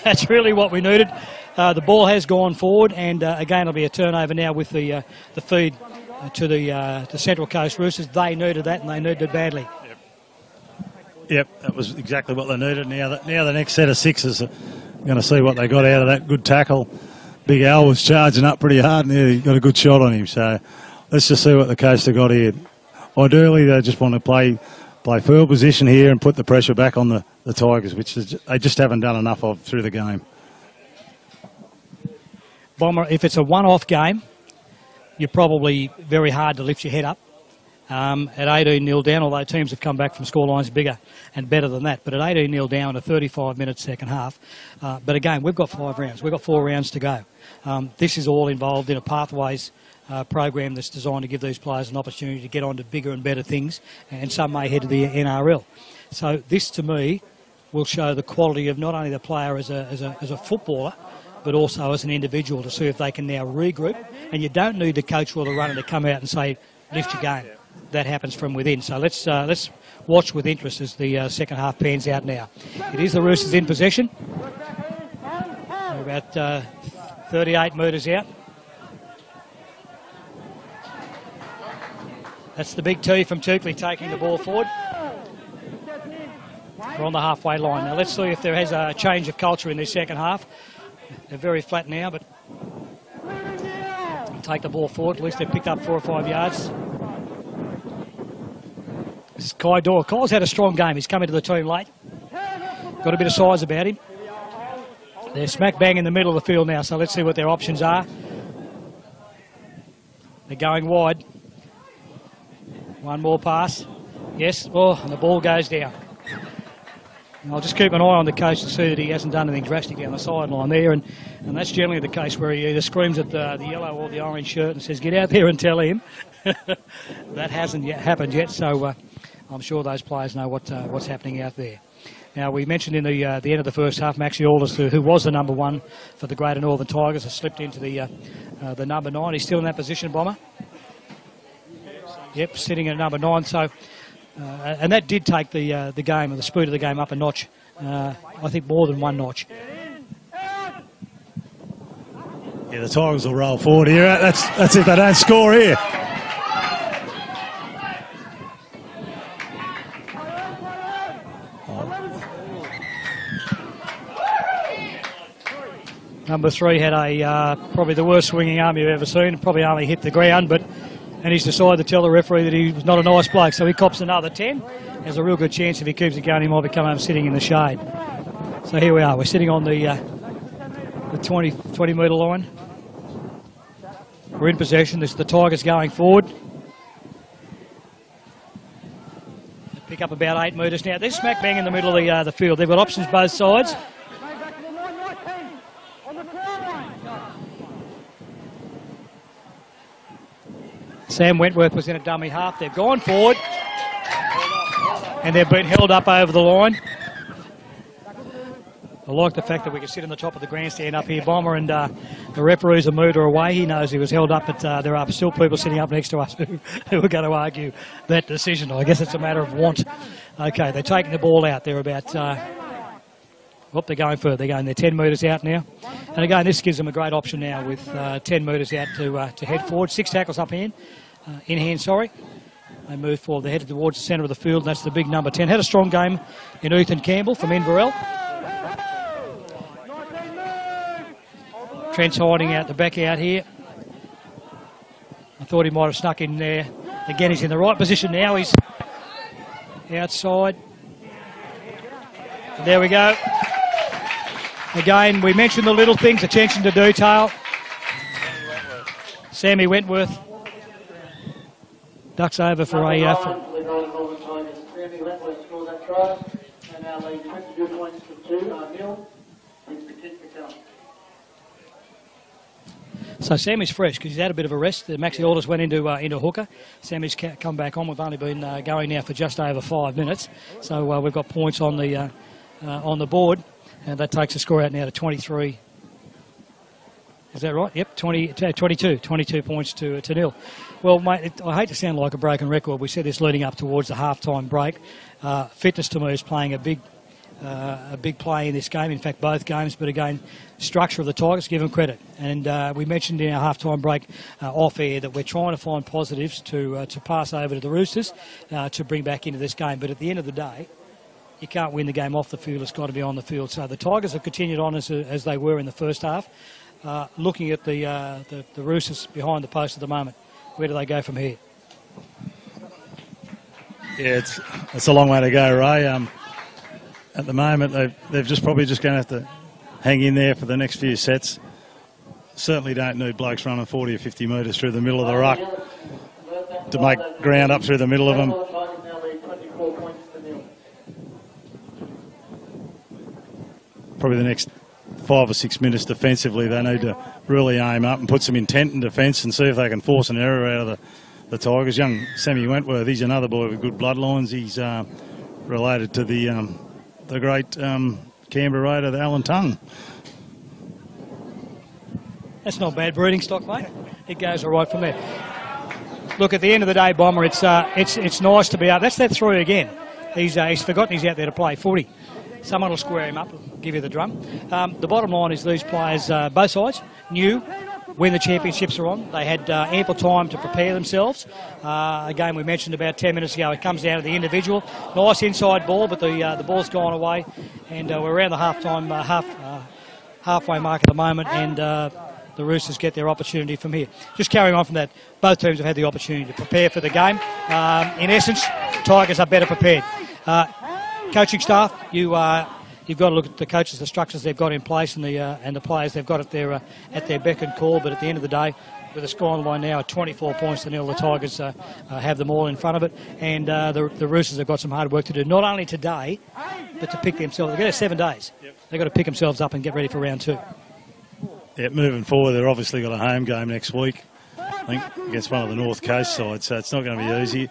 That's really what we needed. The ball has gone forward, and again it'll be a turnover now with the feed to the Central Coast Roosters. They needed that, and they needed it badly. Yep, that was exactly what they needed. Now the next set of 6 is going to see what they got out of that good tackle. Big Al was charging up pretty hard, and he got a good shot on him. So let's just see what the Coast have got here. Ideally, they just want to play field position here and put the pressure back on the Tigers, which they just haven't done enough of through the game. Bomber, if it's a one-off game, you're probably very hard to lift your head up. At 18-0 down, although teams have come back from scorelines bigger and better than that. But at 18-0 down, a 35-minute second half. But again, we've got 5 rounds. We've got 4 rounds to go. This is all involved in a pathways program that's designed to give these players an opportunity to get on to bigger and better things, and some may head to the NRL. So this, to me, will show the quality of not only the player as a footballer, but also as an individual, to see if they can now regroup. And you don't need the coach or the runner to come out and say, lift your game. That happens from within. So let's watch with interest as the second half pans out now. It is the Roosters in possession. They're about 38 metres out. That's the big T from Tukley taking the ball forward. We're on the halfway line. Now let's see if there has a change of culture in this second half. They're very flat now, but take the ball forward. At least they've picked up 4 or 5 yards. This is Kai Doyle. Kai's had a strong game. He's come into the team late. Got a bit of size about him. They're smack bang in the middle of the field now, so let's see what their options are. They're going wide. One more pass. Yes. Oh, and the ball goes down. And I'll just keep an eye on the coach to see that he hasn't done anything drastic down the sideline there, and that's generally the case where he either screams at the yellow or the orange shirt and says, get out there and tell him. That hasn't happened yet, so I'm sure those players know what's happening out there. Now, we mentioned in the end of the first half, Maxie Aldous, who was the number 1 for the Greater Northern Tigers, has slipped into the number 9. He's still in that position, Bomber. Yep, sitting at number 9. So, and that did take the game and the speed of the game up a notch. I think more than 1 notch. Yeah, the Tigers will roll forward here. That's if they don't score here. Number 3 had a probably the worst swinging arm you've ever seen. Probably only hit the ground, and he's decided to tell the referee that he was not a nice bloke, so he cops another 10. There's a real good chance if he keeps it going, he might be coming home sitting in the shade. So here we are. We're sitting on the 20-metre line. We're in possession. This is the Tigers going forward. They pick up about 8 metres now. They're smack bang in the middle of the field. They've got options both sides. Sam Wentworth was in a dummy half. They've gone forward and they've been held up over the line. I like the fact that we can sit on the top of the grandstand up here, Bomber, and the referees have moved her away. He knows he was held up, but there are still people sitting up next to us who are going to argue that decision. I guess it's a matter of want. Okay, they're taking the ball out. They're about... they're going further. They're 10 metres out now. And again, this gives them a great option now with 10 metres out to head forward. 6 tackles up in hand, sorry. They move forward. They're headed towards the centre of the field, and that's the big number 10. Had a strong game in Ethan Campbell from Inverell. Trent's hiding out the back out here. I thought he might have snuck in there. Again, he's in the right position now. He's outside. And there we go. Again, we mentioned the little things, attention to detail. Sammy Wentworth ducks over for a... Sammy Wentworth scores that try, and now lead 22 points to 2-0. So Sammy's fresh because he's had a bit of a rest. Maxi Alders went into hooker. Sammy's come back on. We've only been going now for just over 5 minutes. So we've got points on the board. And that takes the score out now to 23. Is that right? Yep, 22 points to 0. Well, mate, I hate to sound like a broken record. We said this leading up towards the half-time break. Fitness to me is playing a big play in this game. In fact, both games. But again, structure of the Tigers, give them credit. And we mentioned in our half-time break off air that we're trying to find positives to pass over to the Roosters to bring back into this game. But at the end of the day, you can't win the game off the field. It's got to be on the field. So the Tigers have continued on as they were in the first half. Looking at the Roosters behind the post at the moment, where do they go from here? Yeah, it's a long way to go, Ray. At the moment, they're probably just going to have to hang in there for the next few sets. Certainly don't need blokes running 40 or 50 metres through the middle of the ruck to make ground up through the middle of them. Probably the next 5 or 6 minutes defensively, they need to really aim up and put some intent in defence and see if they can force an error out of the Tigers. Young Sammy Wentworth, he's another boy with good bloodlines. He's related to the great Canberra Raider, Alan Tongue. That's not bad breeding stock, mate. It goes all right from there. Look, at the end of the day, Bomber, it's nice to be out. That's that 3 again. He's forgotten he's out there to play footy. Someone will square him up, give you the drum. The bottom line is these players, both sides, knew when the championships are on. They had ample time to prepare themselves. Again, we mentioned about 10 minutes ago, it comes down to the individual. Nice inside ball, but the ball's gone away. And we're around the halfway mark at the moment, and the Roosters get their opportunity from here. Just carrying on from that, both teams have had the opportunity to prepare for the game. In essence, Tigers are better prepared. Coaching staff, you've got to look at the coaches, the structures they've got in place, and the players they've got at their beck and call. But at the end of the day, with the score on the line now at 24 points to 0, the Tigers have them all in front of it, and the Roosters have got some hard work to do, not only today, but to pick themselves. They've got 7 days. Yep. They've got to pick themselves up and get ready for round 2. Yeah, moving forward, they've obviously got a home game next week, I think, against one of the North Coast sides, so it's not going to be easy.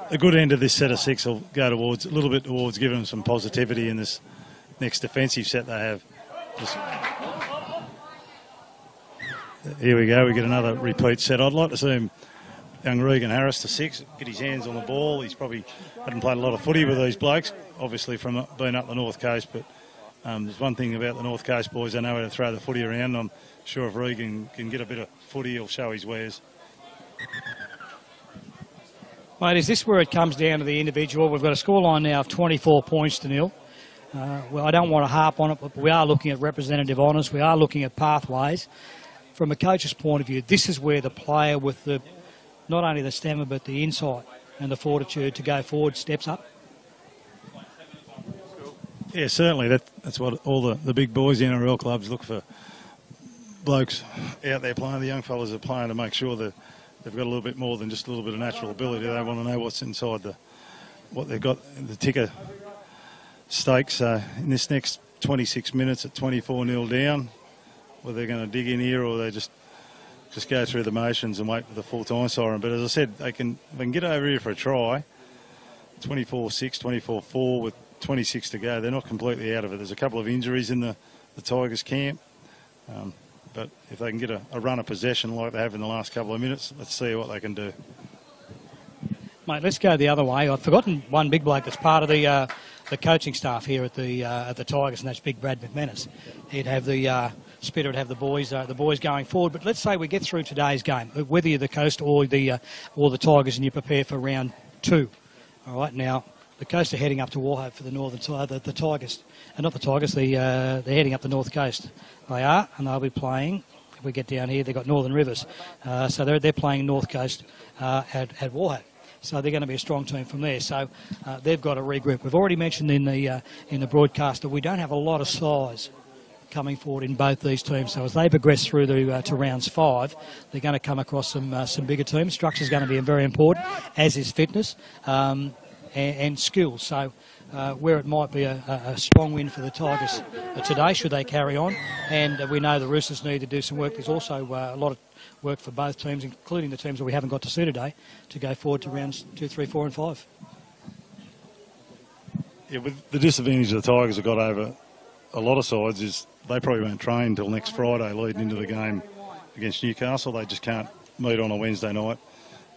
A good end of this set of 6 will go towards a little bit towards giving them some positivity in this next defensive set they have. Here we go. We get another repeat set. I'd like to see young Regan Harris to 6, get his hands on the ball. He's probably hadn't played a lot of footy with these blokes, obviously from being up the North Coast. But there's one thing about the North Coast boys; they know how to throw the footy around. I'm sure if Regan can get a bit of footy, he'll show his wares. Mate, is this where it comes down to the individual? We've got a scoreline now of 24 points to 0. well, I don't want to harp on it, but we are looking at representative honours. We are looking at pathways. From a coach's point of view, this is where the player with the not only the stamina but the insight and the fortitude to go forward steps up. Yeah, certainly. That's what all the big boys in NRL clubs look for. Blokes out there playing, the young fellas are playing to make sure that they've got a little bit more than just a little bit of natural ability. They want to know what's inside what they've got, the ticker stakes. In this next 26 minutes at 24-0 down, whether they're going to dig in here or they just go through the motions and wait for the full-time siren. But as I said, they can get over here for a try. 24-6, 24-4 with 26 to go. They're not completely out of it. There's a couple of injuries in the Tigers camp. But if they can get a run of possession like they have in the last couple of minutes, let's see what they can do. Mate, let's go the other way. I've forgotten one big bloke that's part of the coaching staff here at the Tigers, and that's Big Brad McManus. He'd have the spitter, would have the boys going forward. But let's say we get through today's game, whether you're the Coast or the Tigers, and you prepare for round 2. All right, now the Coast are heading up to Warhope for the the Tigers, and not the Tigers. They're heading up the North Coast. They are, and they'll be playing. If we get down here, they've got Northern Rivers, so they're playing North Coast at Warhope. So they're going to be a strong team from there. So they've got to regroup. We've already mentioned in the broadcast that we don't have a lot of size coming forward in both these teams. So as they progress through to rounds 5, they're going to come across some bigger teams. Structure is going to be very important, as is fitness and skills. So where it might be a strong win for the Tigers today, should they carry on, and we know the Roosters need to do some work. There's also a lot of work for both teams, including the teams that we haven't got to see today, to go forward to rounds 2, 3, 4 and 5. Yeah, with the disadvantage the Tigers have got over a lot of sides is they probably won't train until next Friday leading into the game against Newcastle. They just can't meet on a Wednesday night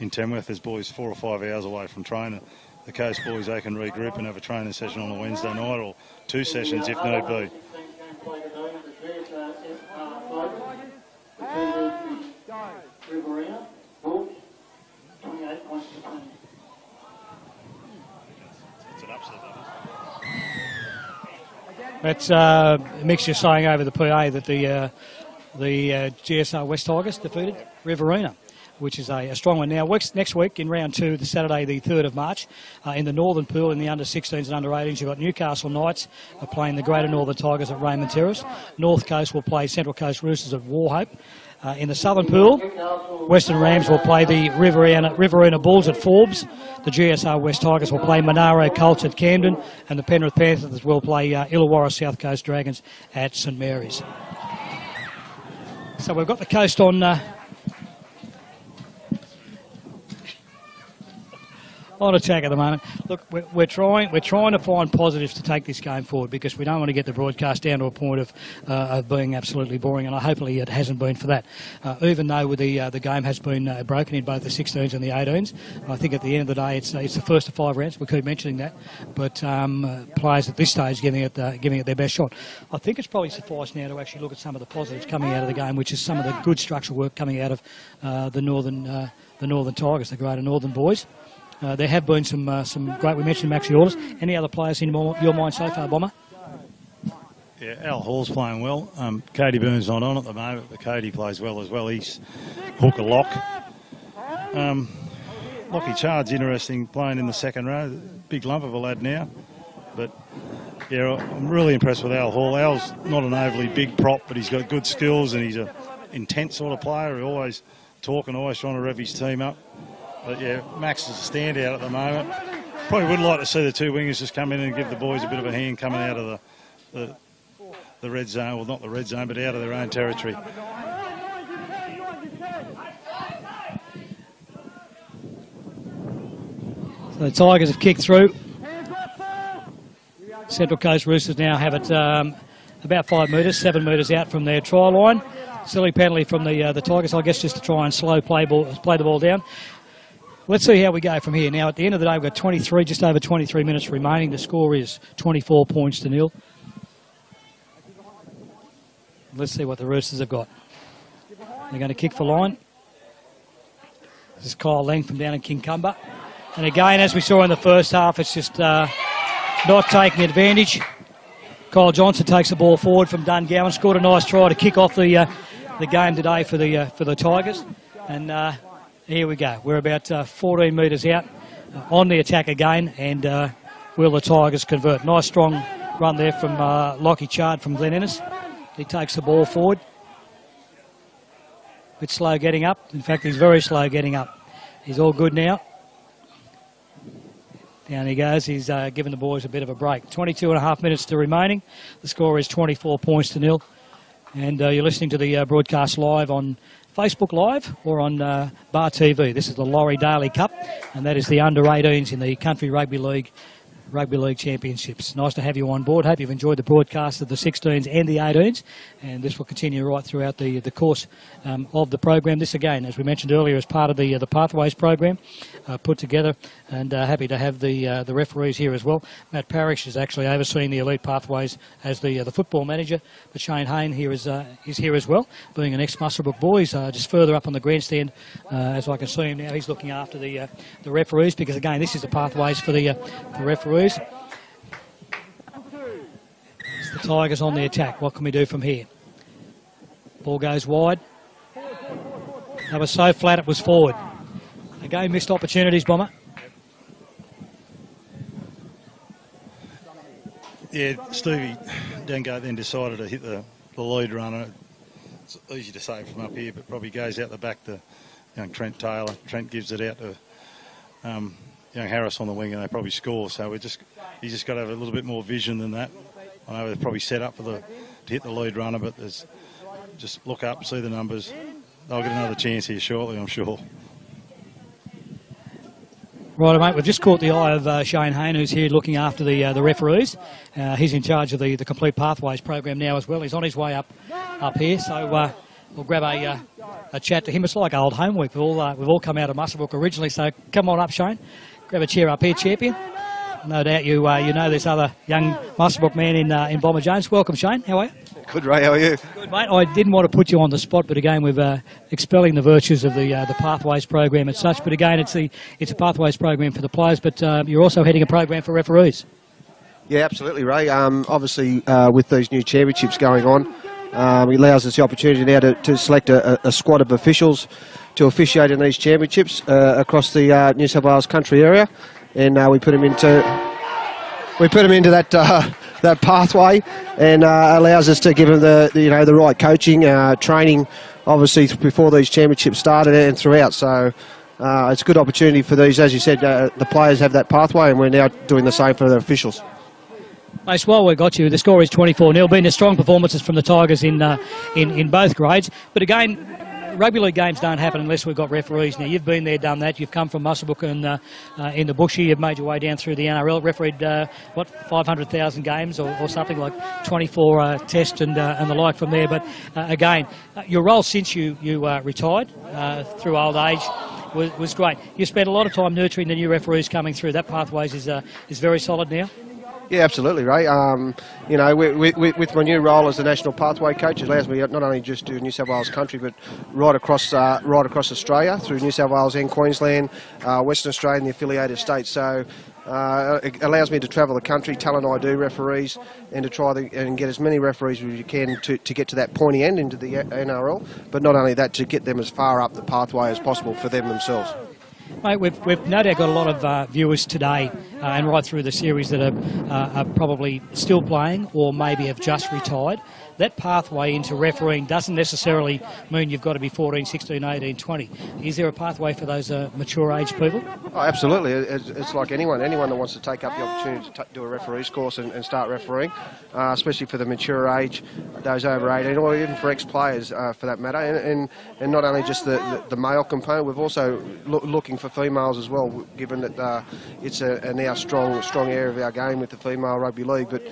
in Tamworth. There's boys 4 or 5 hours away from training. The Coast boys, they can regroup and have a training session on a Wednesday night, or 2 sessions if need be. That's Mix just saying over the PA that the GSR West Tigers defeated Riverina, which is a strong one. Now, next week in round 2, the Saturday the 3rd of March, in the Northern Pool in the under-16s and under-18s, you've got Newcastle Knights playing the Greater Northern Tigers at Raymond Terrace. North Coast will play Central Coast Roosters at Warhope. In the Southern Pool, Western Rams will play the Riverina Bulls at Forbes. The GSR West Tigers will play Monaro Colts at Camden, and the Penrith Panthers will play Illawarra South Coast Dragons at St Mary's. So we've got the Coast on attack at the moment. Look, we're trying to find positives to take this game forward, because we don't want to get the broadcast down to a point of being absolutely boring, and hopefully it hasn't been for that. Even though the game has been broken in both the 16s and the 18s, I think at the end of the day it's the first of 5 rounds. We keep mentioning that, but players at this stage giving it their best shot. I think it's probably sufficed now to actually look at some of the positives coming out of the game, which is some of the good structural work coming out of the Northern Tigers, the Greater Northern boys. There have been some great. We mentioned Maxi Orders. Any other players in your mind so far, Bomber? Yeah, Al Hall's playing well. Cody Burns not on at the moment, but Cody plays well as well. He's hooker lock. Lockie Chard's interesting, playing in the second row. Big lump of a lad now. But yeah, I'm really impressed with Al Hall. Al's not an overly big prop, but he's got good skills, and he's an intense sort of player. He's always talking, always trying to rev his team up. But yeah, Max is a standout at the moment. Probably would like to see the 2 wingers just come in and give the boys a bit of a hand coming out of the red zone. Well, not the red zone, but out of their own territory. So the Tigers have kicked through. Central Coast Roosters now have it about 5 metres, 7 metres out from their try line. Silly penalty from the Tigers, I guess, just to try and slow play the ball down. Let's see how we go from here. Now, at the end of the day, we've got just over 23 minutes remaining. The score is 24 points to 0. Let's see what the Roosters have got. They're going to kick for line. This is Kyle Lang from down in Kincumber. And again, as we saw in the first half, it's just not taking advantage Kyle Johnson takes the ball forward from Dungowan. Scored a nice try to kick off the game today for the Tigers. And here we go. We're about 14 metres out on the attack again. And will the Tigers convert? Nice strong run there from Lockie Chard from Glen Innes. He takes the ball forward. Bit slow getting up. In fact, he's very slow getting up. He's all good now. Down he goes. He's given the boys a bit of a break. 22.5 minutes to remaining. The score is 24 points to 0. And you're listening to the broadcast live on Facebook Live or on Bar TV. This is the Laurie Daley Cup, and that is the under-18s in the Country Rugby League Championships. Nice to have you on board. Hope you've enjoyed the broadcast of the 16s and the 18s, and this will continue right throughout the course of the program. This, again, as we mentioned earlier, is part of the Pathways program put together, and happy to have the referees here as well. Matt Parrish is actually overseeing the Elite Pathways as the football manager, but Shane Hayne here is here as well, being an ex-Muswellbrook boy. He's just further up on the grandstand, as I can see him now. He's looking after the referees, because again, this is the Pathways for the referees. It's the Tigers on the attack. What can we do from here? Ball goes wide. That was so flat it was forward. Again, missed opportunities, Bomber. Yeah, Stevie Dango then decided to hit the lead runner. It's easy to say from up here, but probably goes out the back to young Trent Taylor. Trent gives it out to young Harris on the wing, and they probably score. So he's just got to have a little bit more vision than that. I know they're probably set up to hit the lead runner, but just look up, see the numbers. They'll get another chance here shortly, I'm sure. Right, mate, we've just caught the eye of Shane Hayne, who's here looking after the referees. He's in charge of the Complete Pathways program now as well. He's on his way up here, so we'll grab a chat to him. It's like old home week. We've all come out of Muswellbrook originally, so come on up, Shane. Grab a chair up here, champion. No doubt you know this other young Muswellbrook man in Bomber Jones. Welcome, Shane. How are you? Good, Ray. How are you? Good, mate. I didn't want to put you on the spot, but again, we're expelling the virtues of the Pathways program and such. But again, it's a Pathways program for the players, but you're also heading a program for referees. Yeah, absolutely, Ray. Obviously, with these new championships going on, it allows us the opportunity now to select a squad of officials to officiate in these championships across the New South Wales country area, and we put them into that pathway, and allows us to give them the right coaching, training, obviously before these championships started and throughout. So it's a good opportunity for these, as you said, the players have that pathway, and we're now doing the same for the officials. Mate, while we've got you, the score is 24-0. Been a strong performances from the Tigers in both grades, but again, rugby league games don't happen unless we've got referees. Now, you've been there, done that. You've come from Muswellbrook and in the bushy. You've made your way down through the NRL. Refereed, 500,000 games or something like 24 tests and the like from there. But again, your role since you retired through old age was great. You spent a lot of time nurturing the new referees coming through. That Pathways is very solid now. Yeah, absolutely, Ray. You know, with my new role as the National Pathway Coach, it allows me not only just do New South Wales country, but right across Australia, through New South Wales and Queensland, Western Australia and the affiliated states. So it allows me to travel the country, tell and I do referees, and to try and get as many referees as you can to get to that pointy end into the NRL. But not only that, to get them as far up the pathway as possible for them themselves. Mate, we've no doubt got a lot of viewers today and right through the series that are probably still playing or maybe have just retired. That pathway into refereeing doesn't necessarily mean you've got to be 14, 16, 18, 20. Is there a pathway for those mature age people? Oh, absolutely. It's like anyone that wants to take up the opportunity to do a referee's course and start refereeing, especially for the mature age, those over 18, or even for ex-players for that matter. And not only just the male component, we're also looking for females as well, given that it's a now strong area of our game with the female rugby league. But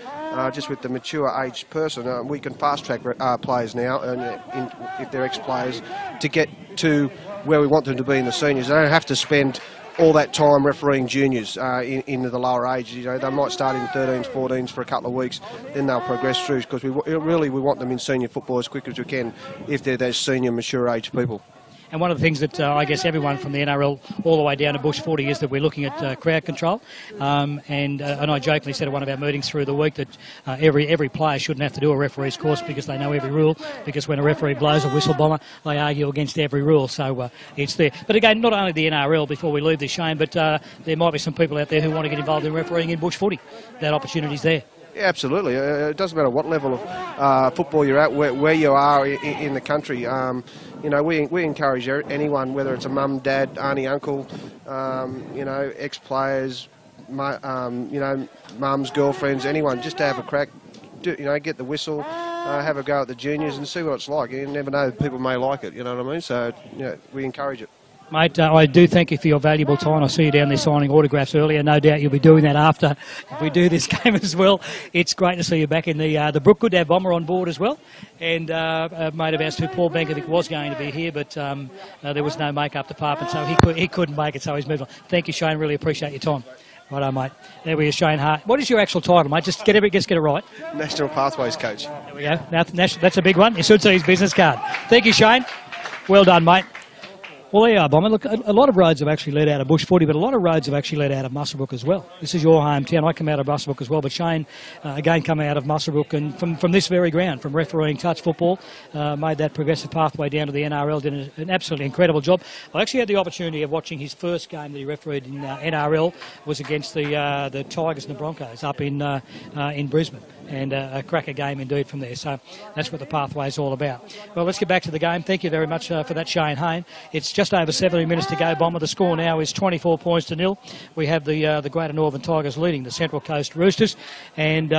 just with the mature age person, we can fast-track players now, and if they're ex-players, to get to where we want them to be in the seniors. They don't have to spend all that time refereeing juniors into the lower ages. You know, they might start in 13s, 14s for a couple of weeks, then they'll progress through, because we want them in senior football as quick as we can if they're those senior, mature age people. And one of the things that I guess everyone from the NRL all the way down to Bush 40 is that we're looking at crowd control. And I jokingly said at one of our meetings through the week that every player shouldn't have to do a referee's course because they know every rule, because when a referee blows a whistle, Bomber, they argue against every rule. So it's there. But again, not only the NRL, before we leave this, Shane, but there might be some people out there who want to get involved in refereeing in Bush 40. That opportunity's there. Yeah, absolutely. It doesn't matter what level of football you're at, where you are in the country. You know, we encourage anyone, whether it's a mum, dad, auntie, uncle, you know, ex-players, you know, mums, girlfriends, anyone, just to have a crack. You know, get the whistle, have a go at the juniors, and see what it's like. You never know; people may like it. You know what I mean? So, you know, we encourage it. Mate, I do thank you for your valuable time. I see you down there signing autographs earlier. No doubt you'll be doing that after if we do this game as well. It's great to see you back in the Brook. Good to have Bomber on board as well. And a mate of ours who, Paul Bankovic, was going to be here, but there was no makeup department, so he couldn't make it, so he's moved on. Thank you, Shane. Really appreciate your time. Righto, mate. There we are, Shane Hart. What is your actual title, mate? Just get it right. National Pathways Coach. There we go. Now, that's a big one. You should see his business card. Thank you, Shane. Well done, mate. Well, there you are, Bomber. Look, a lot of roads have actually led out of Bush 40, but a lot of roads have actually led out of Muswellbrook as well. This is your hometown. I come out of Muswellbrook as well, but Shane, again, coming out of Muswellbrook and from this very ground, from refereeing touch football, made that progressive pathway down to the NRL, did an absolutely incredible job. I actually had the opportunity of watching his first game that he refereed in NRL was against the Tigers and the Broncos up in Brisbane. And a cracker game indeed from there. So that's what the pathway is all about. Well, let's get back to the game. Thank you very much for that, Shane Hayne. It's just over 17 minutes to go, Bomber. The score now is 24 points to 0. We have the Greater Northern Tigers leading the Central Coast Roosters. And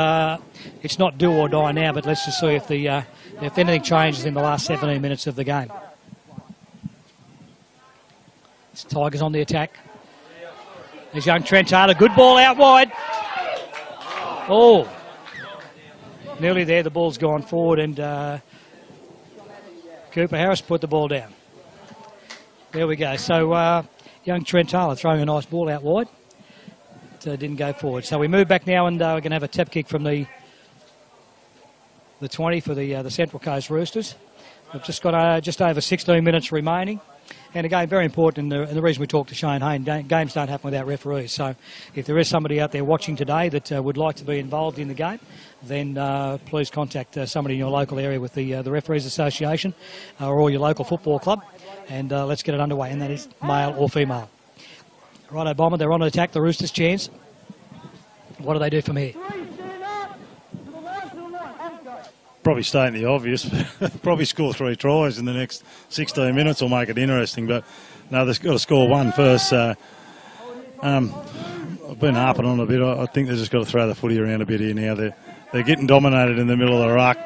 it's not do or die now, but let's just see if anything changes in the last 17 minutes of the game. It's Tigers on the attack. There's young Trent Taylor. Good ball out wide. Oh. Nearly there, the ball's gone forward, and Cooper Harris put the ball down. There we go. So young Trent Taylor throwing a nice ball out wide. It didn't go forward. So we move back now, and we're going to have a tap kick from the 20 for the Central Coast Roosters. We've just got just over 16 minutes remaining. And again, very important, and the reason we talk to Shane Hayne, games don't happen without referees. So if there is somebody out there watching today that would like to be involved in the game, then please contact somebody in your local area with the Referees Association or your local football club, and let's get it underway, and that is male or female. Righto, Bomber, they're on attack, the Roosters' chance. What do they do from here? Probably stating the obvious, probably score 3 tries in the next 16 minutes will make it interesting, but no, they've got to score one first. I've been harping on a bit. I think they've just got to throw the footy around a bit here now. They're getting dominated in the middle of the ruck,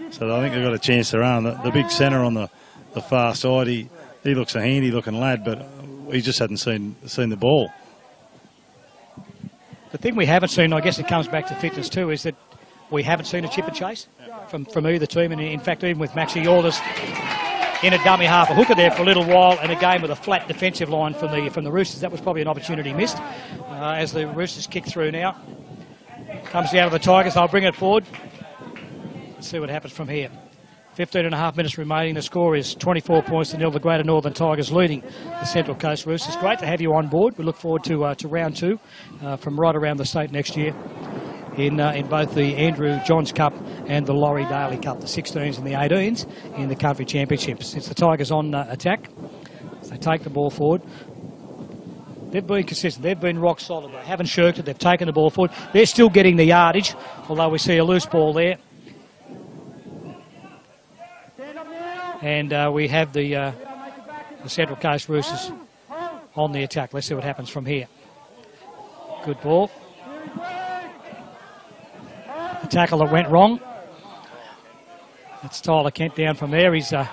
so I think they've got a chance to run. The big centre on the far side, he looks a handy-looking lad, but he just hadn't seen the ball. The thing we haven't seen, I guess it comes back to fitness too, is that we haven't seen a chip and chase from either team, and in fact even with Maxi Alders in a dummy half a hooker there for a little while, and a game with a flat defensive line from the Roosters. That was probably an opportunity missed as the Roosters kick through now. Comes down to the Tigers, they'll bring it forward. Let's see what happens from here. 15.5 minutes remaining. The score is 24 points to 0. The Greater Northern Tigers leading the Central Coast Roosters. Great to have you on board. We look forward to round 2 from right around the state next year. In both the Andrew Johns Cup and the Laurie Daley Cup, the 16s and the 18s in the country championships. It's the Tigers on attack. They take the ball forward. They've been consistent. They've been rock solid. They haven't shirked it. They've taken the ball forward. They're still getting the yardage, although we see a loose ball there. And we have the Central Coast Roosters on the attack. Let's see what happens from here. Good ball. The tackle that went wrong. It's Tyler Kent down from there. He's a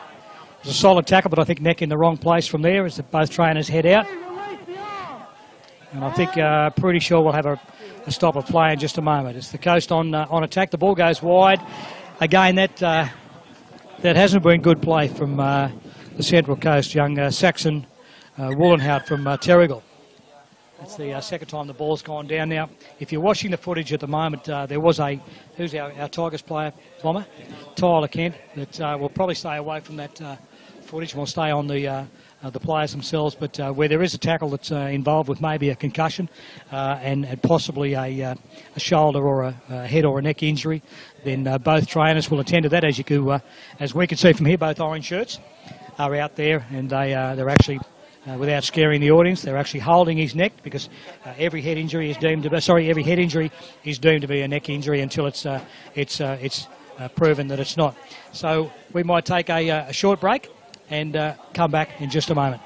solid tackle, but I think neck in the wrong place from there as both trainers head out. And I think pretty sure we'll have a stop of play in just a moment. It's the Coast on attack. The ball goes wide. Again, that hasn't been good play from the Central Coast. Young Saxon Woolenhout from Terrigal. It's the second time the ball's gone down. Now, if you're watching the footage at the moment, there was who's our Tigers player, Bomber? Tyler Kent, that will probably stay away from that footage and will stay on the the players themselves, but where there is a tackle that's involved with maybe a concussion and possibly a shoulder or a head or a neck injury, then both trainers will attend to that. As we can see from here, both orange shirts are out there, and they're actually, without scaring the audience, they're actually holding his neck, because every head injury is deemed to be a neck injury until it's proven that it's not. So we might take a short break and come back in just a moment.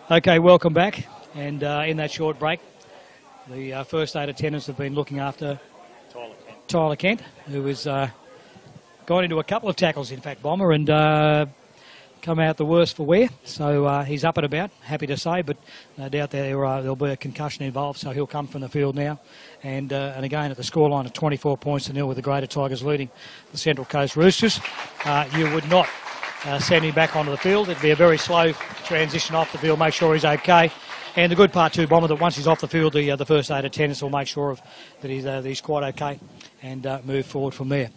Okay, welcome back. And in that short break, the first aid attendants have been looking after Tyler Kent, who has gone into a couple of tackles, in fact, Bomber, and come out the worst for wear. So he's up and about, happy to say, but no doubt there'll be a concussion involved, so he'll come from the field now. And again, at the scoreline of 24 points to nil with the Greater Tigers leading the Central Coast Roosters, you would not send him back onto the field. It'd be a very slow transition off the field, make sure he's okay. And the good part too, Bomber, that once he's off the field, the first aid attendants will make sure that he's quite okay and move forward from there.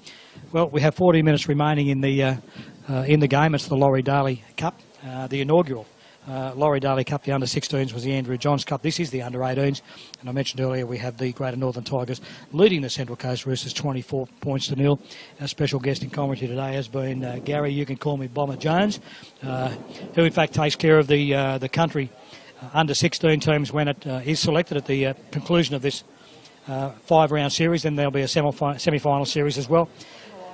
Well, we have 40 minutes remaining in the game. It's the Laurie Daley Cup, the inaugural Laurie Daley Cup. The under-16s was the Andrew Johns Cup. This is the under-18s. And I mentioned earlier we have the Greater Northern Tigers leading the Central Coast Roosters 24 points to nil. Our special guest in commentary today has been Gary, you can call me Bomber Jones, who in fact takes care of the country under-16 teams when it is selected at the conclusion of this 5-round series. Then there'll be a semi-final series as well.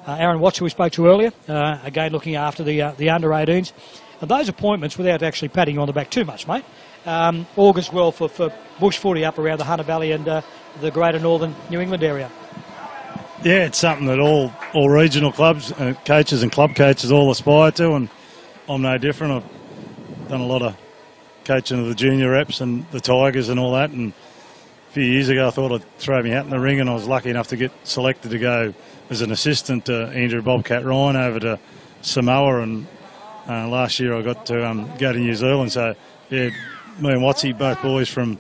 Aaron Watts, who we spoke to earlier, again looking after the under-18s. And those appointments, without actually patting you on the back too much, mate, augurs well for bush footy up around the Hunter Valley and the Greater Northern New England area. Yeah, it's something that all regional clubs, coaches and club coaches all aspire to, and I'm no different. I've done a lot of coaching of the junior reps and the Tigers and all that, and a few years ago I thought I'd throw my hat in the ring, and I was lucky enough to get selected to go as an assistant to Andrew Bobcat Ryan over to Samoa, and Last year I got to go to New Zealand, so yeah, me and Watsy, both boys from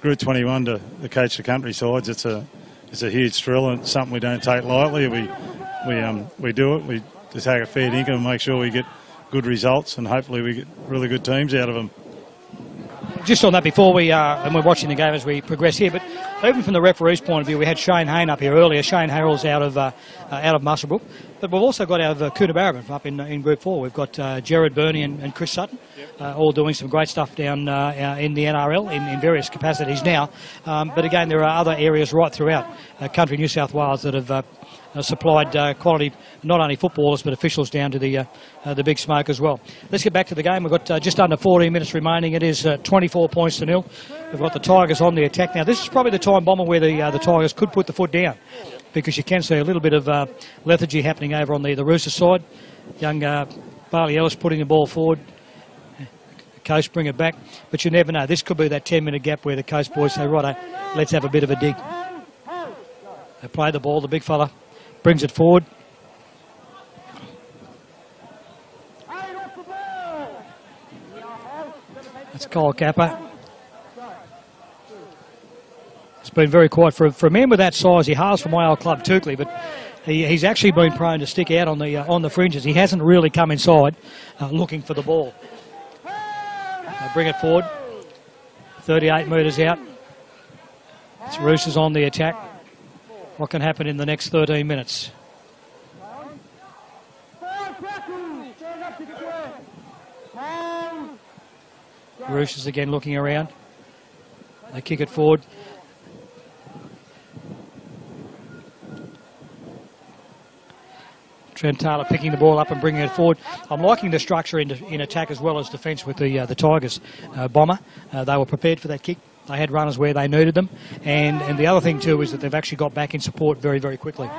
Group 21 to coach the country sides. It's a huge thrill, and it's something we don't take lightly. We do it. We just take a fair dinkum and make sure we get good results, and hopefully we get really good teams out of them. Just on that before and we're watching the game as we progress here, but even from the referee's point of view, we had Shane Hayne up here earlier. Shane Harrell's out of Muswellbrook, but we've also got out of Coonabarabran from up in Group 4. We've got Gerard Burney and Chris Sutton, all doing some great stuff down in the NRL in various capacities now. But again, there are other areas right throughout country New South Wales that have supplied quality, not only footballers but officials down to the big smoke as well. Let's get back to the game. We've got just under 14 minutes remaining. It is 24 points to nil. We've got the Tigers on the attack now. This is probably the time, Bomber, where the Tigers could put the foot down, because you can see a little bit of lethargy happening over on the Roosters side. Young Barley Ellis putting the ball forward. Coast bring it back, but you never know. This could be that 10-minute gap where the Coast boys say, righto, let's have a bit of a dig. They play the ball. The big fella brings it forward. That's Kyle Kappa. It's been very quiet for a man with that size. He hails from my old club, Tukley, but he's actually been prone to stick out on the fringes. He hasn't really come inside looking for the ball. They bring it forward. 38 metres out. It's Roosters on the attack. What can happen in the next 13 minutes? Roosters again looking around. They kick it forward. Trent Taylor picking the ball up and bringing it forward. I'm liking the structure in attack as well as defence with the Tigers Bomber. They were prepared for that kick. They had runners where they needed them. And the other thing too is that they've actually got back in support very, very quickly.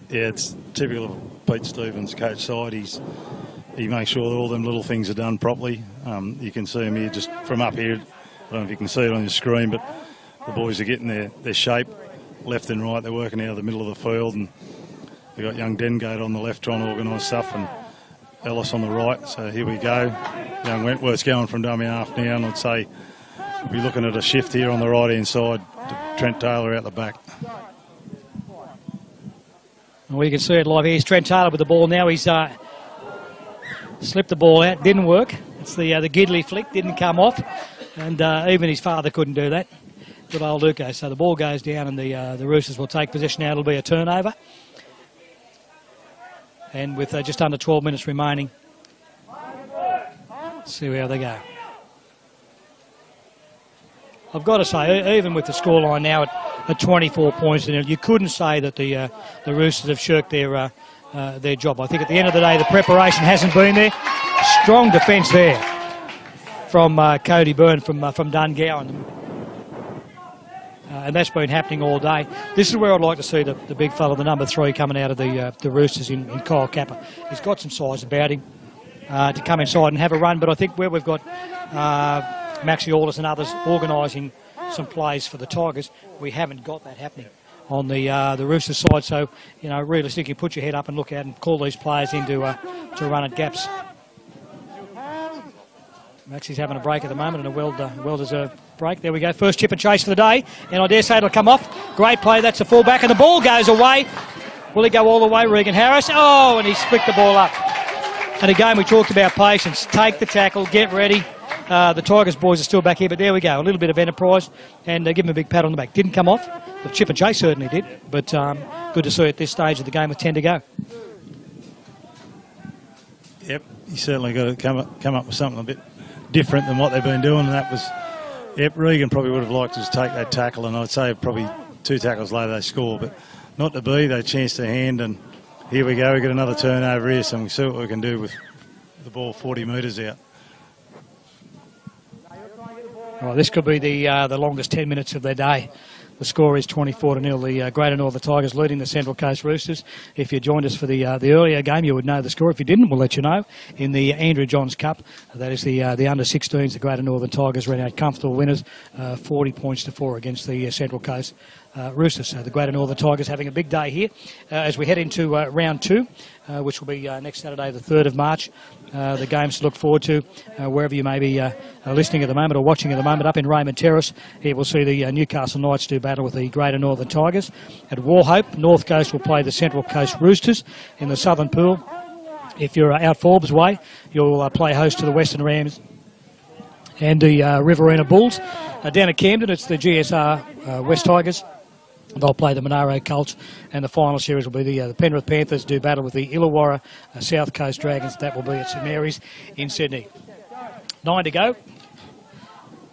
Yeah, it's typical of Pete Stevens' coach side. He makes sure that all them little things are done properly. You can see him here just from up here. I don't know if you can see it on your screen, but the boys are getting their shape left and right. They're working out of the middle of the field, and they've got young Dengate on the left trying to organise stuff, and Ellis on the right. So here we go. Young Wentworth's going from dummy half now, and I'd say we'll be looking at a shift here on the right-hand side to Trent Taylor out the back. Well, you can see it live here. Here's Trent Taylor with the ball now. He's slipped the ball out. Didn't work. It's the Gidley flick. Didn't come off. And even his father couldn't do that. Good old Luco. So the ball goes down, and the Roosters will take possession now. It'll be a turnover. And with just under 12 minutes remaining, let's see how they go. I've got to say, even with the scoreline now at 24 points, you couldn't say that the Roosters have shirked their job. I think at the end of the day, the preparation hasn't been there. Strong defence there from Cody Byrne from Dungowan. And that's been happening all day. This is where I'd like to see the big fella, the number 3, coming out of the Roosters in Kyle Kappa. He's got some size about him to come inside and have a run, but I think where we've got Maxi Orlis and others organising some plays for the Tigers, we haven't got that happening on the Roosters side. So, realistically, put your head up and look out and call these players in to run at gaps. Maxi's having a break at the moment, and a well-deserved break. There we go. First chip and chase for the day, and I dare say it'll come off. Great play. That's a fullback, and the ball goes away. Will he go all the way, Regan Harris? Oh, and he's flicked the ball up. And again, we talked about patience. Take the tackle, get ready. The Tigers boys are still back here, but there we go. A little bit of enterprise, and give him a big pat on the back. Didn't come off. The chip and chase certainly did, but good to see at this stage of the game with 10 to go. Yep, you certainly got to come up with something a bit different than what they've been doing, and that was, Regan probably would have liked to take that tackle, and I'd say probably 2 tackles later they score, but not to be. They chanced their hand, and here we go. We got another turnover here, so we can see what we can do with the ball 40 metres out. Well, this could be the longest 10 minutes of their day. The score is 24-0. The Greater Northern Tigers leading the Central Coast Roosters. If you joined us for the earlier game, you would know the score. If you didn't, we'll let you know. In the Andrew Johns Cup, that is the under-16s, the Greater Northern Tigers ran out comfortable winners, 40 points to 4 against the Central Coast Roosters. So the Greater Northern Tigers having a big day here as we head into round 2, which will be next Saturday, the 3rd of March. The games to look forward to wherever you may be listening at the moment or watching at the moment. Up in Raymond Terrace, here we'll see the Newcastle Knights do battle with the Greater Northern Tigers. At Warhope, North Coast will play the Central Coast Roosters. In the Southern Pool, if you're out Forbes way, you'll play host to the Western Rams and the Riverina Bulls. Down at Camden, it's the GSR West Tigers. They'll play the Monaro Colts, and the final series will be the Penrith Panthers do battle with the Illawarra South Coast Dragons. That will be at St Mary's in Sydney. 9 to go,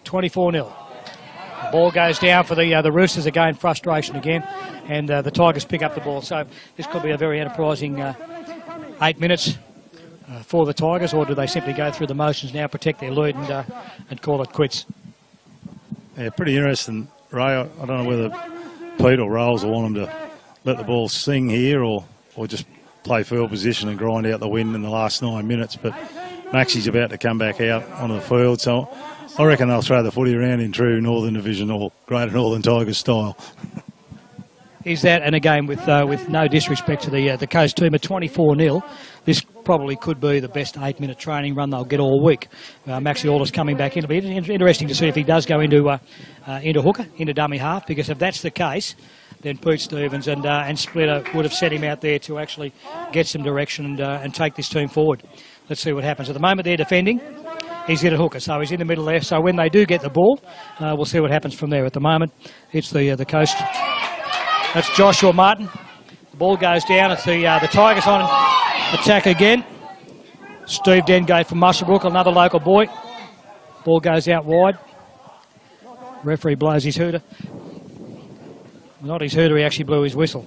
24-0. The ball goes down for the Roosters again, frustration again, and the Tigers pick up the ball. So this could be a very enterprising 8 minutes for the Tigers, or do they simply go through the motions now, protect their lead and call it quits? Yeah, pretty interesting, Ray. I don't know whether Pete or Rolls will want them to let the ball sing here or just play field position and grind out the wind in the last 9 minutes. But Maxie's about to come back out onto the field, so I reckon they'll throw the footy around in true Northern Division or Greater Northern Tigers style. Is that, and again, with no disrespect to the Coast team, at 24-0, this probably could be the best 8-minute training run they'll get all week. Maxie Alder's coming back in. It'll be interesting to see if he does go into hooker, into dummy half, because if that's the case, then Pete Stevens and Splitter would have set him out there to actually get some direction and take this team forward. Let's see what happens. At the moment, they're defending. He's in a hooker, so he's in the middle there. So when they do get the ball, we'll see what happens from there. At the moment, it's the Coast. That's Joshua Martin. The ball goes down. It's the Tigers on attack again. Steve Dengate from Muswellbrook, another local boy. Ball goes out wide. Referee blows his hooter. Not his hooter, he actually blew his whistle.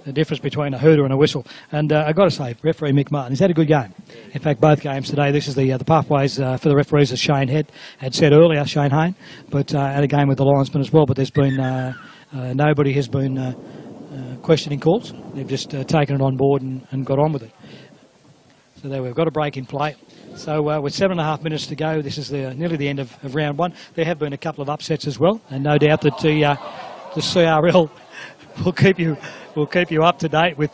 The difference between a hooter and a whistle. And I've got to say, referee Mick Martin, he's had a good game. In fact, both games today, this is the pathways for the referees, as Shane had said earlier, Shane Hayne, but at a game with the linesman as well. But there's been nobody has been questioning calls. They've just taken it on board and got on with it. So there we've got a break in play. So with 7.5 minutes to go, this is nearly the end of round 1. There have been a couple of upsets as well, and no doubt that the CRL will keep you up to date with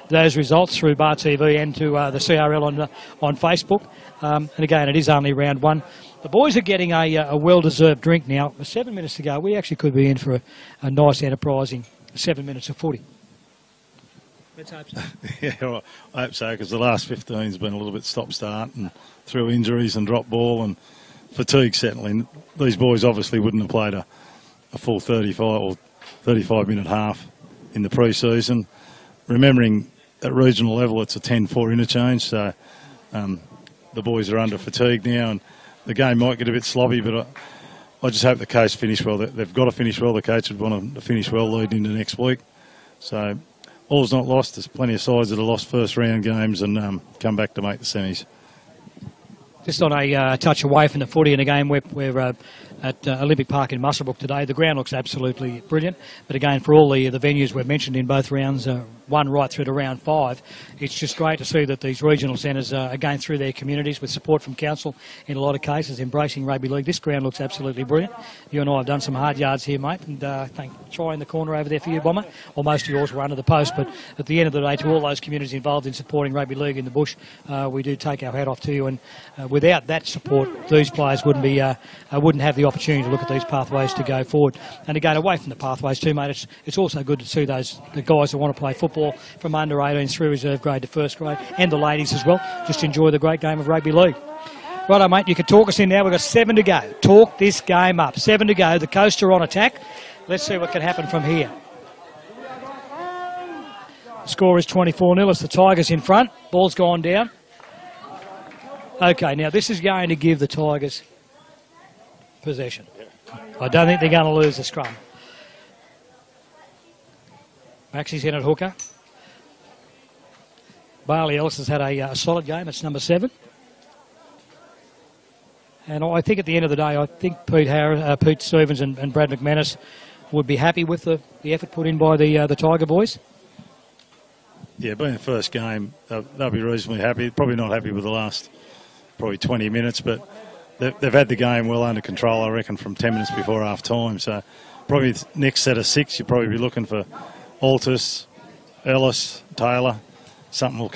those results through Bar TV and to the CRL on Facebook. And again, it is only round 1. The boys are getting a well-deserved drink now. With 7 minutes to go, we actually could be in for a nice, enterprising 7 minutes of footy. Let's hope so. Yeah, well, I hope so, because the last 15 has been a little bit stop-start and through injuries and drop ball and fatigue settling. These boys obviously wouldn't have played a full 35 or 35-minute half in the pre-season. Remembering at regional level it's a 10-4 interchange, so the boys are under fatigue now and the game might get a bit sloppy, but I just hope the Coast finish well. They've got to finish well. The coach would want them to finish well leading into next week. So all's not lost. There's plenty of sides that have lost first round games and come back to make the semis. Just on a touch away from the footy in a game we're at Olympic Park in Muswellbrook today. The ground looks absolutely brilliant. But again, for all the venues we've mentioned in both rounds, 1 right through to round 5, it's just great to see that these regional centres are going through their communities with support from council in a lot of cases, embracing rugby league. This ground looks absolutely brilliant. You and I have done some hard yards here, mate, and try in the corner over there for you, Bomber. Or most of yours were under the post, but at the end of the day, to all those communities involved in supporting rugby league in the bush, we do take our hat off to you. And without that support, these players wouldn't have the opportunity to look at these pathways to go forward. And again, away from the pathways too, mate, it's also good to see the guys that want to play football from under 18s through reserve grade to first grade, and the ladies as well, just enjoy the great game of rugby league. Righto, mate, you can talk us in now. We've got 7 to go. Talk this game up. 7 to go. The Coast are on attack. Let's see what can happen from here. The score is 24-0. It's the Tigers in front. Ball's gone down. Okay, now this is going to give the Tigers possession. I don't think they're going to lose the scrum. Maxie's in at hooker. Barley Ellis has had a solid game. It's number 7. And I think at the end of the day, I think Pete Stevens and Brad McManus would be happy with the effort put in by the Tiger boys. Yeah, being the first game, they'll be reasonably happy. Probably not happy with the last probably 20 minutes, but they've had the game well under control, I reckon, from 10 minutes before half time. So probably next set of 6, you'll probably be looking for Altus, Ellis, Taylor. Something will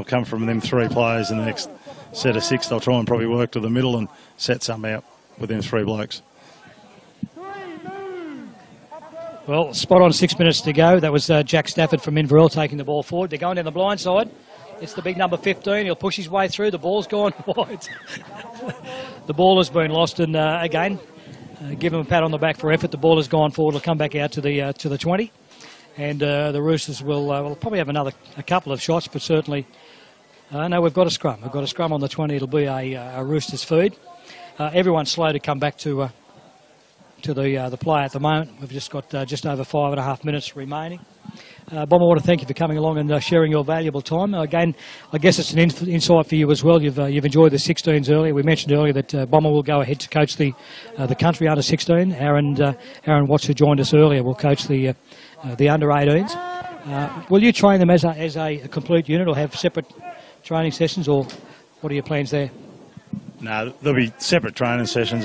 come from them 3 players in the next set of 6. They'll try and probably work to the middle and set something out with them 3 blokes. Well, spot on 6 minutes to go. That was Jack Stafford from Inverell taking the ball forward. They're going down the blind side. It's the big number 15. He'll push his way through. The ball's gone wide. The ball has been lost, and again, give him a pat on the back for effort. The ball has gone forward. It'll come back out to the 20, and the Roosters will probably have a couple of shots, but certainly, no, we've got a scrum. We've got a scrum on the 20. It'll be a Roosters feed. Everyone's slow to come back to the play at the moment. We've just got just over 5.5 minutes remaining. Bomber, I want to thank you for coming along and sharing your valuable time. Again, I guess it's an insight for you as well. You've enjoyed the 16s earlier. We mentioned earlier that Bomber will go ahead to coach the country under 16. Aaron Watts, who joined us earlier, will coach the under 18s. Will you train them as a complete unit, or have separate training sessions, or what are your plans there? No, there'll be separate training sessions.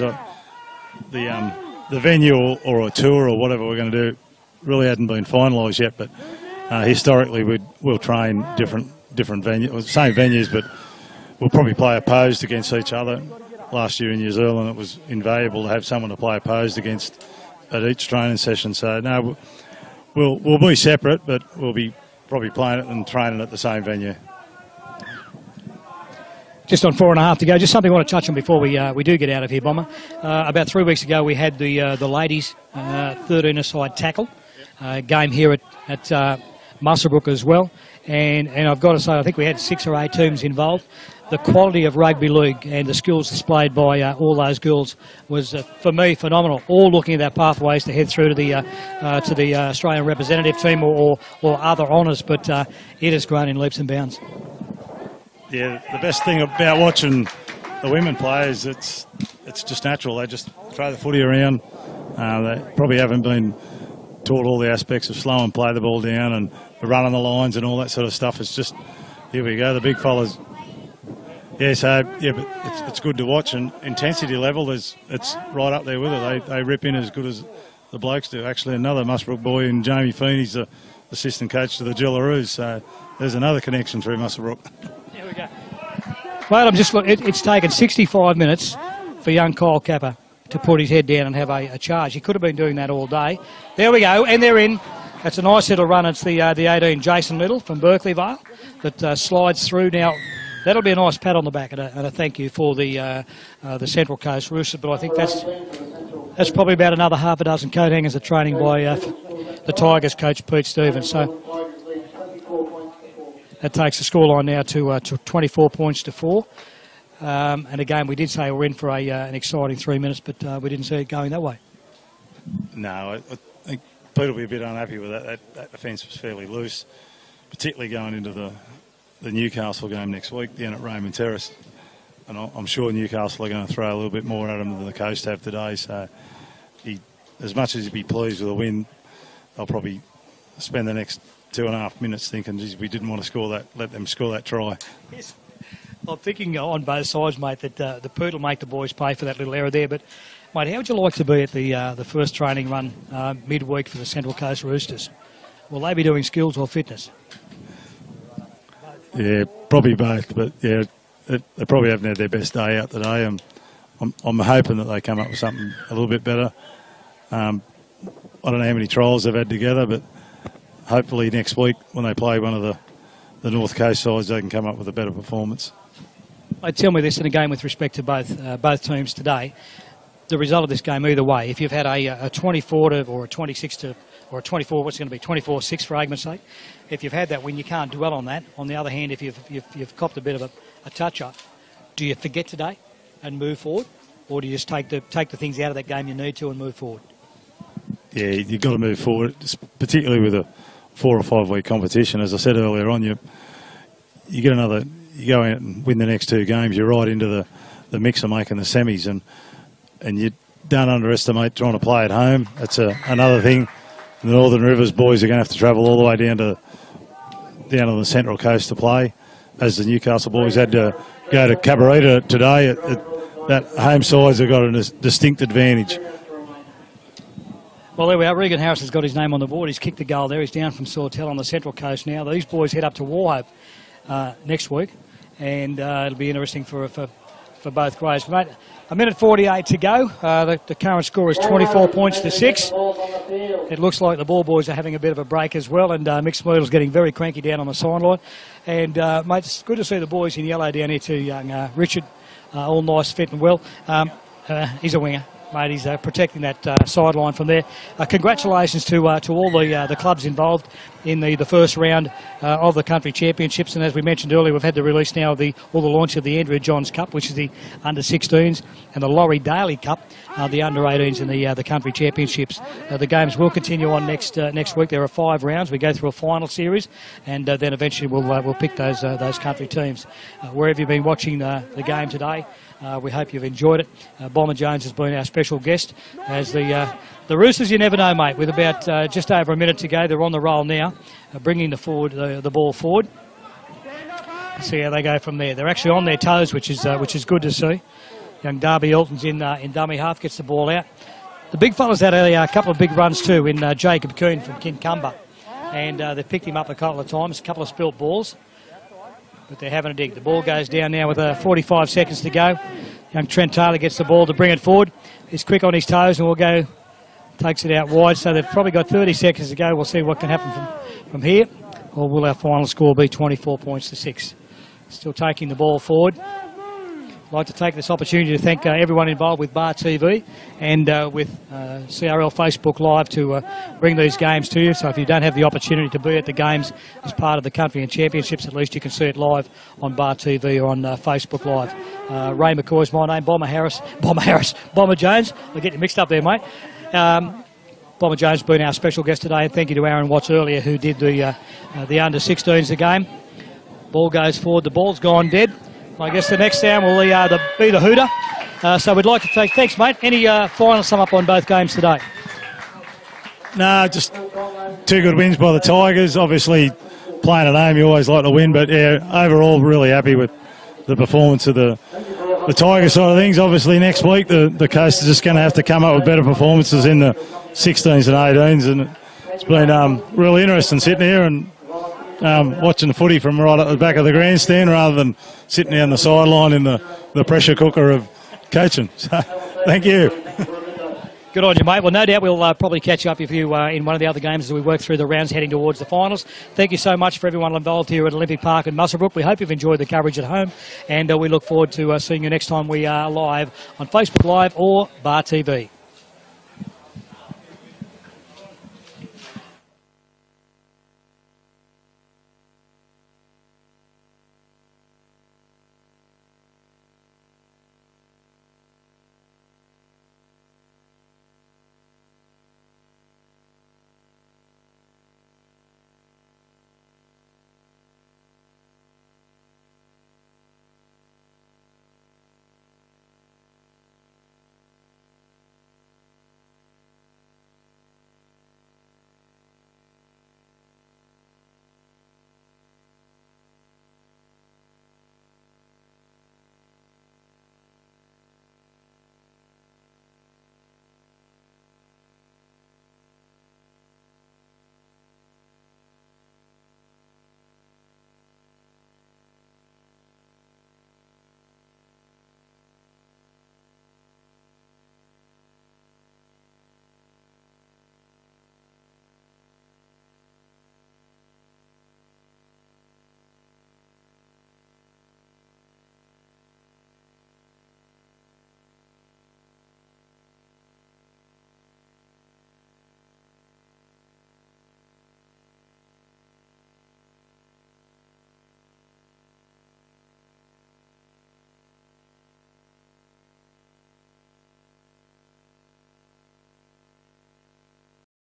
The venue or a tour or whatever we're going to do really hasn't been finalised yet, but historically we'll train different venues, same venues, but we'll probably play opposed against each other. Last year in New Zealand it was invaluable to have someone to play opposed against at each training session. So no, we'll be separate, but we'll be probably playing it and training at the same venue. Just on 4.5 to go. Just something I want to touch on before we do get out of here, Bomber. About 3 weeks ago, we had the ladies 13-a-side tackle game here at Muswellbrook as well. And I've got to say, I think we had 6 or 8 teams involved. The quality of rugby league and the skills displayed by all those girls was, for me, phenomenal. All looking at their pathways to head through to the Australian representative team or other honours, but it has grown in leaps and bounds. Yeah, the best thing about watching the women play is it's just natural. They just throw the footy around. They probably haven't been taught all the aspects of slow and play the ball down and run on the lines and all that sort of stuff. It's just, here we go, the big fellas. Yeah, so, yeah, but it's good to watch, and intensity level, it's right up there with it. They rip in as good as the blokes do. Actually, another Muswellbrook boy in Jamie Feeney's the assistant coach to the Jillaroos, so there's another connection through Muswellbrook. There we go. Well, it's taken 65 minutes for young Kyle Capper to put his head down and have a charge. He could have been doing that all day. There we go, and they're in. That's a nice little run. It's the 18, Jason Little from Berkeley Vale, that slides through. Now, that'll be a nice pat on the back and a thank you for the Central Coast Roosters, but I think that's probably about another half a dozen coat hangers of training by the Tigers coach Pete Stevens. So that takes the scoreline now to 24 points to 4. And again, we did say we're in for an exciting 3 minutes, but we didn't see it going that way. No, I think Pete will be a bit unhappy with that. That defence was fairly loose, particularly going into the Newcastle game next week down at Raymond Terrace. And I'm sure Newcastle are going to throw a little bit more at him than the Coast have today. So as much as he'd be pleased with a win, they'll probably spend the next 2.5 minutes thinking, geez, we didn't want to score that, let them score that try. Yes. I'm thinking on both sides, mate, that the Pete will make the boys pay for that little error there. But, mate, how would you like to be at the first training run midweek for the Central Coast Roosters? Will they be doing skills or fitness? Yeah, probably both. But, yeah, they probably haven't had their best day out today. I'm hoping that they come up with something a little bit better. I don't know how many trials they've had together, but hopefully next week when they play one of the North Coast sides, they can come up with a better performance. Tell me this, and again with respect to both teams today, the result of this game either way, if you've had a 24 to or a 26 to or a 24, what's going to be 24-6 for argument's sake, if you've had that win, you can't dwell on that. On the other hand, if you've copped a bit of a touch up, do you forget today and move forward, or do you just take the things out of that game you need to and move forward? Yeah, you've got to move forward, particularly with a 4 or 5 week competition. As I said earlier on, you get another. You go out and win the next 2 games, you're right into the mix of making the semis, and you don't underestimate trying to play at home. That's another thing. The Northern Rivers boys are going to have to travel all the way down to the Central Coast to play, as the Newcastle boys had to go to Cabarita today. That home sides have got a distinct advantage. Well, there we are. Regan Harris has got his name on the board. He's kicked the goal there. He's down from Sawtell on the Central Coast now. These boys head up to Warhope next week, and it'll be interesting for both grades. Mate, a minute 48 to go. The current score is 24 points to 6. It looks like the ball boys are having a bit of a break as well, and Mick Smeedle's getting very cranky down on the sideline. And, mate, it's good to see the boys in yellow down here too, young Richard, all nice, fit and well. He's a winger. Mate, he's protecting that sideline from there. Congratulations to all the clubs involved in the first round of the country championships. And as we mentioned earlier, we've had the release now of the launch of the Andrew Johns Cup, which is the under-16s, and the Laurie Daley Cup, the under-18s in the country championships. The games will continue on next week. There are 5 rounds. We go through a final series, and then eventually we'll pick those country teams. Wherever you've been watching the game today, we hope you've enjoyed it. Bomber Jones has been our special guest. As the Roosters, you never know, mate. With about just over a minute to go, they're on the roll now, bringing the ball forward. Let's see how they go from there. They're actually on their toes, which is good to see. Young Darby Elton's in dummy half, gets the ball out. The big fella's had a couple of big runs too in Jacob Coon from Kincumber, and they've picked him up a couple of times, a couple of spilt balls. But they're having a dig. The ball goes down now with 45 seconds to go. Young Trent Taylor gets the ball to bring it forward. He's quick on his toes and will go, takes it out wide. So they've probably got 30 seconds to go. We'll see what can happen from here. Or will our final score be 24 points to 6? Still taking the ball forward. I'd like to take this opportunity to thank everyone involved with Bar TV and with CRL Facebook Live to bring these games to you. So if you don't have the opportunity to be at the games as part of the country and championships, at least you can see it live on Bar TV or on Facebook Live. Ray McCoy's my name, Bomber Jones. I'll get you mixed up there, mate. Bomber Jones been our special guest today, and thank you to Aaron Watts earlier who did the under-16s game. Ball goes forward, the ball's gone dead. I guess the next sound will be the hooter. So we'd like to take... Thanks, mate. Any final sum up on both games today? No, just 2 good wins by the Tigers. Obviously, playing at home, you always like to win. But, yeah, overall, really happy with the performance of the Tiger side of things. Obviously, next week, the Coast is just going to have to come up with better performances in the 16s and 18s. And it's been really interesting sitting here and watching the footy from right at the back of the grandstand rather than sitting down the sideline in the pressure cooker of coaching. So, thank you. Good on you, mate. Well, no doubt we'll probably catch up with you in one of the other games as we work through the rounds heading towards the finals. Thank you so much for everyone involved here at Olympic Park in Muswellbrook. We hope you've enjoyed the coverage at home, and we look forward to seeing you next time we are live on Facebook Live or Bar TV.